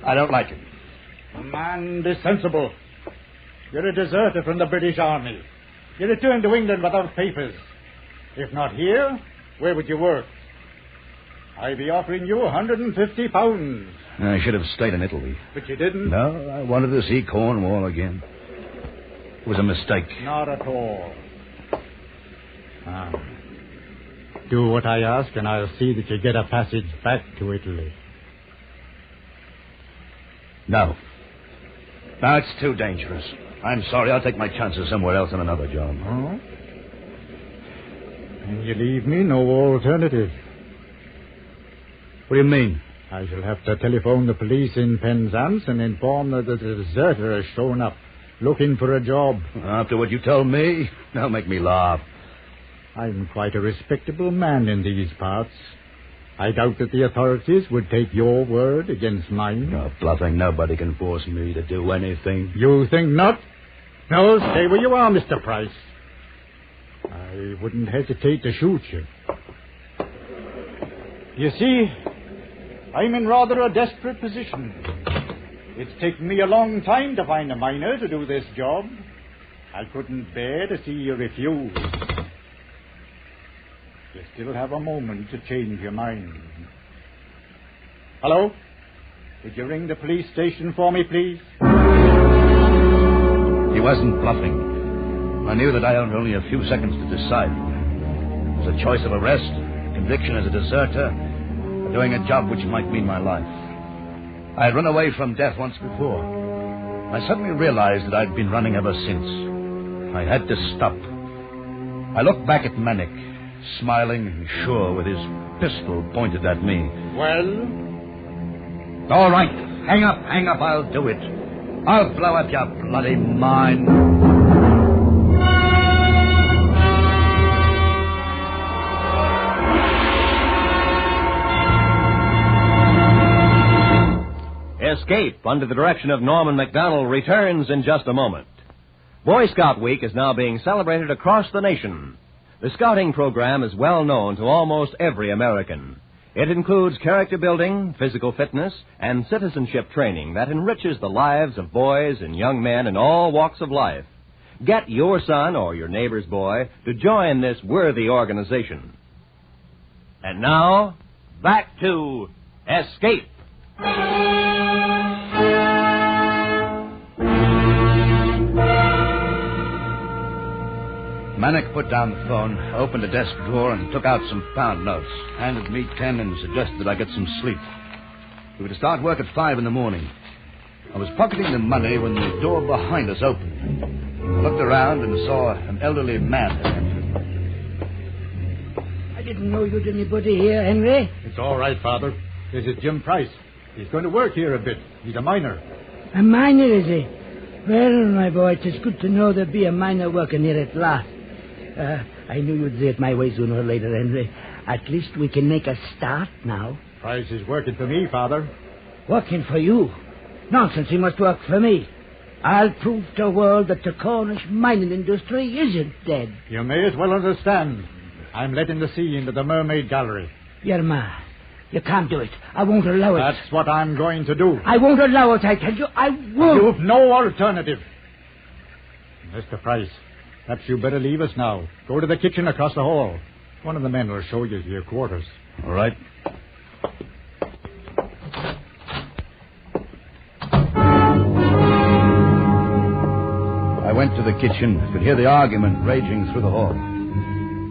I don't like it. Man, be sensible. You're a deserter from the British Army. You returned to England without papers. If not here, where would you work? I'd be offering you £150. I should have stayed in Italy. But you didn't? No, I wanted to see Cornwall again. It was a mistake. Not at all. Do what I ask, and I'll see that you get a passage back to Italy. No. No, it's too dangerous. I'm sorry. I'll take my chances somewhere else on another job. Oh? And you leave me no alternative. What do you mean? I shall have to telephone the police in Penzance and inform them that the deserter has shown up, looking for a job. After what you told me? Don't make me laugh. I'm quite a respectable man in these parts. I doubt that the authorities would take your word against mine. No, bluffing. Nobody can force me to do anything. You think not? No, stay where you are, Mr. Price. I wouldn't hesitate to shoot you. You see, I'm in rather a desperate position. It's taken me a long time to find a miner to do this job. I couldn't bear to see you refuse. You still have a moment to change your mind. Hello? Would you ring the police station for me, please? He wasn't bluffing. I knew that I had only a few seconds to decide. It was a choice of arrest, conviction as a deserter, or doing a job which might mean my life. I had run away from death once before. I suddenly realized that I'd been running ever since. I had to stop. I looked back at Manic, smiling and sure with his pistol pointed at me. Well? All right. Hang up. I'll do it. I'll blow up your bloody mind. Escape, under the direction of Norman MacDonald, returns in just a moment. Boy Scout Week is now being celebrated across the nation. The Scouting program is well known to almost every American. It includes character building, physical fitness, and citizenship training that enriches the lives of boys and young men in all walks of life. Get your son or your neighbor's boy to join this worthy organization. And now, back to Escape. Manic put down the phone, opened a desk drawer, and took out some pound notes, handed me 10 and suggested that I get some sleep. We were to start work at 5 in the morning. I was pocketing the money when the door behind us opened. I looked around and saw an elderly man had entered. I didn't know you'd anybody here, Henry. It's all right, Father. This is Jim Price. He's going to work here a bit. He's a miner. A miner, is he? Well, my boy, it's good to know there'll be a miner working here at last. I knew you'd say it my way sooner or later, Henry. At least we can make a start now. Price is working for me, Father. Working for you? Nonsense, he must work for me. I'll prove to the world that the Cornish mining industry isn't dead. You may as well understand. I'm letting the sea into the Mermaid Gallery. You're mad. You can't do it. I won't allow it. That's what I'm going to do. I won't allow it, I tell you. I won't. You've no alternative. Mr. Price, perhaps you better leave us now. Go to the kitchen across the hall. One of the men will show you your quarters. All right. I went to the kitchen, could hear the argument raging through the hall.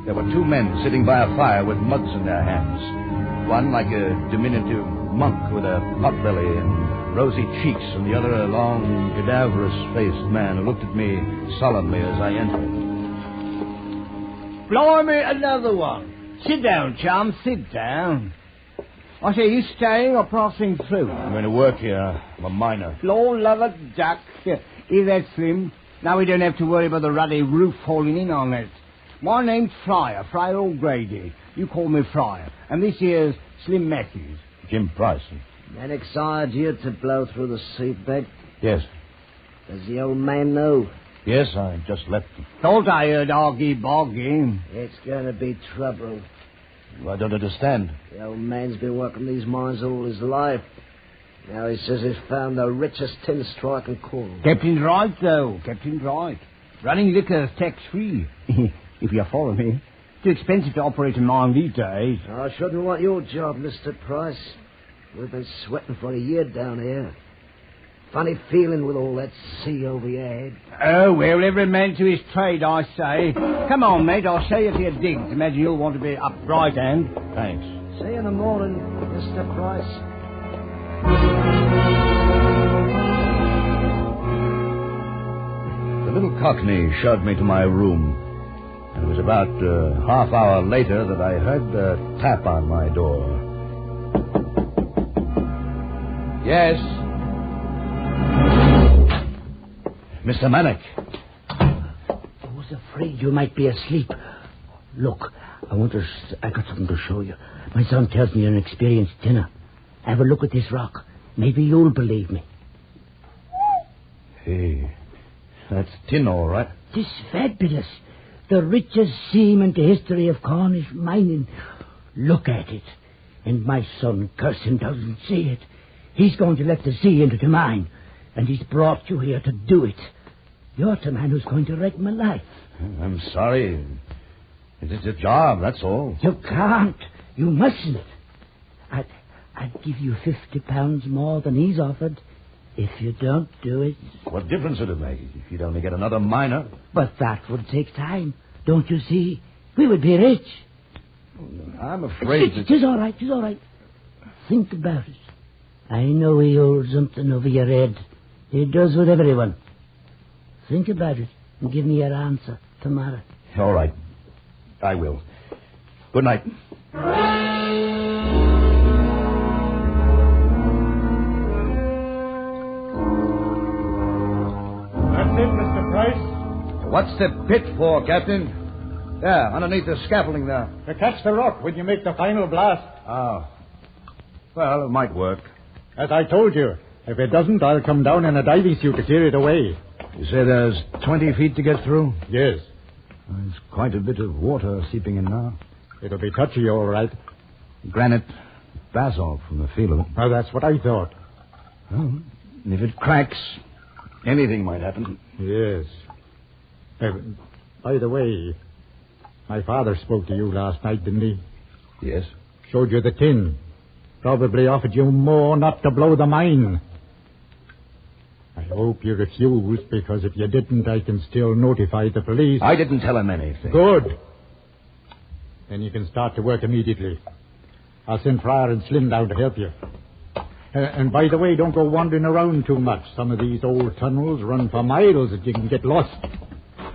There were two men sitting by a fire with mugs in their hands. One like a diminutive monk with a potbelly and rosy cheeks, and the other a long, cadaverous-faced man who looked at me solemnly as I entered. Blimey, another one. Sit down, chum, sit down. I say, you staying or passing through? I'm going to work here. I'm a miner. Lord love a duck. Is that Slim? Now we don't have to worry about the ruddy roof falling in on it. My name's Friar O'Grady. You call me Friar. And this here's Slim Matthews. Jim Price. That excited you to blow through the seatbed? Yes. Does the old man know? Yes, I just left him. Thought I heard argy-bargy. It's going to be trouble. I don't understand. The old man's been working these mines all his life. Now he says he's found the richest tin strike in Cornwall. Captain's right, though. Captain's right. Running liquor's tax-free. If you follow me. Too expensive to operate a mine these days. I shouldn't want your job, Mr. Price. We've been sweating for a year down here. Funny feeling with all that sea over your head. Oh, well, every man to his trade, I say. Come on, mate, I'll show you to your digs. Imagine you'll want to be up right hand. Thanks. See you in the morning, Mr. Price. The little cockney showed me to my room. It was about a half hour later that I heard a tap on my door. Yes? Mr. Manic. I was afraid you might be asleep. Look, I got something to show you. My son tells me you're an experienced tinner. Have a look at this rock. Maybe you'll believe me. Hey, That's tin, all right. This fabulous. The richest seam in the history of Cornish mining. Look at it. And my son, curse him, doesn't see it. He's going to let the sea into the mine. And he's brought you here to do it. You're the man who's going to wreck my life. I'm sorry. It's a job, that's all. You can't. You mustn't. I'd give you £50 more than he's offered if you don't do it. What difference would it make if you'd only get another miner? But that would take time. Don't you see? We would be rich. I'm afraid that... It is all right. It's all right. Think about it. I know he holds something over your head. He does with everyone. Think about it and give me your answer tomorrow. All right. I will. Good night. That's it, Mr. Price. What's the pit for, Captain? There, underneath the scaffolding there. To catch the rock when you make the final blast. Oh. Well, it might work. As I told you, if it doesn't, I'll come down in a diving suit to clear it away. You say there's 20 feet to get through? Yes. There's quite a bit of water seeping in now. It'll be touchy, all right. Granite, basalt from the feel of it. Well, that's what I thought. Well, if it cracks, anything might happen. Yes. By the way, my father spoke to you last night, didn't he? Yes. Showed you the tin. Probably offered you more not to blow the mine. I hope you refused, because if you didn't, I can still notify the police. I didn't tell him anything. Good. Then you can start to work immediately. I'll send Fryer and Slim down to help you. And by the way, don't go wandering around too much. Some of these old tunnels run for miles that you can get lost.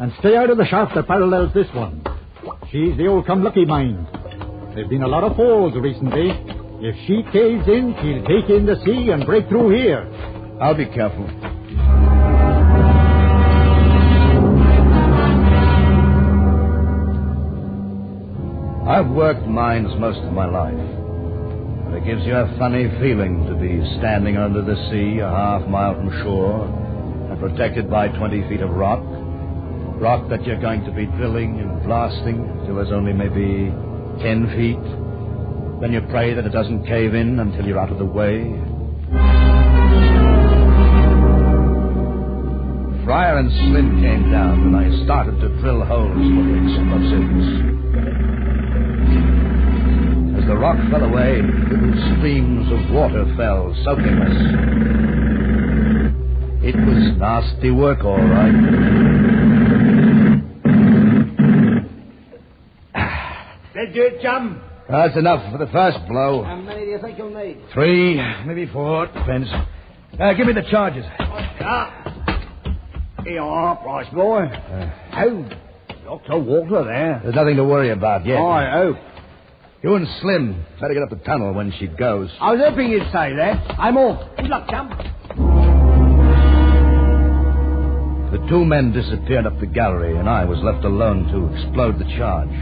And stay out of the shaft that parallels this one. She's the old Come-Lucky mine. There've been a lot of falls recently. If she caves in, she'll take in the sea and break through here. I'll be careful. I've worked mines most of my life. And it gives you a funny feeling to be standing under the sea a half-mile from shore and protected by 20 feet of rock. Rock that you're going to be drilling and blasting till there's only maybe 10 feet. Then you pray that it doesn't cave in until you're out of the way. Fryer and Slim came down and I started to drill holes for the explosives. As the rock fell away, little streams of water fell, soaking us. It was nasty work, all right. That good, chum? That's enough for the first blow. How many do you think you'll need? 3, maybe 4, depends. Give me the charges. Here you are, Price boy. Lots of water there. There's nothing to worry about yet. I hope. You and Slim better get up the tunnel when she goes. I was hoping you'd say that. I'm off. Good luck, chum. The 2 men disappeared up the gallery, and I was left alone to explode the charge.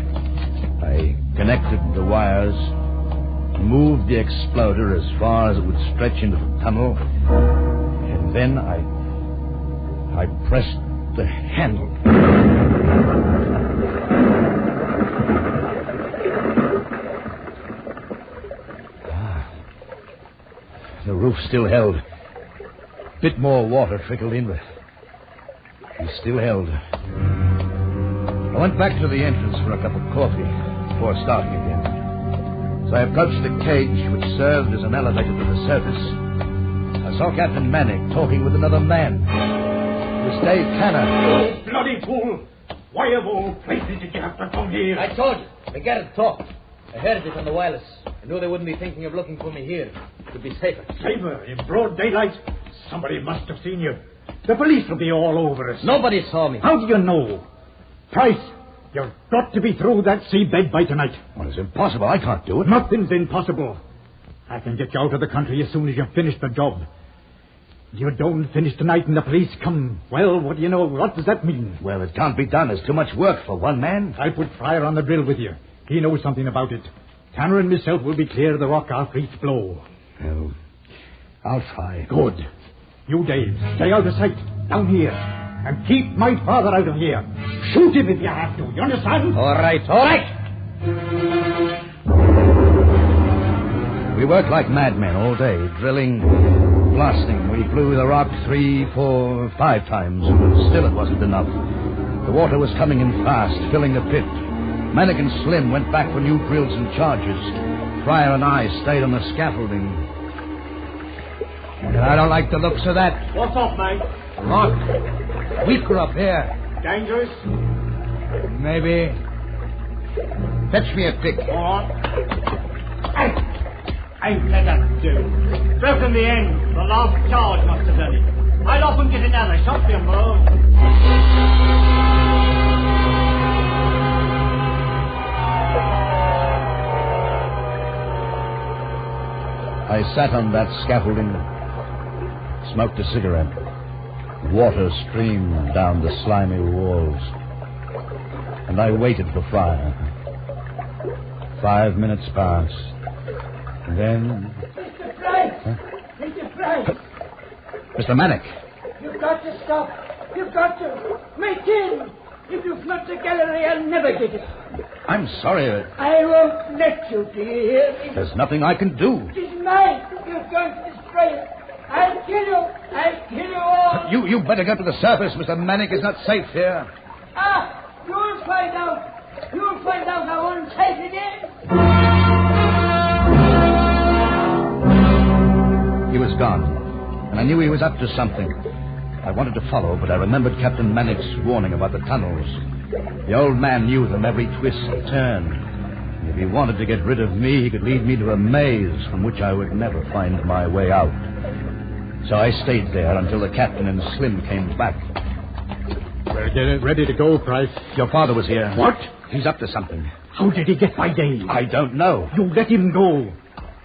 I connected the wires, moved the exploder as far as it would stretch into the tunnel, and then I pressed the handle. The roof still held. A bit more water trickled in, but he still held. I went back to the entrance for a cup of coffee before starting again. As I approached the cage, which served as an elevator to the surface, I saw Captain Manick talking with another man. It was Dave Tanner. You bloody fool! Why of all places did you have to come here? I told you. They got to talk. I heard it on the wireless. I knew they wouldn't be thinking of looking for me here. It would be safer. Safer? In broad daylight? Somebody must have seen you. The police will be all over us. Nobody saw me. How do you know? Price, you've got to be through that seabed by tonight. Well, it's impossible. I can't do it. Nothing's impossible. I can get you out of the country as soon as you've finished the job. If you don't finish tonight and the police come, well, what do you know? What does that mean? Well, it can't be done. There's too much work for one man. I'll put Fryer on the drill with you. He knows something about it. Tanner and myself will be clear of the rock after each blow. Well, I'll try. Good. You, Dave, stay out of sight. Down here. And keep my father out of here. Shoot him if you have to. You understand? All right, all right. We worked like madmen all day, drilling, blasting. We blew the rock 3, 4, 5 times, but still it wasn't enough. The water was coming in fast, filling the pit. Manic and Slim went back for new drills and charges. Fryer and I stayed on the scaffolding. And I don't like the looks of that. What's up, mate? Rock. Weaker up here. Dangerous? Maybe. Fetch me a pick. All right. Ain't let that do. Broken the end. The last charge must have done it. I'll often get another shot, Bimbo. I sat on that scaffolding, smoked a cigarette. Water streamed down the slimy walls. And I waited for Fryer. 5 minutes passed. And then... Mr. Price! Huh? Mr. Price! Mr. Manic. You've got to stop. You've got to. My tin! If you flood the gallery, I'll never get it. I'm sorry. I won't let you, do you hear me? There's nothing I can do. It's mine. You're going to destroy it. I'll kill you. I'll kill you all. You better get to the surface. Mr. Manic is not safe here. Ah, you'll find out. You'll find out how unsafe it is. He was gone, and I knew he was up to something. I wanted to follow, but I remembered Captain Manic's warning about the tunnels. The old man knew them, every twist and turn. And if he wanted to get rid of me, he could lead me to a maze from which I would never find my way out. So I stayed there until the captain and Slim came back. We're getting ready to go, Price. Your father was here. What? He's up to something. How did he get by day? I don't know. You let him go.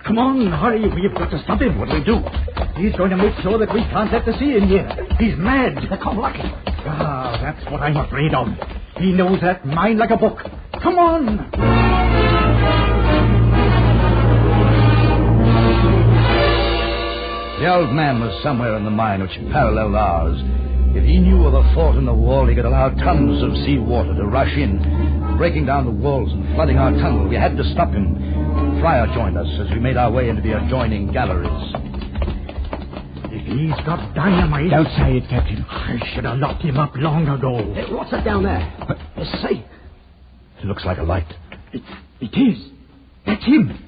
Come on, hurry. We've got to stop him. What do we do? He's going to make sure that we can't let the sea in here. He's mad. Come, lucky. Ah, that's what I'm afraid of. He knows that mine like a book. Come on. The old man was somewhere in the mine which paralleled ours. If he knew of a fault in the wall, he could allow tons of sea water to rush in, breaking down the walls and flooding our tunnel. We had to stop him. Fryer joined us as we made our way into the adjoining galleries. If he's got dynamite... Don't say it, Captain. I should have locked him up long ago. Hey, what's that down there? Say, It looks like a light. it is. That's him.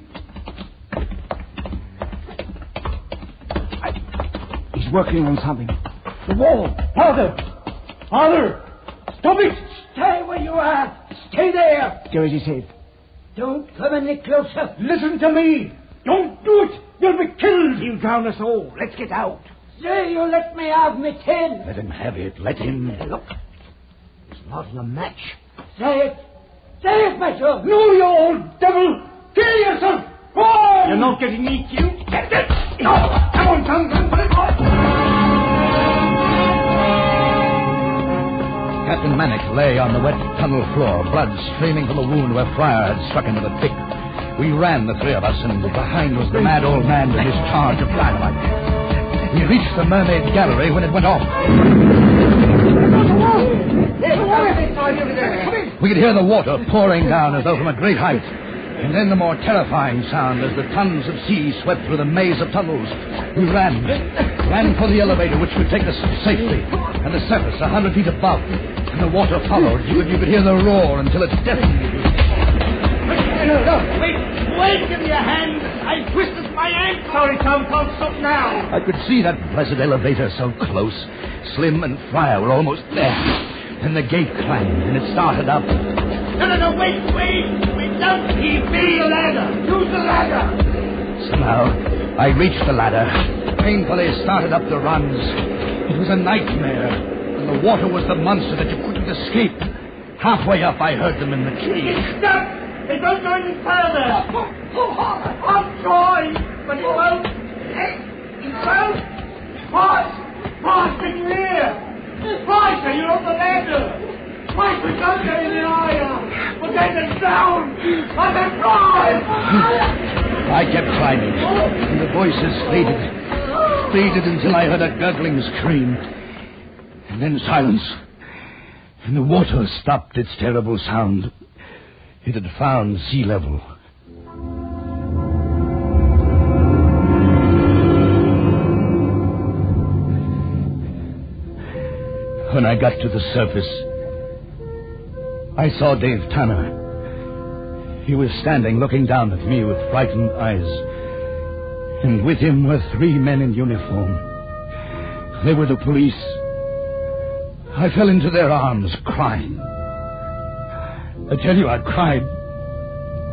He's working on something. The wall. Father! Father! Stop it! Stay where you are. Stay there. Do as he said. Don't come any closer. Listen to me. Don't do it. You'll be killed. He'll drown us all. Let's get out. Say you let me have me tin. Let him have it. Let him. Look. It's not a match. Say it. Say it, Major. No, you old devil. Kill yourself. Go on. You're not getting me killed. Get it. No. Come on, come. Put it on. Captain Manic lay on the wet tunnel floor, blood streaming from a wound where Fryer had struck him with a pick. We ran, the three of us, and behind was the mad old man with his charge of dynamite. We reached the mermaid gallery when it went off. We could hear the water pouring down as though from a great height. And then the more terrifying sound as the tons of sea swept through the maze of tunnels. We ran for the elevator which would take us to safety, and the surface 100 feet above. And the water followed. You could hear the roar until it deafened you. Wait, give me a hand. I twisted my ankle. Sorry, Tom, can't stop now. I could see that blessed elevator so close. Slim and Fryer were almost there. Then the gate clanged, and it started up. No, wait. Don't keep me. The ladder. Use the ladder. Somehow, I reached the ladder, painfully started up the runs. It was a nightmare, and the water was the monster that you couldn't escape. Halfway up, I heard them in the tree. It's stuck. It don't go any further. I'm trying, but it won't. It won't. Price, can you hear? Price, are you on the ladder? Price, we don't get any higher. We're getting down. I can climb. I kept climbing, and the voices faded until I heard a gurgling scream. And then silence. And the water stopped its terrible sound. It had found sea level. When I got to the surface, I saw Dave Tanner. He was standing looking down at me with frightened eyes. And with him were 3 men in uniform. They were the police. I fell into their arms, crying. I tell you, I cried.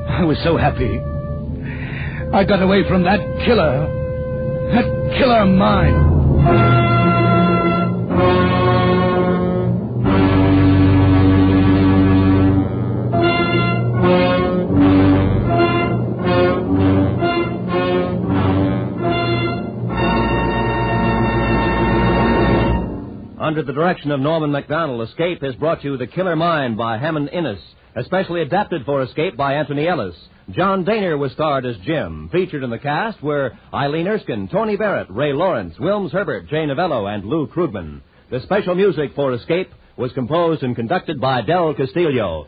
I was so happy. I got away from that killer mine. Under the direction of Norman MacDonald, Escape has brought you The Killer Mind by Hammond Innes, especially adapted for Escape by Anthony Ellis. John Daner was starred as Jim. Featured in the cast were Eileen Erskine, Tony Barrett, Ray Lawrence, Wilms Herbert, Jay Novello, and Lou Krugman. The special music for Escape was composed and conducted by Del Castillo.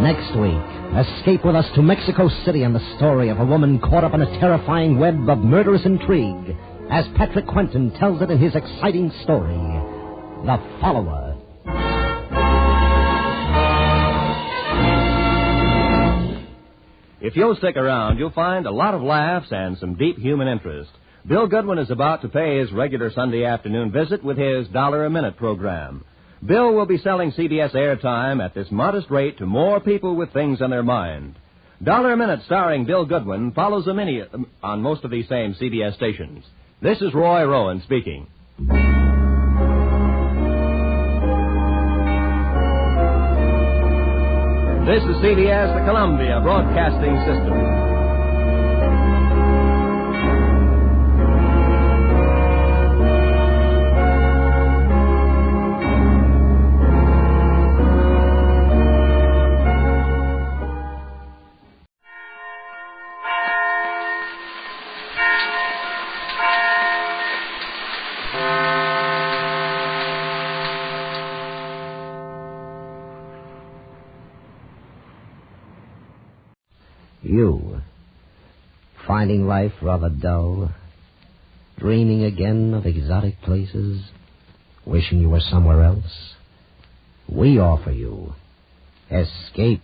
Next week, escape with us to Mexico City and the story of a woman caught up in a terrifying web of murderous intrigue, as Patrick Quentin tells it in his exciting story, The Follower. If you'll stick around, you'll find a lot of laughs and some deep human interest. Bill Goodwin is about to pay his regular Sunday afternoon visit with his $1-a-minute program. Bill will be selling CBS airtime at this modest rate to more people with things on their mind. $1-a-minute starring Bill Goodwin follows a mini on most of these same CBS stations. This is Roy Rowan speaking. This is CBS, the Columbia Broadcasting System. You, finding life rather dull, dreaming again of exotic places, wishing you were somewhere else? We offer you Escape.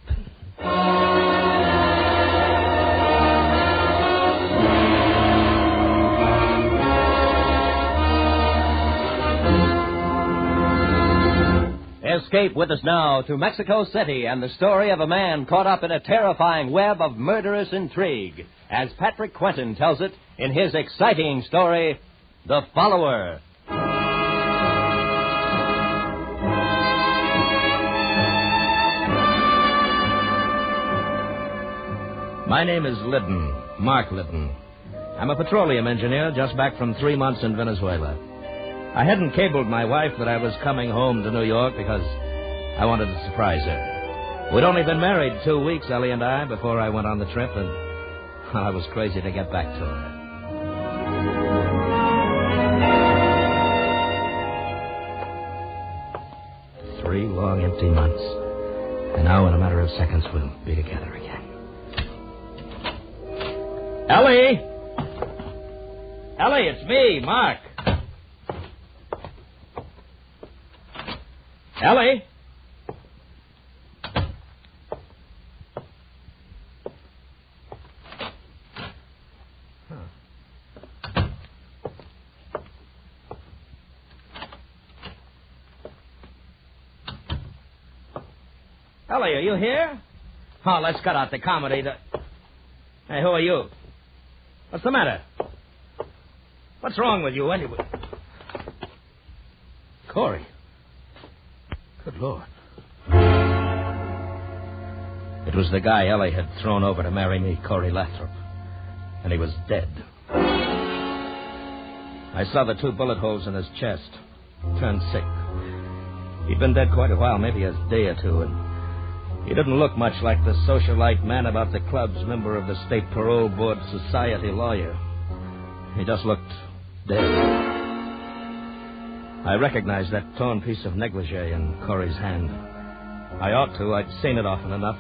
Escape with us now to Mexico City and the story of a man caught up in a terrifying web of murderous intrigue, as Patrick Quentin tells it in his exciting story, The Follower. My name is Lytton, Mark Lytton. I'm a petroleum engineer just back from 3 months in Venezuela. I hadn't cabled my wife that I was coming home to New York because I wanted to surprise her. We'd only been married 2 weeks, Ellie and I, before I went on the trip, and I was crazy to get back to her. Three long, empty months. And now, in a matter of seconds, we'll be together again. Ellie! Ellie, it's me, Mark. Ellie? Ellie, are you here? Oh, let's cut out the comedy. Hey, who are you? What's the matter? What's wrong with you, anyway? Corey. Good Lord. It was the guy Ellie had thrown over to marry me, Corey Lathrop. And he was dead. I saw the 2 bullet holes in his chest. Turned sick. He'd been dead quite a while, maybe a day or 2, and he didn't look much like the socialite man about the clubs, member of the State Parole Board Society lawyer. He just looked dead. I recognized that torn piece of negligee in Corey's hand. I ought to. I'd seen it often enough.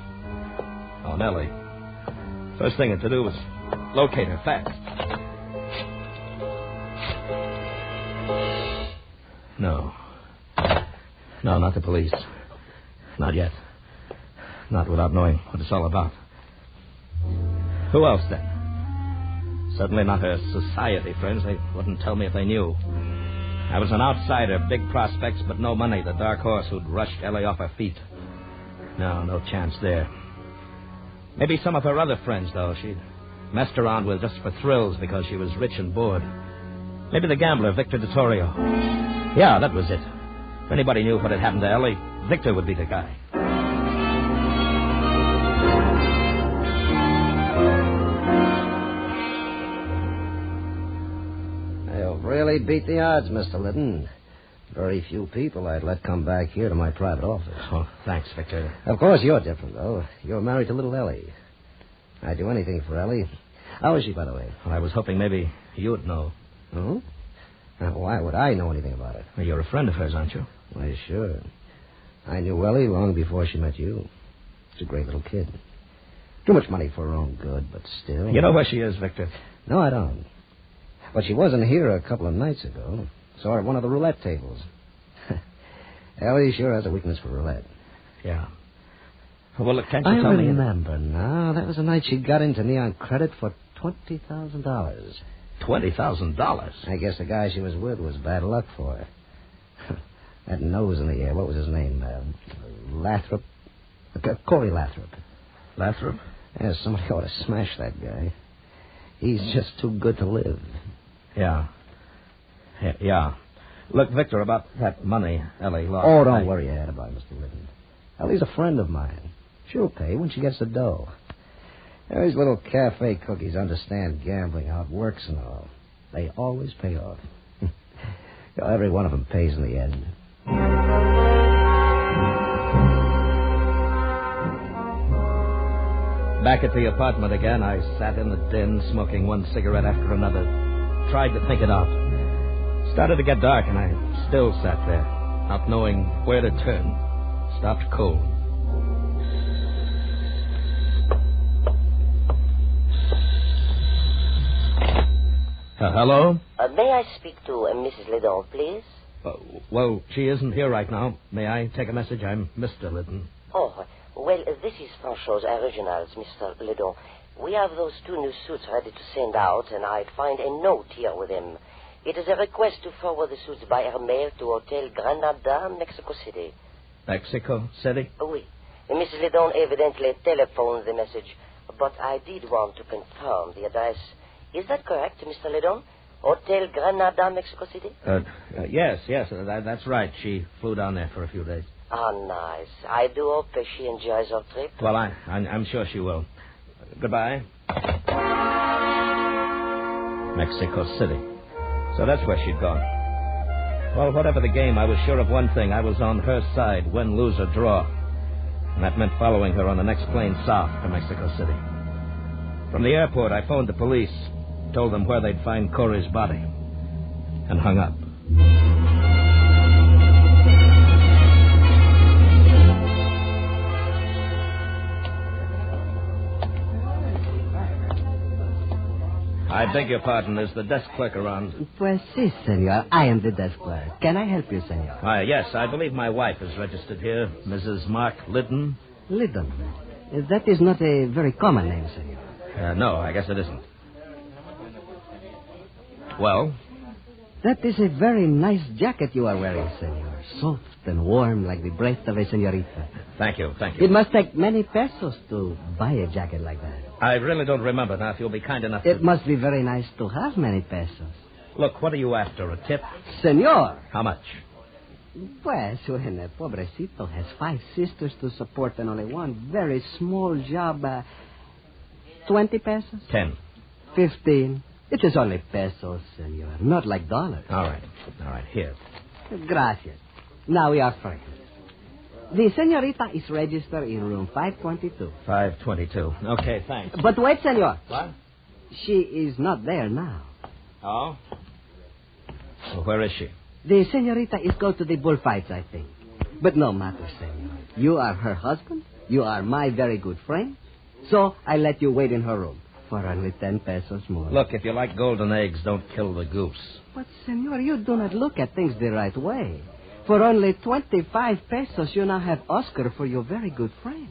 Oh, Nellie. First thing to do was locate her fast. No. No, not the police. Not yet. Not without knowing what it's all about. Who else, then? Certainly not her society friends. They wouldn't tell me if they knew. I was an outsider, big prospects, but no money, the dark horse who'd rushed Ellie off her feet. No chance there. Maybe some of her other friends, though, she'd messed around with just for thrills because she was rich and bored. Maybe the gambler, Victor Vittorio. Yeah, that was it. If anybody knew what had happened to Ellie, Victor would be the guy. You've really beat the odds, Mr. Liddon. Very few people I'd let come back here to my private office. Oh, thanks, Victor. Of course, you're different, though. You're married to little Ellie. I'd do anything for Ellie. How is she, by the way? Well, I was hoping maybe you'd know. Oh? Now, why would I know anything about it? Well, you're a friend of hers, aren't you? Why, sure. I knew Ellie long before she met you. She's a great little kid. Too much money for her own good, but still... You know where she is, Victor? No, I don't. But she wasn't here a couple of nights ago. Saw her at one of the roulette tables. Ellie sure has a weakness for roulette. Yeah. Well, look, can't you tell me... I remember now. That was the night she got into me on credit for $20,000. $20,000? I guess the guy she was with was bad luck for her. That nose in the air, what was his name? Lathrop? Corey Lathrop. Lathrop? Yeah, somebody ought to smash that guy. He's just too good to live. Yeah. Yeah. Look, Victor, about that money Ellie lost... Oh, don't worry your head about it, Mr. Liddon. Ellie's a friend of mine. She'll pay when she gets the dough. These little cafe cookies understand gambling, how it works and all. They always pay off. Every one of them pays in the end. Back at the apartment again, I sat in the den, smoking one cigarette after another. Tried to think it out. Started to get dark, and I still sat there, not knowing where to turn. Stopped cold. Hello? May I speak to Mrs. Liddon, please? Well, she isn't here right now. May I take a message? I'm Mr. Liddon. Oh, well, this is Franchot's Originals, Mr. Liddon. We have those 2 new suits ready to send out, and I find a note here with them. It is a request to forward the suits by air mail to Hotel Granada, Mexico City. Mexico City? Oui. Mrs. Liddon evidently telephoned the message, but I did want to confirm the address. Is that correct, Mr. Liddon? Hotel Granada, Mexico City? Yes, that's right. She flew down there for a few days. Ah, nice. I do hope she enjoys her trip. Well, I'm sure she will. Goodbye. Mexico City. So that's where she'd gone. Well, whatever the game, I was sure of one thing. I was on her side, win, lose, or draw. And that meant following her on the next plane south to Mexico City. From the airport, I phoned the police, told them where they'd find Corey's body, and hung up. I beg your pardon. Is the desk clerk around? Pues sí, senor. I am the desk clerk. Can I help you, senor? Yes, I believe my wife is registered here, Mrs. Mark Liddon. Liddon? That is not a very common name, senor. No, I guess it isn't. Well? That is a very nice jacket you are wearing, senor. Soft and warm like the breast of a senorita. Thank you. It must take many pesos to buy a jacket like that. I really don't remember now, if you'll be kind enough to... It must be very nice to have many pesos. Look, what are you after, a tip? Senor! How much? Pues, when a pobrecito has 5 sisters to support and only one very small job, 20 pesos? 10. 15. It is only pesos, senor, not like dollars. All right, here. Gracias. Now we are free. The senorita is registered in room 522. 522. Okay, thanks. But wait, senor. What? She is not there now. Oh? Well, where is she? The senorita is go to the bullfights, I think. But no matter, senor. You are her husband. You are my very good friend. So I let you wait in her room for only 10 pesos more. Look, if you like golden eggs, don't kill the goose. But, senor, you do not look at things the right way. For only 25 pesos, you now have Oscar for your very good friend.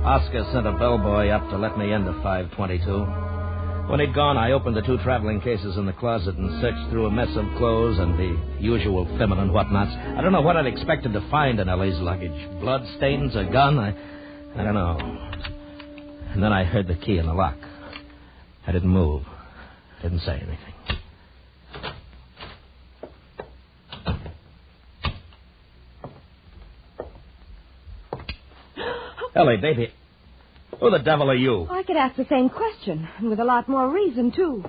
Oscar sent a bellboy up to let me into 522. When he'd gone, I opened the 2 traveling cases in the closet and searched through a mess of clothes and the usual feminine whatnots. I don't know what I'd expected to find in Ellie's luggage. Blood stains, a gun, I don't know. And then I heard the key in the lock. I didn't move. Didn't say anything. Ellie, baby, who the devil are you? I could ask the same question, and with a lot more reason, too.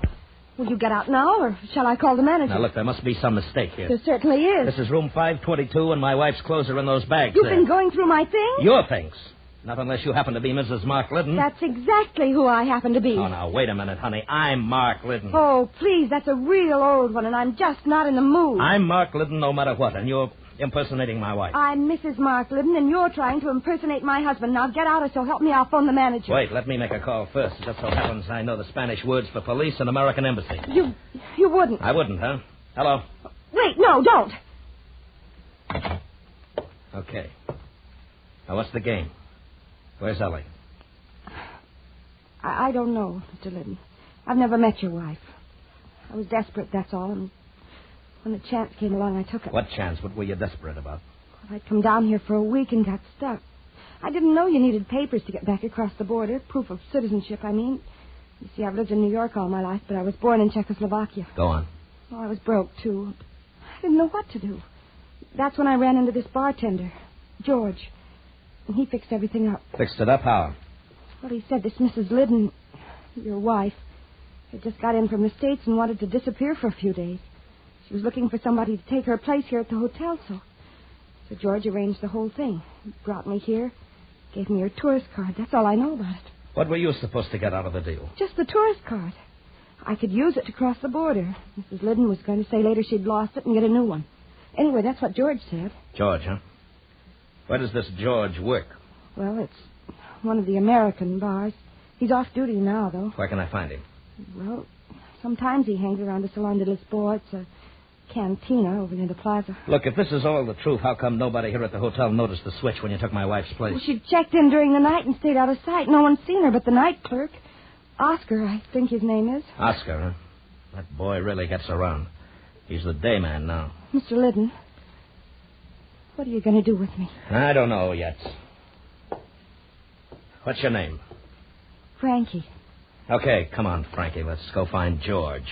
Will you get out now, or shall I call the manager? Now, look, there must be some mistake here. There certainly is. This is room 522, and my wife's clothes are in those bags You've there. been going through my things? Your things. Not unless you happen to be Mrs. Mark Liddon. That's exactly who I happen to be. Oh, now, wait a minute, honey. I'm Mark Liddon. Oh, please, that's a real old one, and I'm just not in the mood. I'm Mark Liddon no matter what, and you're impersonating my wife. I'm Mrs. Mark Liddon, and you're trying to impersonate my husband. Now get out, or so help me, I'll phone the manager. Wait, let me make a call first. It just so happens I know the Spanish words for police and American embassy. You wouldn't. I wouldn't, huh? Hello? Wait, no, don't. Okay. Now, what's the game? Where's Ellie? I don't know, Mr. Liddon. I've never met your wife. I was desperate, that's all, and when the chance came along, I took it. What chance? What were you desperate about? Well, I'd come down here for a week and got stuck. I didn't know you needed papers to get back across the border. Proof of citizenship, I mean. You see, I've lived in New York all my life, but I was born in Czechoslovakia. Go on. Well, I was broke, too. I didn't know what to do. That's when I ran into this bartender, George. And he fixed everything up. Fixed it up how? Well, he said this Mrs. Liddon, your wife, had just got in from the States and wanted to disappear for a few days. She was looking for somebody to take her place here at the hotel, so George arranged the whole thing. He brought me here, gave me your tourist card. That's all I know about it. What were you supposed to get out of the deal? Just the tourist card. I could use it to cross the border. Mrs. Liddon was going to say later she'd lost it and get a new one. Anyway, that's what George said. George, huh? Where does this George work? Well, it's one of the American bars. He's off duty now, though. Where can I find him? Well, sometimes he hangs around the Salon de Lisboa. It's a cantina over near the plaza. Look, if this is all the truth, how come nobody here at the hotel noticed the switch when you took my wife's place? Well, she checked in during the night and stayed out of sight. No one's seen her but the night clerk. Oscar, I think his name is. Oscar, huh? That boy really gets around. He's the day man now. Mr. Liddon, what are you going to do with me? I don't know yet. What's your name? Frankie. Okay, come on, Frankie. Let's go find George.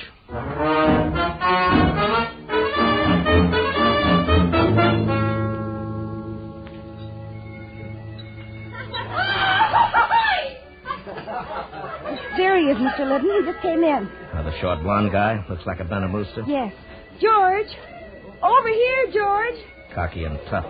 There he is, Mr. Liddon. He just came in. The short blonde guy. Looks like a Benham rooster. Yes. George! Over here, George! Cocky and tough.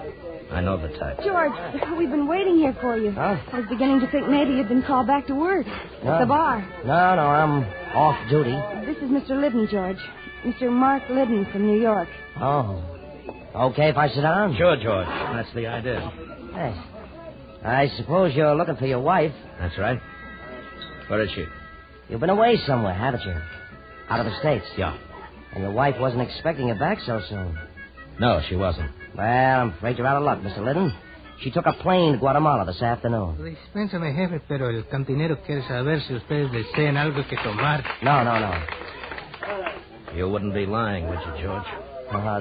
I know the type. George, we've been waiting here for you. Huh? I was beginning to think maybe you'd been called back to work at the bar. No, I'm off duty. This is Mr. Liddon, George. Mr. Mark Liddon from New York. Oh. Okay if I sit down? Sure, George. That's the idea. Hey. I suppose you're looking for your wife. That's right. Where is she? You've been away somewhere, haven't you? Out of the States. Yeah. And your wife wasn't expecting you back so soon. No, she wasn't. Well, I'm afraid you're out of luck, Mr. Liddon. She took a plane to Guatemala this afternoon. Dispénsame, jefe, pero el cantinero quiere saber si ustedes desean algo que tomar. No. You wouldn't be lying, would you, George?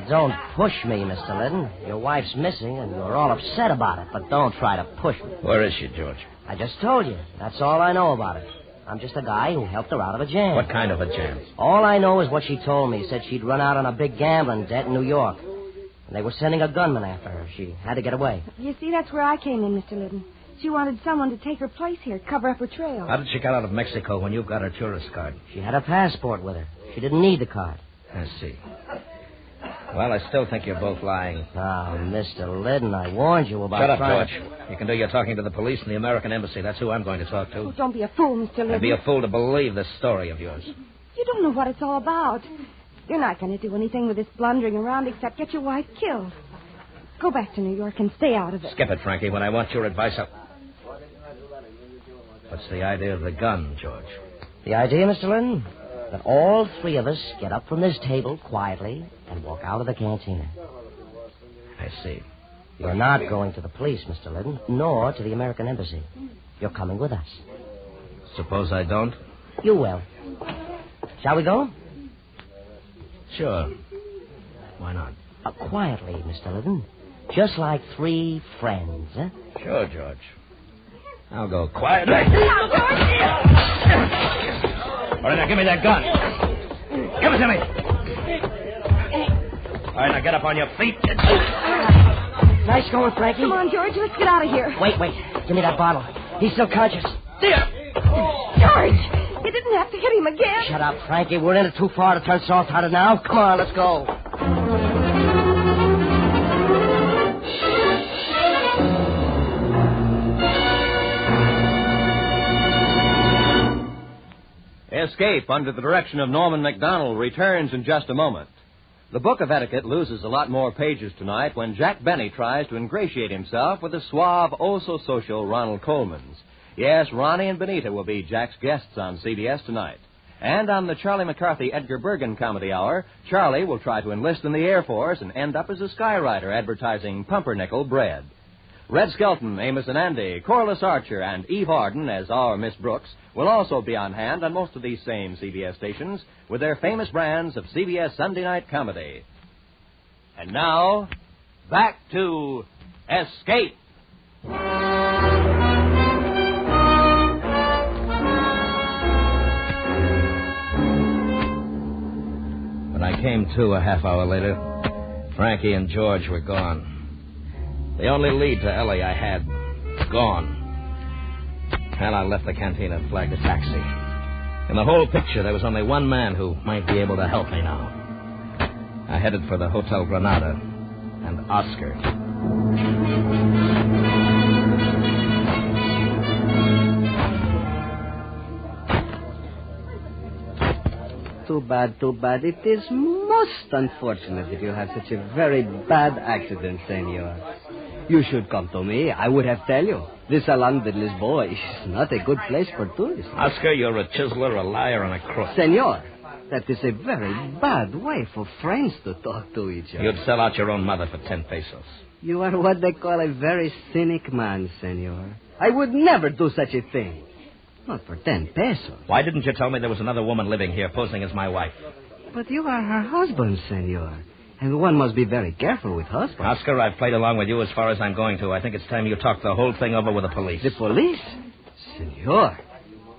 Don't push me, Mr. Liddon. Your wife's missing, and you're all upset about it, but don't try to push me. Where is she, George? I just told you. That's all I know about it. I'm just a guy who helped her out of a jam. What kind of a jam? All I know is what she told me. Said she'd run out on a big gambling debt in New York. And they were sending a gunman after her. She had to get away. You see, that's where I came in, Mr. Liddon. She wanted someone to take her place here, cover up her trail. How did she get out of Mexico when you got her tourist card? She had her passport with her. She didn't need the card. I see. Well, I still think you're both lying. Oh, Mr. Liddon, I warned you about Shut up, trying... George. You can do your talking to the police and the American embassy. That's who I'm going to talk to. Oh, don't be a fool, Mr. Liddon. I'd be a fool to believe this story of yours. You don't know what it's all about. You're not going to do anything with this blundering around except get your wife killed. Go back to New York and stay out of it. Skip it, Frankie. When I want your advice, What's the idea of the gun, George? The idea, Mr. Lynn, that all three of us get up from this table quietly and walk out of the cantina. I see. You're not going to the police, Mr. Lynn, nor to the American Embassy. You're coming with us. Suppose I don't? You will. Shall we go? Sure. Why not? Quietly, Mr. Lynn. Just like three friends, huh? Sure, George. I'll go quietly. George! All right, now give me that gun. Give it to me. All right, now get up on your feet. Nice going, Frankie. Come on, George. Let's get out of here. Wait. Give me that bottle. He's still conscious. There. George, you didn't have to hit him again. Shut up, Frankie. We're in it too far to turn soft-hearted now. Come on, let's go. Escape under the direction of Norman MacDonald returns in just a moment. The Book of Etiquette loses a lot more pages tonight when Jack Benny tries to ingratiate himself with the suave, oh-so-social Ronald Coleman's. Yes, Ronnie and Benita will be Jack's guests on CBS tonight. And on the Charlie McCarthy Edgar Bergen Comedy Hour, Charlie will try to enlist in the Air Force and end up as a skywriter advertising pumpernickel bread. Red Skelton, Amos and Andy, Corliss Archer, and Eve Arden as our Miss Brooks will also be on hand on most of these same CBS stations with their famous brands of CBS Sunday night comedy. And now, back to Escape. When I came to a half hour later, Frankie and George were gone. The only lead to Ellie I had, gone. And I left the canteen and flagged a taxi. In the whole picture, there was only one man who might be able to help me now. I headed for the Hotel Granada and Oscar. Too bad. It is most unfortunate that you have such a very bad accident, senor. You should come to me. I would have tell you. This Salon de Lisboa is not a good place for tourists. Oscar, you're a chiseler, a liar, and a crook. Senor, that is a very bad way for friends to talk to each other. You'd sell out your own mother for 10 pesos. You are what they call a very cynic man, senor. I would never do such a thing. Not for 10 pesos. Why didn't you tell me there was another woman living here posing as my wife? But you are her husband, senor. And one must be very careful with husbands. Oscar, I've played along with you as far as I'm going to. I think it's time you talked the whole thing over with the police. The police? Senor,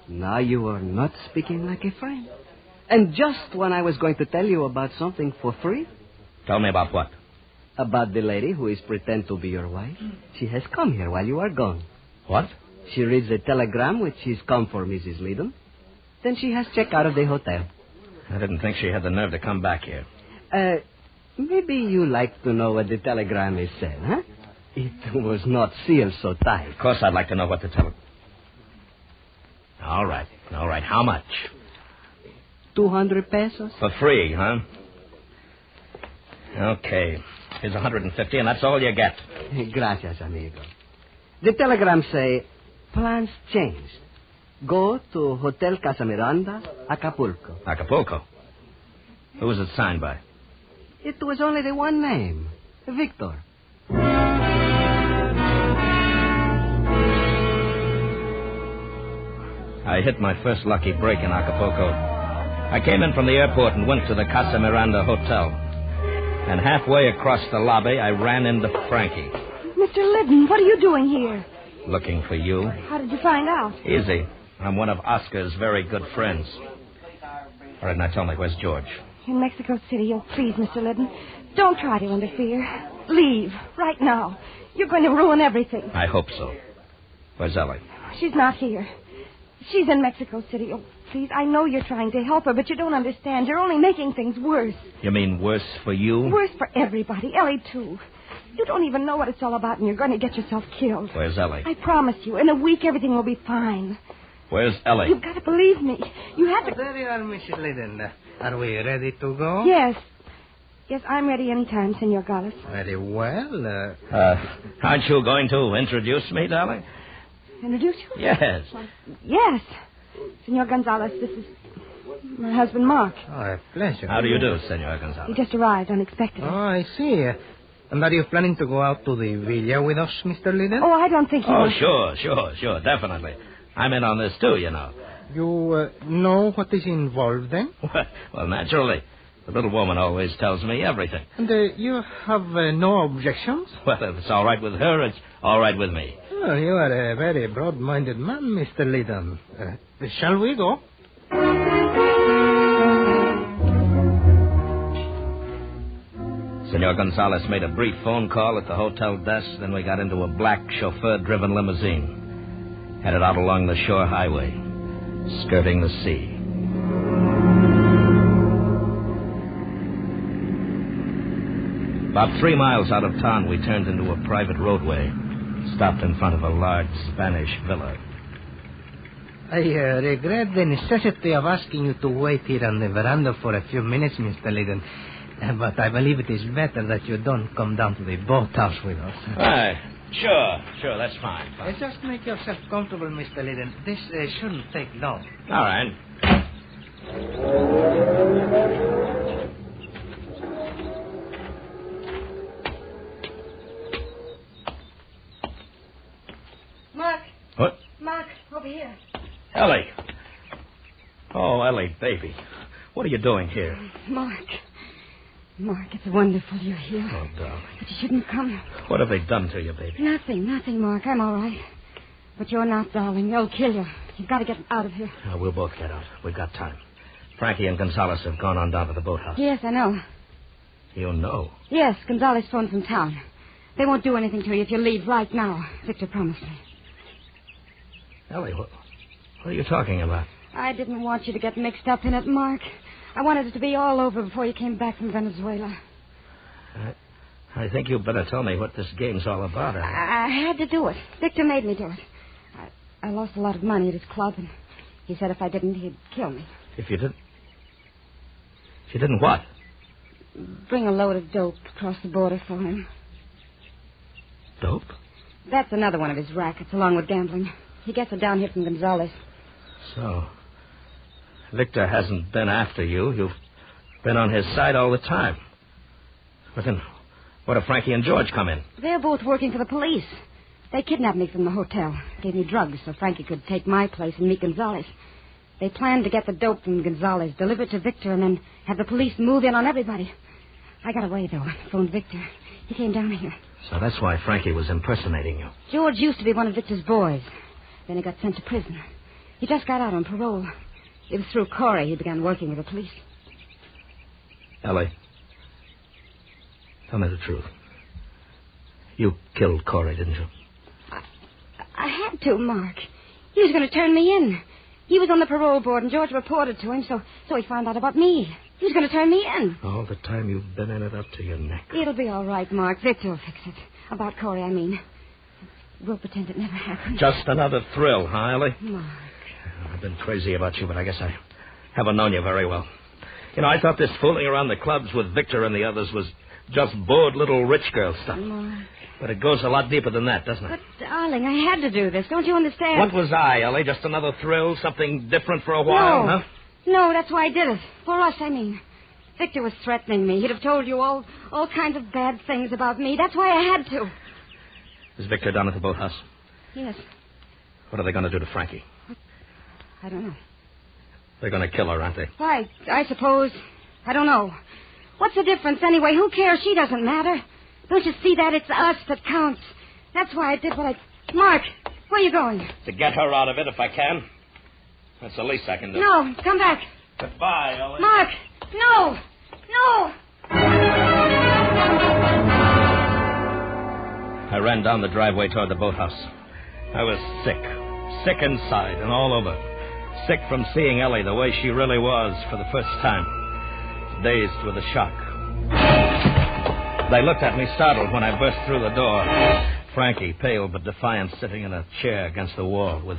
now you are not speaking like a friend. And just when I was going to tell you about something for free. Tell me about what? About the lady who is pretend to be your wife. She has come here while you are gone. What? She reads a telegram which is come for Mrs. Liddon. Then she has checked out of the hotel. I didn't think she had the nerve to come back here. Maybe you like to know what the telegram is said, huh? It was not sealed so tight. Of course I'd like to know what the telegram... All right. How much? 200 pesos. For free, huh? Okay. Here's 150, and that's all you get. Gracias, amigo. The telegram say, plans changed. Go to Hotel Casa Miranda, Acapulco. Acapulco? Who was it signed by? It was only the one name, Victor. I hit my first lucky break in Acapulco. I came in from the airport and went to the Casa Miranda Hotel. And halfway across the lobby, I ran into Frankie. Mr. Liddon, what are you doing here? Looking for you. How did you find out? Easy. I'm one of Oscar's very good friends. All right, now tell me, where's George? In Mexico City. Oh, please, Mr. Liddon, don't try to interfere. Leave, right now. You're going to ruin everything. I hope so. Where's Ellie? She's not here. She's in Mexico City. Oh, please, I know you're trying to help her, but you don't understand. You're only making things worse. You mean worse for you? Worse for everybody. Ellie, too. You don't even know what it's all about, and you're going to get yourself killed. Where's Ellie? I promise you, in a week, everything will be fine. Where's Ellie? You've got to believe me. You have to... There you are, Mrs. Liddon. Are we ready to go? Yes. Yes, I'm ready any time, Senor Gallus. Very well. Aren't you going to introduce me, darling? Introduce you? Yes. Yes. Senor Gonzalez, this is my husband, Mark. Oh, a pleasure. How do you do, Senor Gonzalez? He just arrived unexpectedly. Oh, I see. And are you planning to go out to the villa with us, Mr. Liddon? Oh, I don't think he will. Sure, definitely. I'm in on this, too, you know. You know what is involved, then? Well, naturally. The little woman always tells me everything. And you have no objections? Well, if it's all right with her, it's all right with me. Well, you are a very broad-minded man, Mr. Liddon. Shall we go? Senor Gonzalez made a brief phone call at the hotel desk, then we got into a black chauffeur-driven limousine. Headed out along the shore highway, skirting the sea. About 3 miles out of town, we turned into a private roadway, stopped in front of a large Spanish villa. I regret the necessity of asking you to wait here on the veranda for a few minutes, Mr. Liddon. But I believe it is better that you don't come down to the boathouse with us. Right. Sure, that's fine. Just make yourself comfortable, Mr. Liddon. This shouldn't take long. All right. Mark. What? Mark, over here. Ellie. Oh, Ellie, baby. What are you doing here? Mark, it's wonderful you're here. Oh, darling. But you shouldn't come. What have they done to you, baby? Nothing, Mark. I'm all right. But you're not, darling. They'll kill you. You've got to get out of here. We'll both get out. We've got time. Frankie and Gonzalez have gone on down to the boathouse. Yes, I know. You know? Yes, Gonzalez phoned from town. They won't do anything to you if you leave right now. Victor promised me. Ellie, what are you talking about? I didn't want you to get mixed up in it, Mark. I wanted it to be all over before you came back from Venezuela. I think you better tell me what this game's all about. I had to do it. Victor made me do it. I lost a lot of money at his club, and he said if I didn't, he'd kill me. If you didn't what? Bring a load of dope across the border for him. Dope? That's another one of his rackets, along with gambling. He gets it down here from Gonzalez. So, Victor hasn't been after you. You've been on his side all the time. But then, what if Frankie and George come in? They're both working for the police. They kidnapped me from the hotel, gave me drugs so Frankie could take my place and meet Gonzalez. They planned to get the dope from Gonzalez, deliver it to Victor, and then have the police move in on everybody. I got away, though. Phoned Victor. He came down here. So that's why Frankie was impersonating you. George used to be one of Victor's boys. Then he got sent to prison. He just got out on parole. It was through Corey he began working with the police. Ellie, tell me the truth. You killed Corey, didn't you? I had to, Mark. He was going to turn me in. He was on the parole board, and George reported to him, so he found out about me. He was going to turn me in. All the time you've been in it up to your neck. It'll be all right, Mark. Victor will fix it. About Corey, I mean. We'll pretend it never happened. Just another thrill, huh, Ellie? Mark. I've been crazy about you, but I guess I haven't known you very well. You know, I thought this fooling around the clubs with Victor and the others was just bored little rich girl stuff. Mark. But it goes a lot deeper than that, doesn't it? But, darling, I had to do this. Don't you understand? What was I, Ellie? Just another thrill? Something different for a while, huh? No, that's why I did it. For us, I mean. Victor was threatening me. He'd have told you all kinds of bad things about me. That's why I had to. Is Victor down at the boathouse? Yes. What are they going to do to Frankie? I don't know. They're going to kill her, aren't they? I suppose. I don't know. What's the difference anyway? Who cares? She doesn't matter. Don't you see that? It's us that counts. That's why I did what I... Mark, where are you going? To get her out of it if I can. That's the least I can do. No, come back. Goodbye, Ellie. Mark, no! No! I ran down the driveway toward the boathouse. I was sick inside and all over. Sick from seeing Ellie the way she really was for the first time. Dazed with the shock. They looked at me startled when I burst through the door. Frankie, pale but defiant, sitting in a chair against the wall with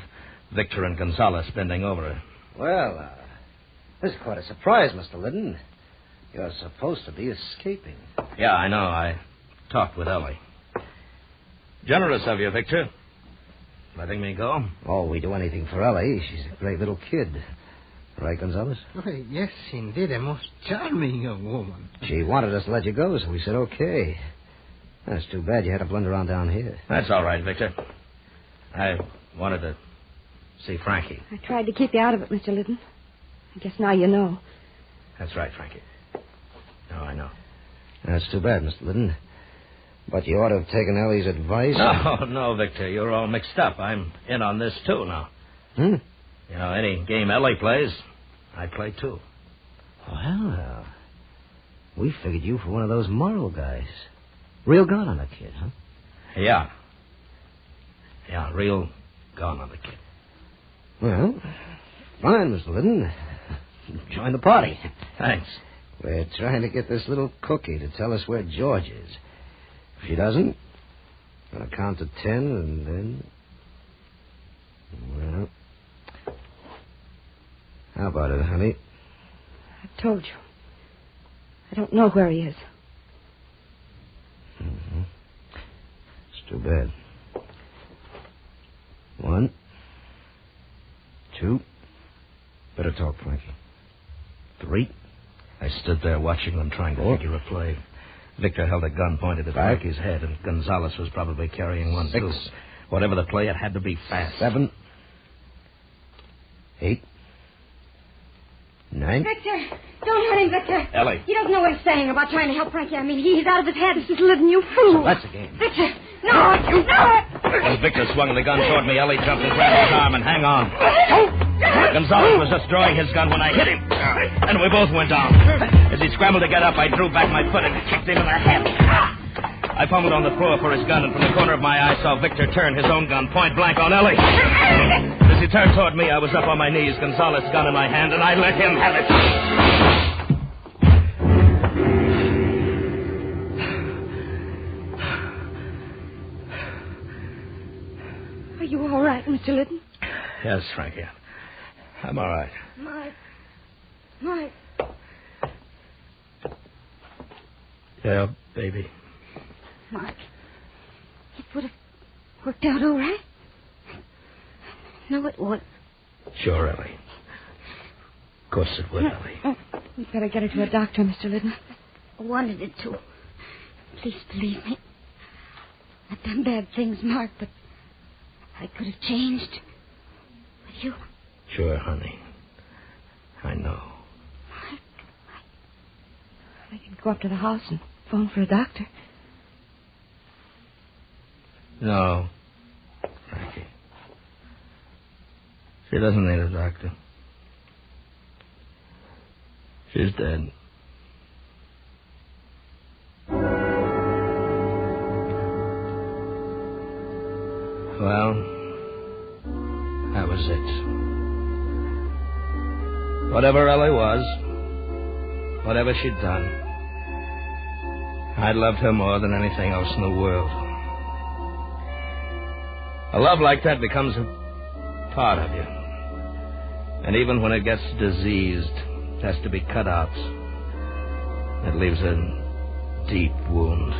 Victor and Gonzalez bending over her. Well, this is quite a surprise, Mr. Liddon. You're supposed to be escaping. Yeah, I know. I talked with Ellie. Generous of you, Victor. Letting me go? Oh, we do anything for Ellie. She's a great little kid. Right, Gonzalez? Why, yes, indeed. A most charming young woman. She wanted us to let you go, so we said okay. That's too bad you had to blunder on down here. That's all right, Victor. I wanted to see Frankie. I tried to keep you out of it, Mr. Liddon. I guess now you know. That's right, Frankie. No, I know. That's too bad, Mr. Liddon. But you ought to have taken Ellie's advice. No, Victor. You're all mixed up. I'm in on this, too, now. Hmm? You know, any game Ellie plays, I play, too. Well, we figured you for one of those moral guys. Real gone on the kid, huh? Yeah. Yeah, real gone on the kid. Well, fine, Mr. Liddon. Join the party. Thanks. We're trying to get this little cookie to tell us where George is. If she doesn't, I'll count to 10 and then... Well, how about it, honey? I told you. I don't know where he is. Mm-hmm. It's too bad. 1, 2. Better talk, Frankie. 3. I stood there watching them trying to figure a play. Victor held a gun pointed at Frankie's head, and Gonzalez was probably carrying one, 6. too. Whatever the play, it had to be fast. 7. 8. 9. Victor! Don't hurt him, Victor. Ellie. He doesn't know what he's saying about trying to help Frankie. I mean, he's out of his head. This is Liddon, you fool. So that's a game. Victor! No! No! When Victor swung the gun toward me, Ellie jumped and grabbed his arm and hang on. Gonzalez was just drawing his gun when I hit him, and we both went down. As he scrambled to get up, I drew back my foot and kicked him in the head. I fumbled on the floor for his gun, and from the corner of my eye saw Victor turn his own gun point blank on Ellie. As he turned toward me, I was up on my knees, Gonzalez's gun in my hand, and I let him have it. Are you all right, Mr. Liddon? Yes, Frankie. I'm all right. Mike. Yeah, baby. Mark, it would have worked out all right. No, it would. Sure, Ellie. Of course it would, Ellie. We'd better get her to a doctor, Mr. Liddon. I wanted it to. Please believe me. I've done bad things, Mark, but I could have changed. With you. Sure, honey. I know. I can go up to the house and phone for a doctor. No, Frankie. She doesn't need a doctor. She's dead. Well, that was it. Whatever Ellie was, whatever she'd done, I loved her more than anything else in the world. A love like that becomes a part of you. And even when it gets diseased, it has to be cut out. It leaves a deep wound.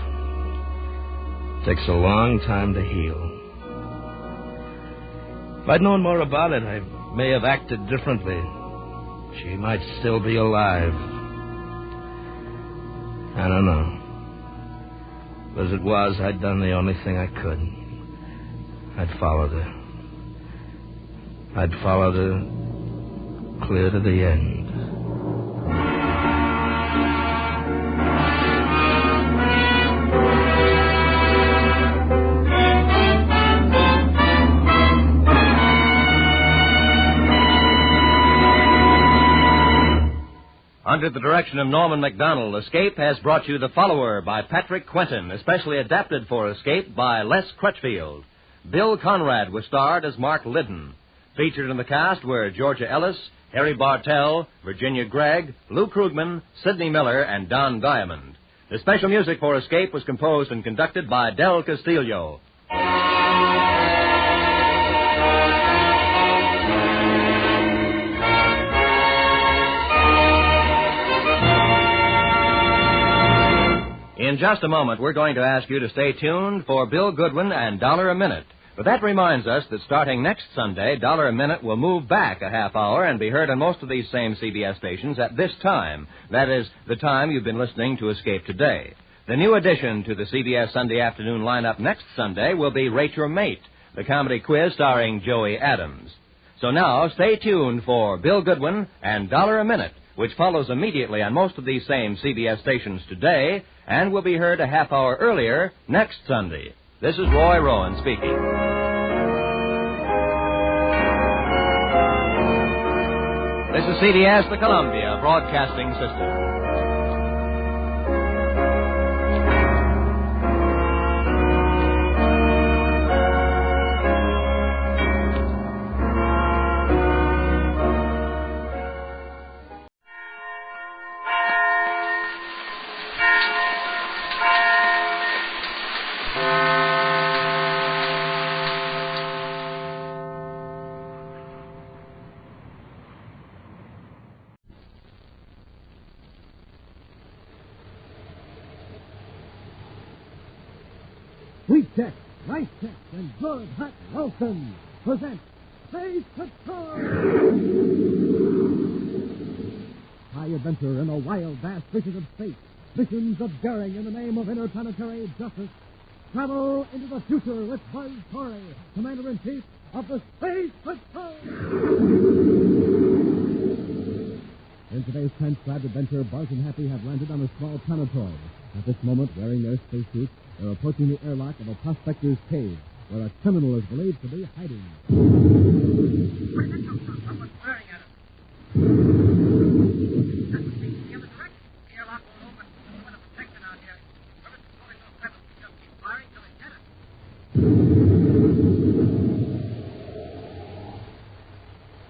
It takes a long time to heal. If I'd known more about it, I may have acted differently. She might still be alive. I don't know. As it was, I'd done the only thing I could. I'd followed her. I'd followed her clear to the end. Under the direction of Norman MacDonald, Escape has brought you The Follower by Patrick Quentin, especially adapted for Escape by Les Crutchfield. Bill Conrad was starred as Mark Liddon. Featured in the cast were Georgia Ellis, Harry Bartell, Virginia Gregg, Lou Krugman, Sidney Miller, and Don Diamond. The special music for Escape was composed and conducted by Del Castillo. just a moment, we're going to ask you to stay tuned for Bill Goodwin and $1 a Minute. But that reminds us that starting next Sunday, $1 a Minute will move back a half hour and be heard on most of these same CBS stations at this time. That is, the time you've been listening to Escape Today. The new addition to the CBS Sunday afternoon lineup next Sunday will be Rate Your Mate, the comedy quiz starring Joey Adams. So now, stay tuned for Bill Goodwin and $1 a Minute, which follows immediately on most of these same CBS stations today and will be heard a half hour earlier next Sunday. This is Roy Rowan speaking. This is CBS, the Columbia Broadcasting System. Wheat Tex, Rice Tex, and Good Hot Wilson present Space Patrol! High adventure in a wild, vast vision of space. Missions of daring in the name of interplanetary justice. Travel into the future with Buzz Corey, Commander-in-Chief of the Space Patrol! In today's transcribed adventure, Buzz and Happy have landed on a small planetoid. At this moment, wearing their spacesuits, they're approaching the airlock of a prospector's cave, where a criminal is believed to be hiding. Someone's firing at us. That's the other direction. The airlock won't open. There's a protection out here. Whoever's controlling those weapons will just keep firing till they get us.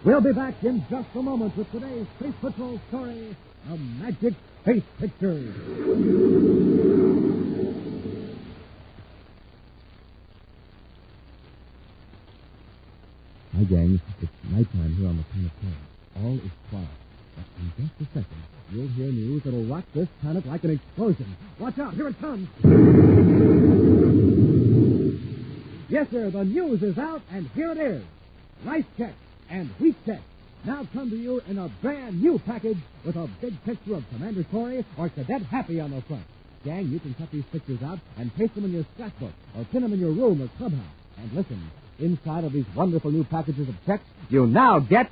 We'll be back in just a moment with today's Space Patrol story, A Magic Space Pictures. Hi, gang. It's nighttime here on the planet Terra. All is quiet. But in just a second, you'll hear news that'll rock this planet like an explosion. Watch out. Here it comes. Yes, sir. The news is out, and here it is. Rice Chex and Wheat Chex now come to you in a brand new package with a big picture of Commander Corey or Cadet Happy on the front. Gang, you can cut these pictures out and paste them in your scrapbook or pin them in your room or clubhouse. And listen, inside of these wonderful new packages of checks, you now get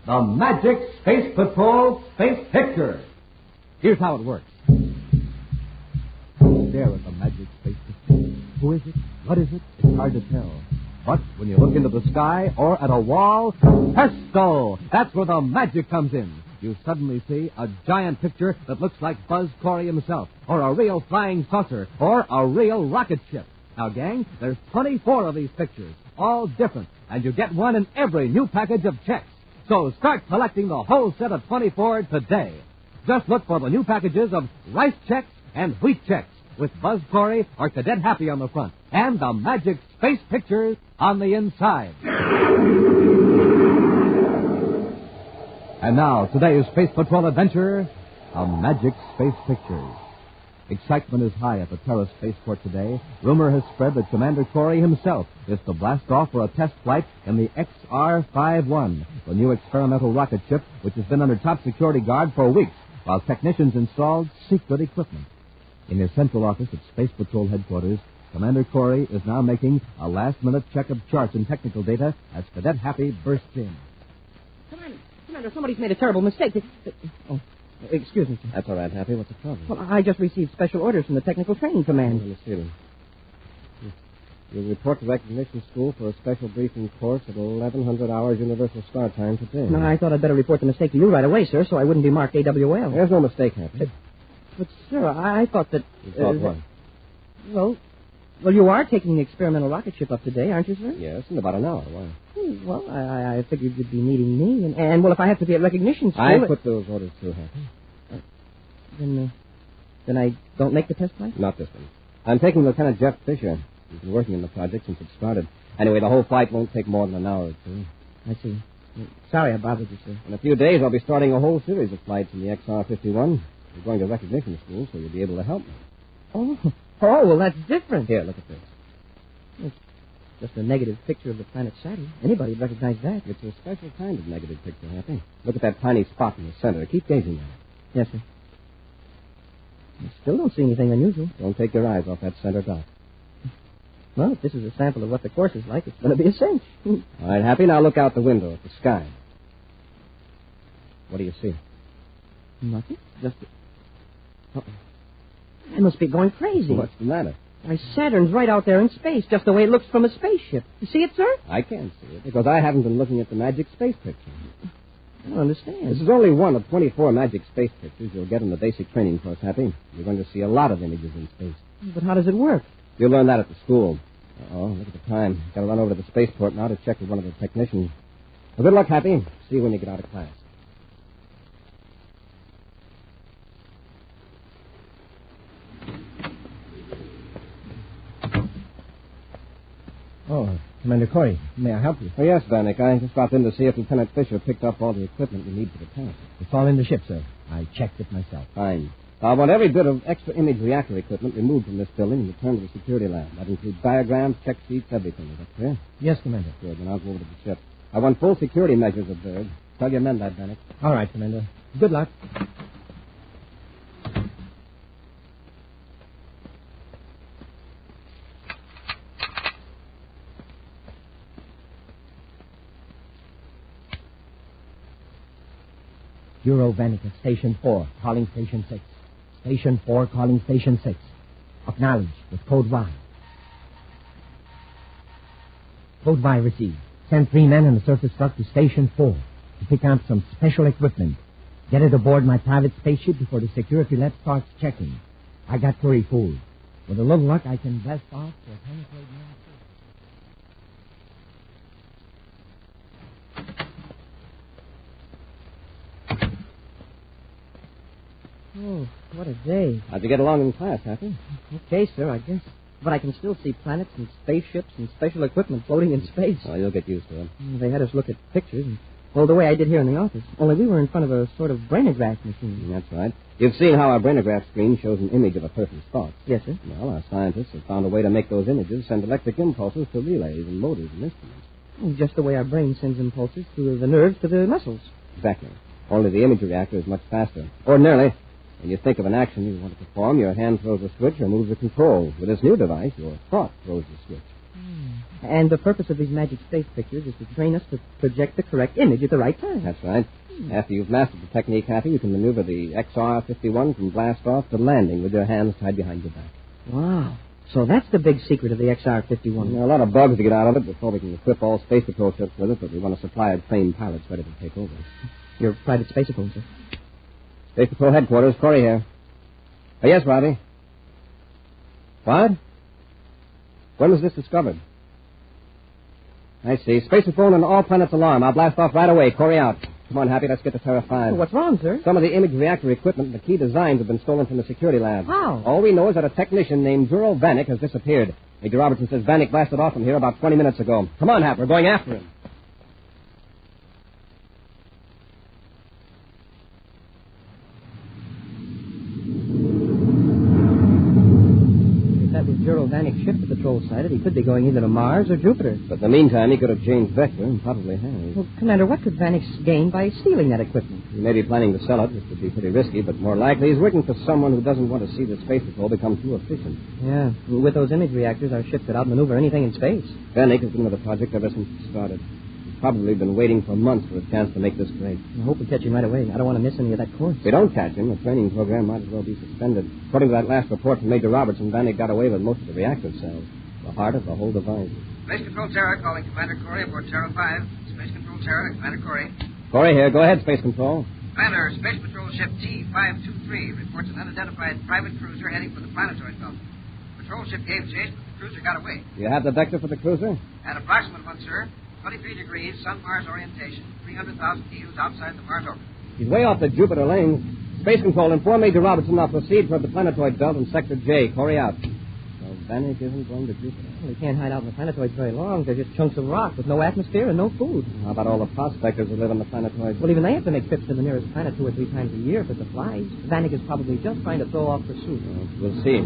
the Magic Space Patrol Space Picture. Here's how it works. There is the Magic Space Picture. Who is it? What is it? It's hard to tell. But when you look into the sky or at a wall, presto! That's where the magic comes in. You suddenly see a giant picture that looks like Buzz Corey himself, or a real flying saucer, or a real rocket ship. Now, gang, there's 24 of these pictures, all different, and you get one in every new package of checks. So start collecting the whole set of 24 today. Just look for the new packages of Rice Chex and Wheat Chex with Buzz Corey or Cadet Happy on the front, and the Magic Space Pictures on the inside. And now, today's Space Patrol adventure, A Magic Space Pictures. Excitement is high at the Terra Spaceport today. Rumor has spread that Commander Corey himself is to blast off for a test flight in the XR-51, the new experimental rocket ship which has been under top security guard for weeks, while technicians installed secret equipment. In his central office at Space Patrol headquarters, Commander Corey is now making a last-minute check of charts and technical data as Cadet Happy bursts in. Commander, somebody's made a terrible mistake. Oh, excuse me, sir. That's all right, Happy. What's the problem? Well, I just received special orders from the Technical Training Command. Let me see them. You'll report to Recognition School for a special briefing course at 1100 hours Universal Start Time today. No, I thought I'd better report the mistake to you right away, sir, so I wouldn't be marked AWL. There's no mistake, Happy. But sir, I thought that... You thought what? Well, you are taking the experimental rocket ship up today, aren't you, sir? Yes, in about an hour. Why? Well, I figured you'd be meeting me, and well, if I have to be at Recognition School... I put those orders through, Happy. Then I don't make the test flight? Not this one. I'm taking Lieutenant Jeff Fisher. He's been working on the project since it started. Anyway, the whole flight won't take more than an hour or two. I see. Sorry I bothered you, sir. In a few days, I'll be starting a whole series of flights in the XR-51. We're going to Recognition School, so you'll be able to help me. Oh, well, that's different. Here, look at this. It's just a negative picture of the planet Saturn. Anybody would recognize that. It's a special kind of negative picture, Happy. Look at that tiny spot in the center. Keep gazing at it. Yes, sir. I still don't see anything unusual. Don't take your eyes off that center dot. Well, if this is a sample of what the course is like, it's going to be a cinch. All right, Happy, now look out the window at the sky. What do you see? Nothing. Just... I must be going crazy. What's the matter? Why, Saturn's right out there in space, just the way it looks from a spaceship. You see it, sir? I can't see it, because I haven't been looking at the magic space picture. I don't understand. This is only one of 24 magic space pictures you'll get in the basic training course, Happy. You're going to see a lot of images in space. But how does it work? You'll learn that at the school. Uh-oh, look at the time. Got to run over to the spaceport now to check with one of the technicians. Well, good luck, Happy. See you when you get out of class. Oh, Commander Corey, may I help you? Oh, yes, Bannock. I just dropped in to see if Lieutenant Fisher picked up all the equipment we need for the test. It's all in the ship, sir. I checked it myself. Fine. I want every bit of extra image reactor equipment removed from this building and returned to the security lab. That includes diagrams, check sheets, everything. Is that clear? Yes, Commander. Good. Then I'll go over to the ship. I want full security measures observed. Tell your men that, Bannock. All right, Commander. Good luck. Euro Vanek at Station 4, calling Station 6. Station 4, calling Station 6. Acknowledged with Code Y. Code Y received. Send 3 men in the surface truck to Station 4 to pick up some special equipment. Get it aboard my private spaceship before the security lab starts checking. I got Curry fooled. With a little luck, I can blast off for a penetrating... Oh, what a day. How'd you get along in class, Happy? Okay, sir, I guess. But I can still see planets and spaceships and special equipment floating in space. Well, you'll get used to it. They had us look at pictures, and, well, the way I did here in the office. Only we were in front of a sort of brainograph machine. That's right. You've seen how our brainograph screen shows an image of a person's thoughts. Yes, sir. Well, our scientists have found a way to make those images send electric impulses to relays and motors and instruments. Just the way our brain sends impulses through the nerves to the muscles. Exactly. Only the image reactor is much faster. Ordinarily, when you think of an action you want to perform, your hand throws a switch or moves a control. With this new device, your thought throws the switch. And the purpose of these magic space pictures is to train us to project the correct image at the right time. That's right. After you've mastered the technique, Happy, you can maneuver the XR-51 from blast off to landing with your hands tied behind your back. Wow. So that's the big secret of the XR-51. There are a lot of bugs to get out of it before we can equip all Space Patrol ships with it, but we want a supply of trained pilots ready to take over. Your private space phone, sir. Space Patrol headquarters, Corey here. Oh, yes, Robbie. What? When was this discovered? I see. Space phone and all planets alarm. I'll blast off right away. Corey out. Come on, Happy, let's get to Terra 5. Oh, what's wrong, sir? Some of the image reactor equipment and the key designs have been stolen from the security lab. How? All we know is that a technician named Juro Vanek has disappeared. Major Robertson says Vanek blasted off from here about 20 minutes ago. Come on, Happy, we're going after him. Juro Vanek's ship the patrol sighted, he could be going either to Mars or Jupiter. But in the meantime, he could have changed vector and probably has. Well, Commander, what could Vanek gain by stealing that equipment? He may be planning to sell it, which would be pretty risky, but more likely he's working for someone who doesn't want to see the space patrol become too efficient. Yeah, with those image reactors, our ship could outmaneuver anything in space. Vanek has been with the project ever since it started. He's probably been waiting for months for a chance to make this great. I hope we catch him right away. I don't want to miss any of that course. If we don't catch him, the training program might as well be suspended. According to that last report from Major Robertson, Vanek got away with most of the reactor cells, the heart of the whole device. Space Control Terra calling Commander Corey aboard Terra 5. Space Control Terra, Commander Corey. Corey here. Go ahead, Space Control. Commander, Space Patrol Ship T-523 reports an unidentified private cruiser heading for the planetoid belt. Patrol ship gave chase, but the cruiser got away. You have the vector for the cruiser? An approximate one, sir. 23 degrees, Sun-Mars orientation, 300,000 TUs outside the Mars orbit. He's way off the Jupiter lane. Space Control, inform Major Robertson. I'll proceed toward the planetoid belt in Sector J. Corey out. So Vanek isn't going to Jupiter. Well, he can't hide out in the planetoids very long. They're just chunks of rock with no atmosphere and no food. How about all the prospectors who live on the planetoids? Well, even they have to make trips to the nearest planet 2 or 3 times a year for supplies. Vanek is probably just trying to throw off pursuit. We'll see.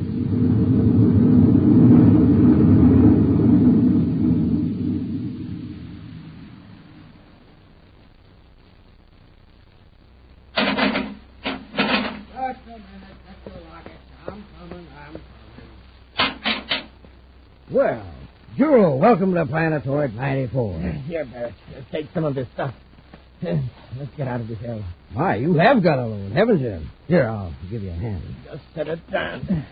Well, Juro, welcome to Planetoid 94. Here, Barrett. Take some of this stuff. Let's get out of this area. My, you have got a load, haven't you? Here, I'll give you a hand. Just set it down.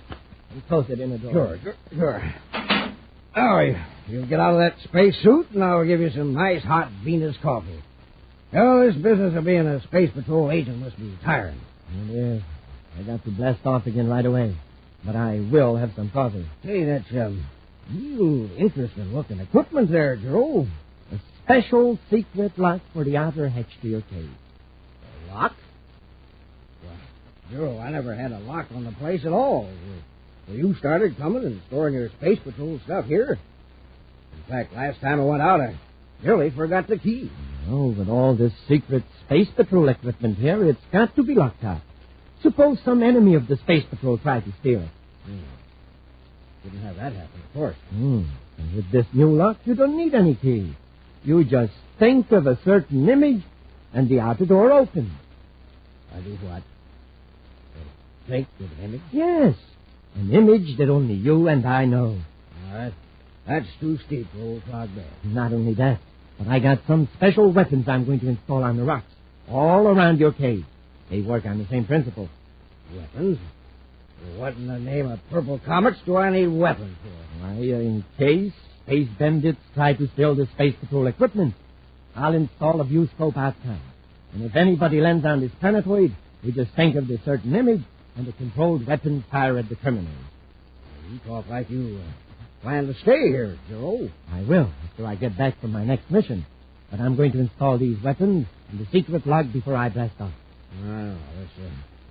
And close it in the door. Sure. Now, you'll get out of that space suit, and I'll give you some nice hot Venus coffee. Oh, this business of being a Space Patrol agent must be tiring. It is. I got to blast off again right away. But I will have some coffee. Hey, that's, real interesting-looking equipment there, Joe. A special secret lock for the outer hatch to your cave. A lock? Well, Joe, I never had a lock on the place at all. Well, you started coming and storing your Space Patrol stuff here. In fact, last time I went out, I nearly forgot the key. Oh, with all this secret Space Patrol equipment here, it's got to be locked up. Suppose some enemy of the Space Patrol tried to steal it. Couldn't have that happen, of course. And with this new lock, you don't need any key. You just think of a certain image, and the outer door opens. I do what? Think of an image? Yes. An image that only you and I know. All right. That's too steep for old Clog Bear. Not only that, but I got some special weapons I'm going to install on the rocks, all around your cave. They work on the same principle. Weapons? What in the name of purple comets do I need weapons for? Why, in case space bandits try to steal the Space Patrol equipment, I'll install a view scope outside. And if anybody lands on this planetoid, we just think of the certain image and a controlled weapon fire at the criminals. You talk like you plan to stay here, Joe. I will, after I get back from my next mission. But I'm going to install these weapons in the secret log before I blast off. Well,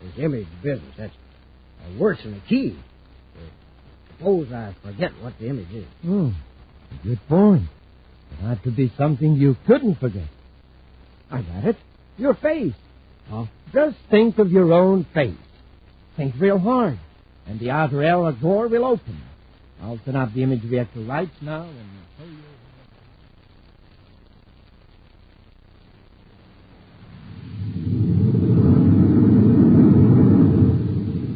this image business, that's worse than a key. Suppose I forget what the image is. Good point. It ought to be something you couldn't forget. I got it. Your face. Huh? Just think of your own face. Think real hard, and the outer L door will open. I'll set up the image reactor right now and show you.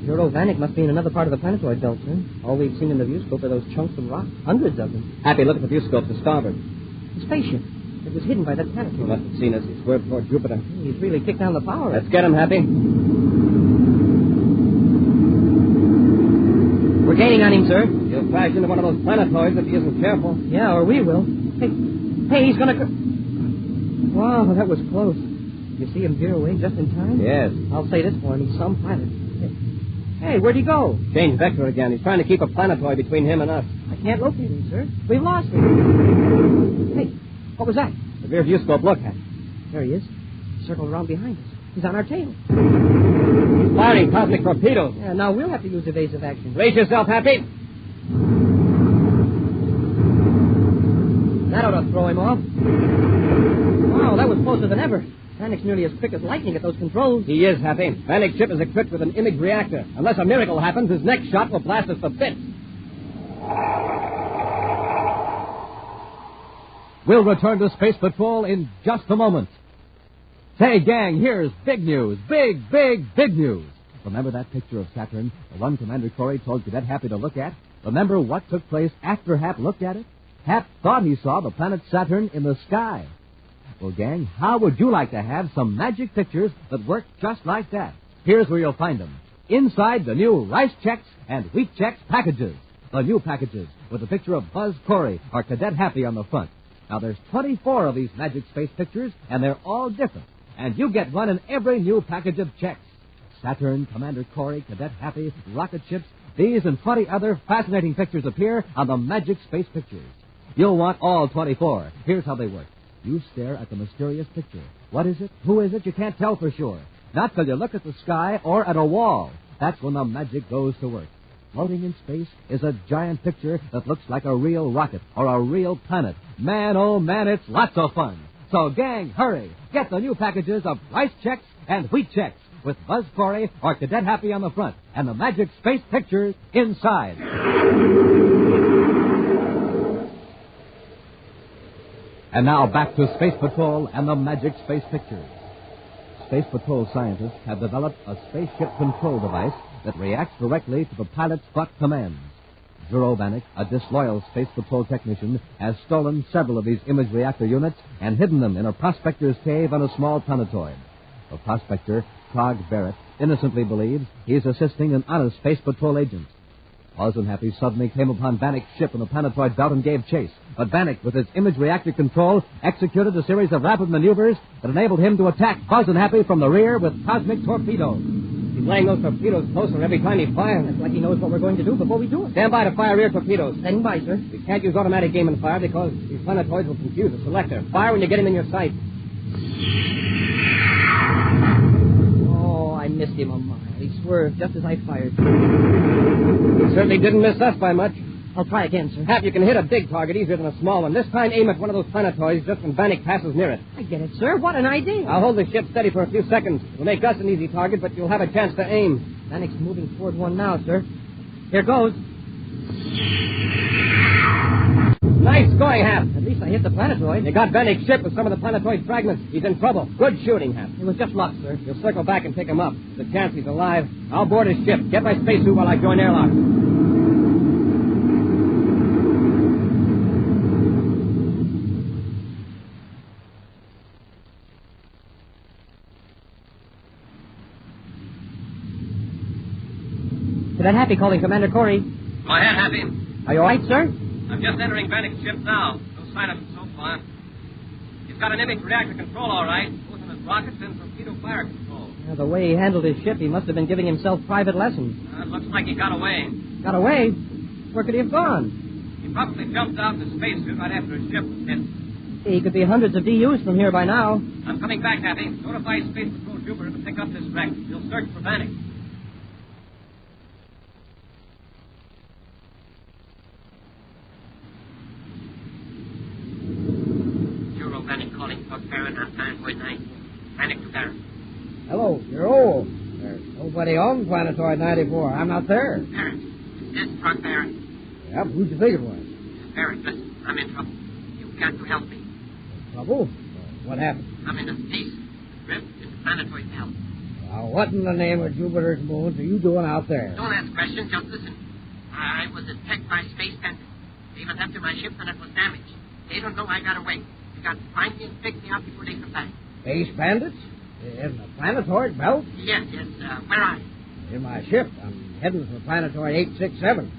Juro, Vanek must be in another part of the planetoid belt, sir. All we've seen in the viewscope are those chunks of rock. Hundreds of them. Happy, look at the viewscope to starboard. The spaceship. It was hidden by that planetoid. He must have seen us. He swerved toward Jupiter. He's really kicked down the power. Let's get him, Happy. We're gaining on him, sir. He'll crash into one of those planetoids if he isn't careful. Yeah, or we will. Hey, he's gonna... Wow, that was close. You see him veer away just in time? Yes. I'll say this for him. He's some pilot. Hey, where'd he go? Change vector again. He's trying to keep a planetoid between him and us. I can't locate him, sir. We've lost him. Hey, what was that? The rear viewscope, look at. There he is. Circled around behind us. He's on our tail. He's firing cosmic torpedoes. Yeah, now we'll have to use evasive action. Brace yourself, Happy. That ought to throw him off. Wow, that was closer than ever. Vanek's nearly as quick as lightning at those controls. He is, Happy. Vanek's ship is equipped with an image reactor. Unless a miracle happens, his next shot will blast us to bits. We'll return to Space Patrol in just a moment. Say, gang, here's big news. Big news. Remember that picture of Saturn, the one Commander Corey told Cadet Happy to look at? Remember what took place after Hap looked at it? Hap thought he saw the planet Saturn in the sky. Well, gang, how would you like to have some magic pictures that work just like that? Here's where you'll find them. Inside the new Rice Chex and Wheat Chex packages. The new packages with a picture of Buzz Corey or Cadet Happy on the front. Now, there's 24 of these magic space pictures, and they're all different. And you get one in every new package of Chex. Saturn, Commander Corey, Cadet Happy, rocket ships. These and 20 other fascinating pictures appear on the magic space pictures. You'll want all 24. Here's how they work. You stare at the mysterious picture. What is it? Who is it? You can't tell for sure. Not till you look at the sky or at a wall. That's when the magic goes to work. floating in space is a giant picture that looks like a real rocket or a real planet. Man, oh man, it's lots of fun. So, gang, hurry. Get the new packages of Rice Chex and Wheat Chex with Buzz Corey or Cadet Happy on the front and the magic space pictures inside. And now back to Space Patrol and the magic space pictures. Space Patrol scientists have developed a spaceship control device that reacts directly to the pilot's butt commands. Juro Bannock, a disloyal Space Patrol technician, has stolen several of these image reactor units and hidden them in a prospector's cave on a small planetoid. The prospector, Trough Barrett, innocently believes he is assisting an honest Space Patrol agent. Buzz and Happy suddenly came upon Bannock's ship in the planetoid belt and gave chase. But Bannock, with his image reactor control, executed a series of rapid maneuvers that enabled him to attack Buzz and Happy from the rear with cosmic torpedoes. He's laying those torpedoes closer every time he fires. It's like he knows what we're going to do before we do it. Stand by to fire rear torpedoes. Standing by, sir. We can't use automatic aim and fire because these planetoids will confuse the selector. Fire when you get him in your sight. Oh, I missed him a mile. He swerved just as I fired. He certainly didn't miss us by much. I'll try again, sir. Hap, you can hit a big target easier than a small one. This time, aim at one of those planetoids just when Bannock passes near it. I get it, sir. What an idea. I'll hold the ship steady for a few seconds. It'll make us an easy target, but you'll have a chance to aim. Bannock's moving toward one now, sir. Here goes. Nice going, Hap. At least I hit the planetoid. You got Bannock's ship with some of the planetoid fragments. He's in trouble. Good shooting, Hap. It was just luck, sir. You'll circle back and pick him up. There's a chance he's alive. I'll board his ship. Get my spacesuit while I join airlock. Cadet Happy calling Commander Corey. Go ahead, Happy. Are you all right, sir? I'm just entering Bannock's ship now. No sign of him so far. He's got an image reactor control, all right. Both on his rockets and torpedo fire control. Yeah, the way he handled his ship, he must have been giving himself private lessons. Looks like he got away. Got away? Where could he have gone? He probably jumped out in the spacesuit right after his ship was hit. He could be hundreds of DUs from here by now. I'm coming back, Happy. Notify Space Patrol Jupiter to pick up this wreck. He'll search for Bannock. Bannock calling Fort Barron on planetoid 9. Bannock to Barron. Hello, Juro. There's nobody on planetoid 94. I'm not there. Barron. It's this Trough Barron. Yep, who'd you think it was? Barron, listen. I'm in trouble. You've got to help me. Trouble? What happened? I'm in a space drift in the planetoid belt. Now, what in the name of Jupiter's moons are you doing out there? Don't ask questions, just listen. I was attacked by space bandits. They even after my ship when it was damaged. They don't know I got away. They got to find me and pick me up before they come back. Space bandits? In the planetoid belt? Yes. Where are you? In my ship. I'm heading for planetoid 867.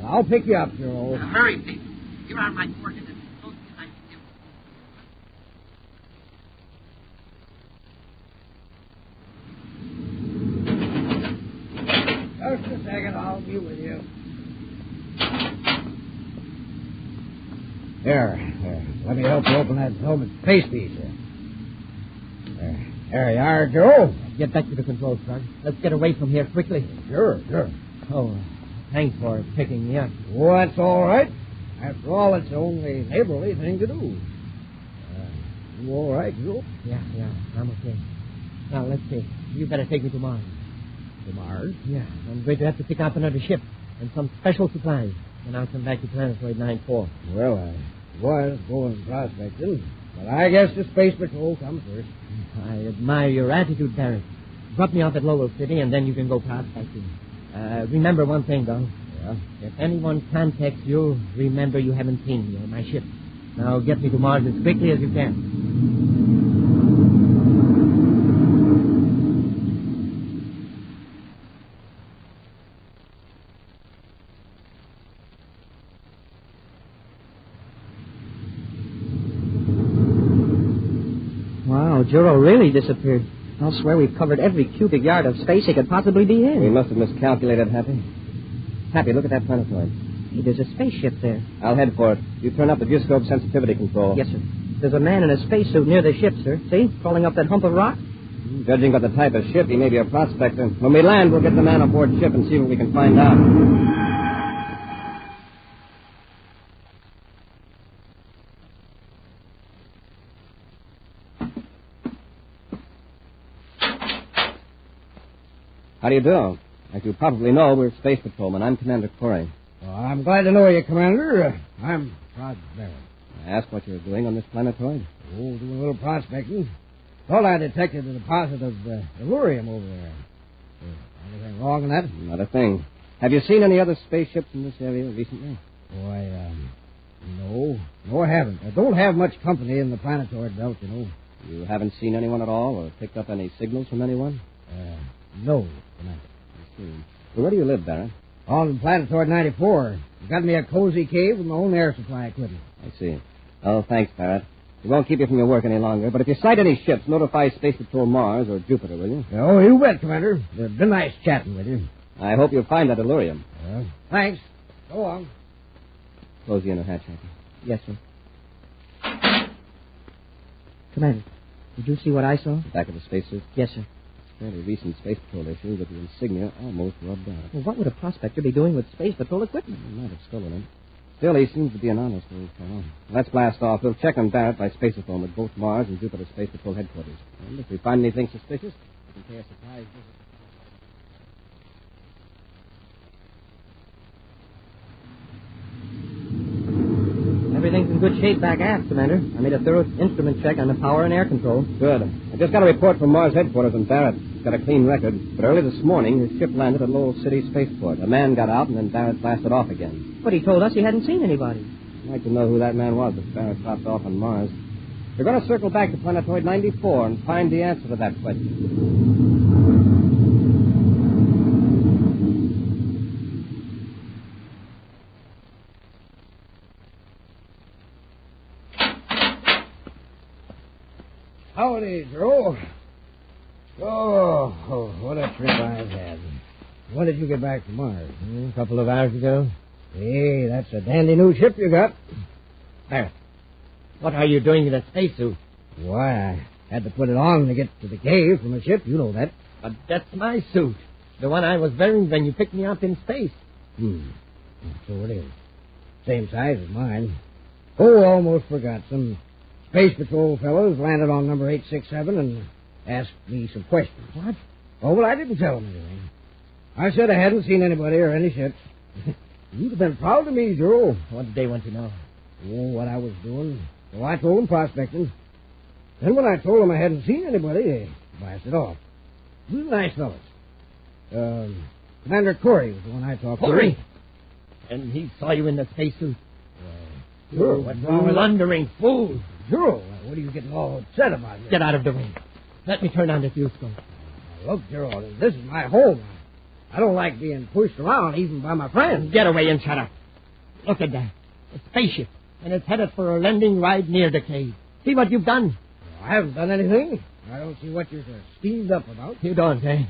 I'll pick you up, Juro. Hurry, please. Here are my coordinates. Close as I can do. Just a second, I'll be with you. There. Let me help you open that helmet face piece here. There you are, Joe. Get back to the control truck. Let's get away from here quickly. Sure. Oh, thanks for picking me up. Oh, that's all right. After all, it's the only neighborly thing to do. You all right, Joe? Yeah, I'm okay. Now, let's see. You better take me to Mars. To Mars? Yeah, I'm going to have to pick up another ship and some special supplies. And I'll come back to planetoid 94. Well, I was going prospecting, but I guess the Space Patrol comes first. I admire your attitude, Barrett. Drop me off at Lowell City, and then you can go prospecting. Remember one thing, though. Yeah? If anyone contacts you, remember you haven't seen me or my ship. Now get me to Mars as quickly as you can. Wow, Juro really disappeared. I'll swear we've covered every cubic yard of space he could possibly be in. We must have miscalculated, Happy. Happy, look at that planetoid. Hey, there's a spaceship there. I'll head for it. You turn up the gyroscope sensitivity control. Yes, sir. There's a man in a spacesuit near the ship, sir. See? Crawling up that hump of rock. Judging by the type of ship, he may be a prospector. When we land, we'll get the man aboard ship and see what we can find out. How do you do? As you probably know, we're space patrolmen. I'm Commander Corey. Well, I'm glad to know you, Commander. I'm Rod Barrett. I asked what you were doing on this planetoid. Oh, doing a little prospecting. Thought I detected a deposit of Illurium over there. Anything wrong in that? Not a thing. Have you seen any other spaceships in this area recently? Why, no. No, I haven't. I don't have much company in the planetoid belt, you know. You haven't seen anyone at all or picked up any signals from anyone? No, Commander. I see. Well, where do you live, Barrett? On planetoid 94. Got me a cozy cave with my own air supply equipment. I see. Oh, thanks, Barrett. We won't keep you from your work any longer, but if you sight any ships, notify Space Patrol Mars or Jupiter, will you? Oh, you bet, Commander. It's been nice chatting with you. I hope you'll find that Illurium. Thanks. Go on. Close the inner hatch, Happy. Yes, sir. Commander, did you see what I saw? The back of the spacesuit? Yes, sir. It's a fairly recent Space Patrol issue with the insignia almost rubbed out. Well, what would a prospector be doing with Space Patrol equipment? He might have stolen it. Still, he seems to be an honest old fellow. Let's blast off. We'll check on Barrett by spaceophone at both Mars and Jupiter Space Patrol headquarters. And if we find anything suspicious, we can pay a surprise visit. Everything's in good shape back aft, Commander. I made a thorough instrument check on the power and air control. Good. I just got a report from Mars headquarters on Barrett. He's got a clean record. But early this morning, his ship landed at Lowell City Spaceport. A man got out, and then Barrett blasted off again. But he told us he hadn't seen anybody. I'd like to know who that man was that Barrett dropped off on Mars. We're going to circle back to planetoid 94 and find the answer to that question. Howdy, Joe. Oh, what a trip I've had. When did you get back from Mars? A couple of hours ago. Hey, that's a dandy new ship you got. There. What are you doing in that spacesuit? Why, I had to put it on to get to the cave from the ship. You know that. But that's my suit. The one I was wearing when you picked me up in space. So it is. Same size as mine. Oh, almost forgot. Some Space Patrol fellows landed on number 867 and asked me some questions. What? Oh, well, I didn't tell them anything. I said I hadn't seen anybody or any ships. You'd have been proud of me, Joe. What did they want to know? Oh, what I was doing. So I told them prospecting. Then when I told them I hadn't seen anybody, they blasted off. Real nice fellows. Commander Corey was the one I talked to. Corey? And he saw you in the spacesuit? Sure. What's wrong with blundering fool? Sure. What are you getting all upset about here? Get out of the way. Let me turn on the fuse scope. Look, Gerald, this is my home. I don't like being pushed around even by my friends. Get away and shut up. Look at that. A spaceship. And it's headed for a landing right near the cave. See what you've done? I haven't done anything. I don't see what you're so steamed up about. You don't, eh?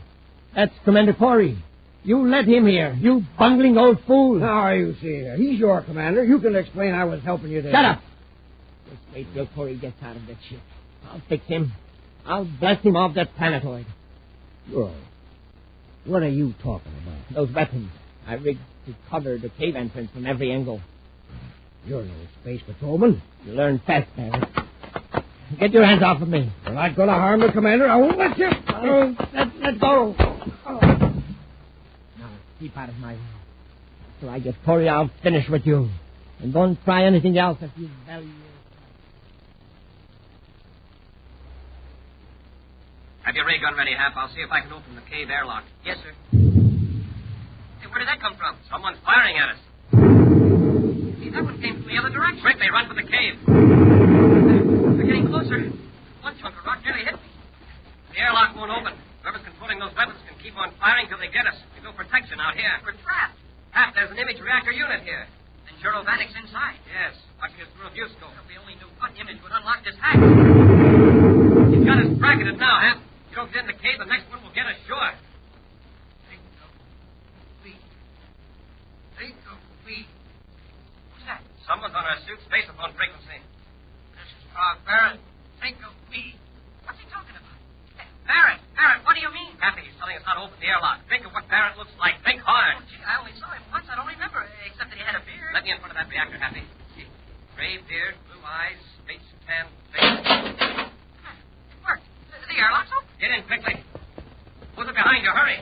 That's Commander Corey. You let him here. You bungling old fool. Now, you see here. He's your commander. You can explain I was helping you there. Shut up. Just wait till Corey gets out of that ship. I'll fix him. I'll blast him off that planetoid. Well, what are you talking about? Those weapons. I rigged to cover the cave entrance from every angle. You're no space patrolman. You learn fast, Barrett. Get your hands off of me. You're not going to harm the commander. I won't let you. Let go. Now, keep out of my way. So I get Corey, I'll finish with you. And don't try anything else if you value your... Have your ray gun ready, Hap. I'll see if I can open the cave airlock. Yes, sir. Hey, where did that come from? Someone's firing at us. Hey, that one came from the other direction. Quickly, run for the cave. They're getting closer. One chunk of rock nearly hit me. The airlock won't open. Whoever's controlling those weapons can keep on firing till they get us. There's no protection out here. We're trapped. Hap, there's an image reactor unit here. And Jurovanic's inside. Yes, watching us through a view scope. If we only knew what image would unlock this hatch. He's got us bracketed now, Hap. You don't get in the cave, the next one will get us ashore. What's that? Someone's on our suit spaceophone frequency. This is Trough, Barrett. Think of me. What's he talking about? Hey, Barrett! airlock. Think of what Barrett looks like. Think hard. Oh, gee, I only saw him once. I don't remember, except that he had a beard. Let me in front of that reactor, Happy. Gray beard, blue eyes, face tan face. It worked. The airlock's open. Get in quickly. Close it behind you. Hurry.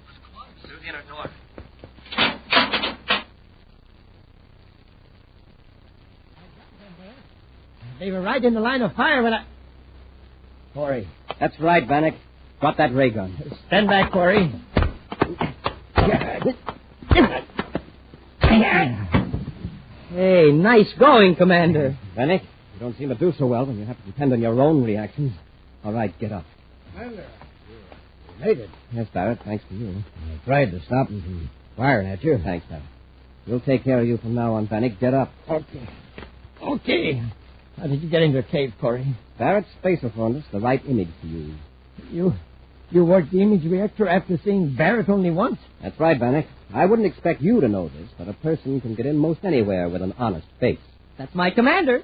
Let's close. Through the inner door. They were right in the line of fire when I... Corey. That's right, Bannock. Drop that ray gun. Stand back, Corey. Hey, nice going, Commander. Bannock, you don't seem to do so well when you have to depend on your own reactions. All right, get up. Commander, you made it. Yes, Barrett, thanks to you. I tried to stop him from firing at you. Thanks, Barrett. We'll take care of you from now on, Bannock. Get up. Okay. How did you get into a cave, Corey? Barrett Spacer phoned us the right image to use. You worked the image reactor after seeing Barrett only once? That's right, Bannock. I wouldn't expect you to know this, but a person can get in most anywhere with an honest face. That's my commander.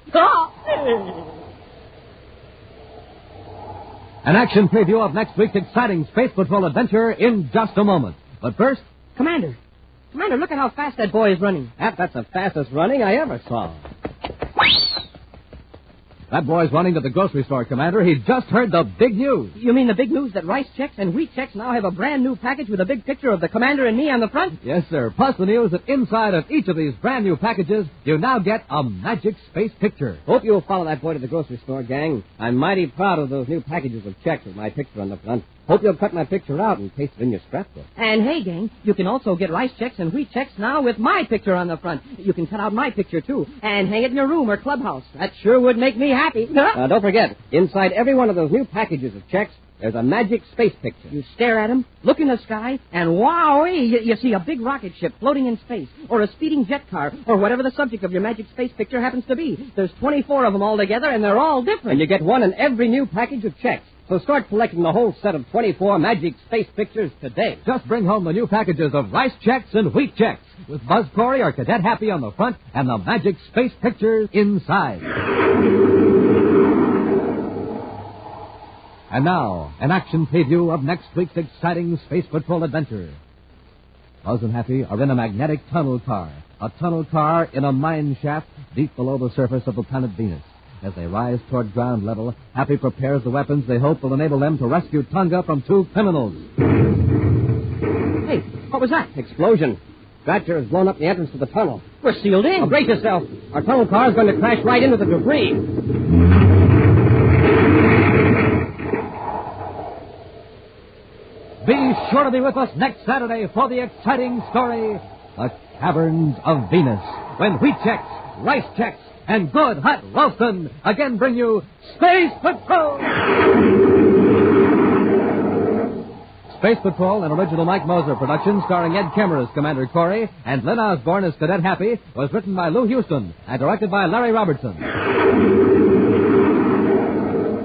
An action preview of next week's exciting Space Patrol adventure in just a moment. But first... Commander, look at how fast that boy is running. That's the fastest running I ever saw. That boy's running to the grocery store, Commander. He's just heard the big news. You mean the big news that rice checks and wheat checks now have a brand new package with a big picture of the commander and me on the front? Yes, sir. Plus the news that inside of each of these brand new packages, you now get a magic space picture. Hope you'll follow that boy to the grocery store, gang. I'm mighty proud of those new packages of checks with my picture on the front. Hope you'll cut my picture out and paste it in your scrapbook. And hey, gang, you can also get rice checks and wheat checks now with my picture on the front. You can cut out my picture, too, and hang it in your room or clubhouse. That sure would make me happy. Don't forget, inside every one of those new packages of checks, there's a magic space picture. You stare at them, look in the sky, and wowee, you see a big rocket ship floating in space, or a speeding jet car, or whatever the subject of your magic space picture happens to be. There's 24 of them all together, and they're all different. And you get one in every new package of checks. So start collecting the whole set of 24 magic space pictures today. Just bring home the new packages of rice checks and wheat checks with Buzz Corey or Cadet Happy on the front and the magic space pictures inside. And now, an action preview of next week's exciting Space Patrol adventure. Buzz and Happy are in a magnetic tunnel car. A tunnel car in a mine shaft deep below the surface of the planet Venus. As they rise toward ground level, Happy prepares the weapons they hope will enable them to rescue Tonga from two criminals. Hey, what was that? Explosion. Scratcher has blown up the entrance to the tunnel. We're sealed in. Oh, brace yourself. Our tunnel car is going to crash right into the debris. Be sure to be with us next Saturday for the exciting story, The Caverns of Venus, when wheat checks, rice checks, and good hot Ralston again bring you Space Patrol! Space Patrol, an original Mike Moser production starring Ed Kemmer as Commander Corey and Lynn Osborne as Cadet Happy, was written by Lou Houston and directed by Larry Robertson.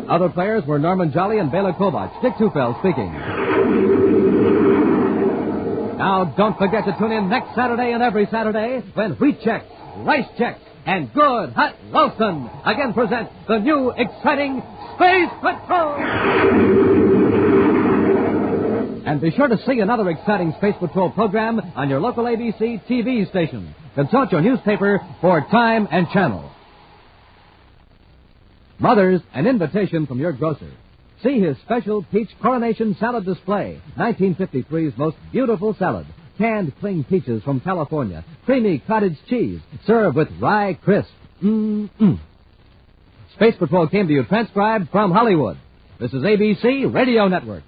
Other players were Norman Jolly and Bela Kovach. Dick Tufel speaking. Now, don't forget to tune in next Saturday and every Saturday when wheat checks, rice checks, and good hot Ralston again present the new exciting Space Patrol! And be sure to see another exciting Space Patrol program on your local ABC TV station. Consult your newspaper for time and channel. Mothers, an invitation from your grocer. See his special peach coronation salad display, 1953's most beautiful salad. Canned cling peaches from California, creamy cottage cheese, served with rye crisp. Space Patrol came to you transcribed from Hollywood. This is ABC Radio Network.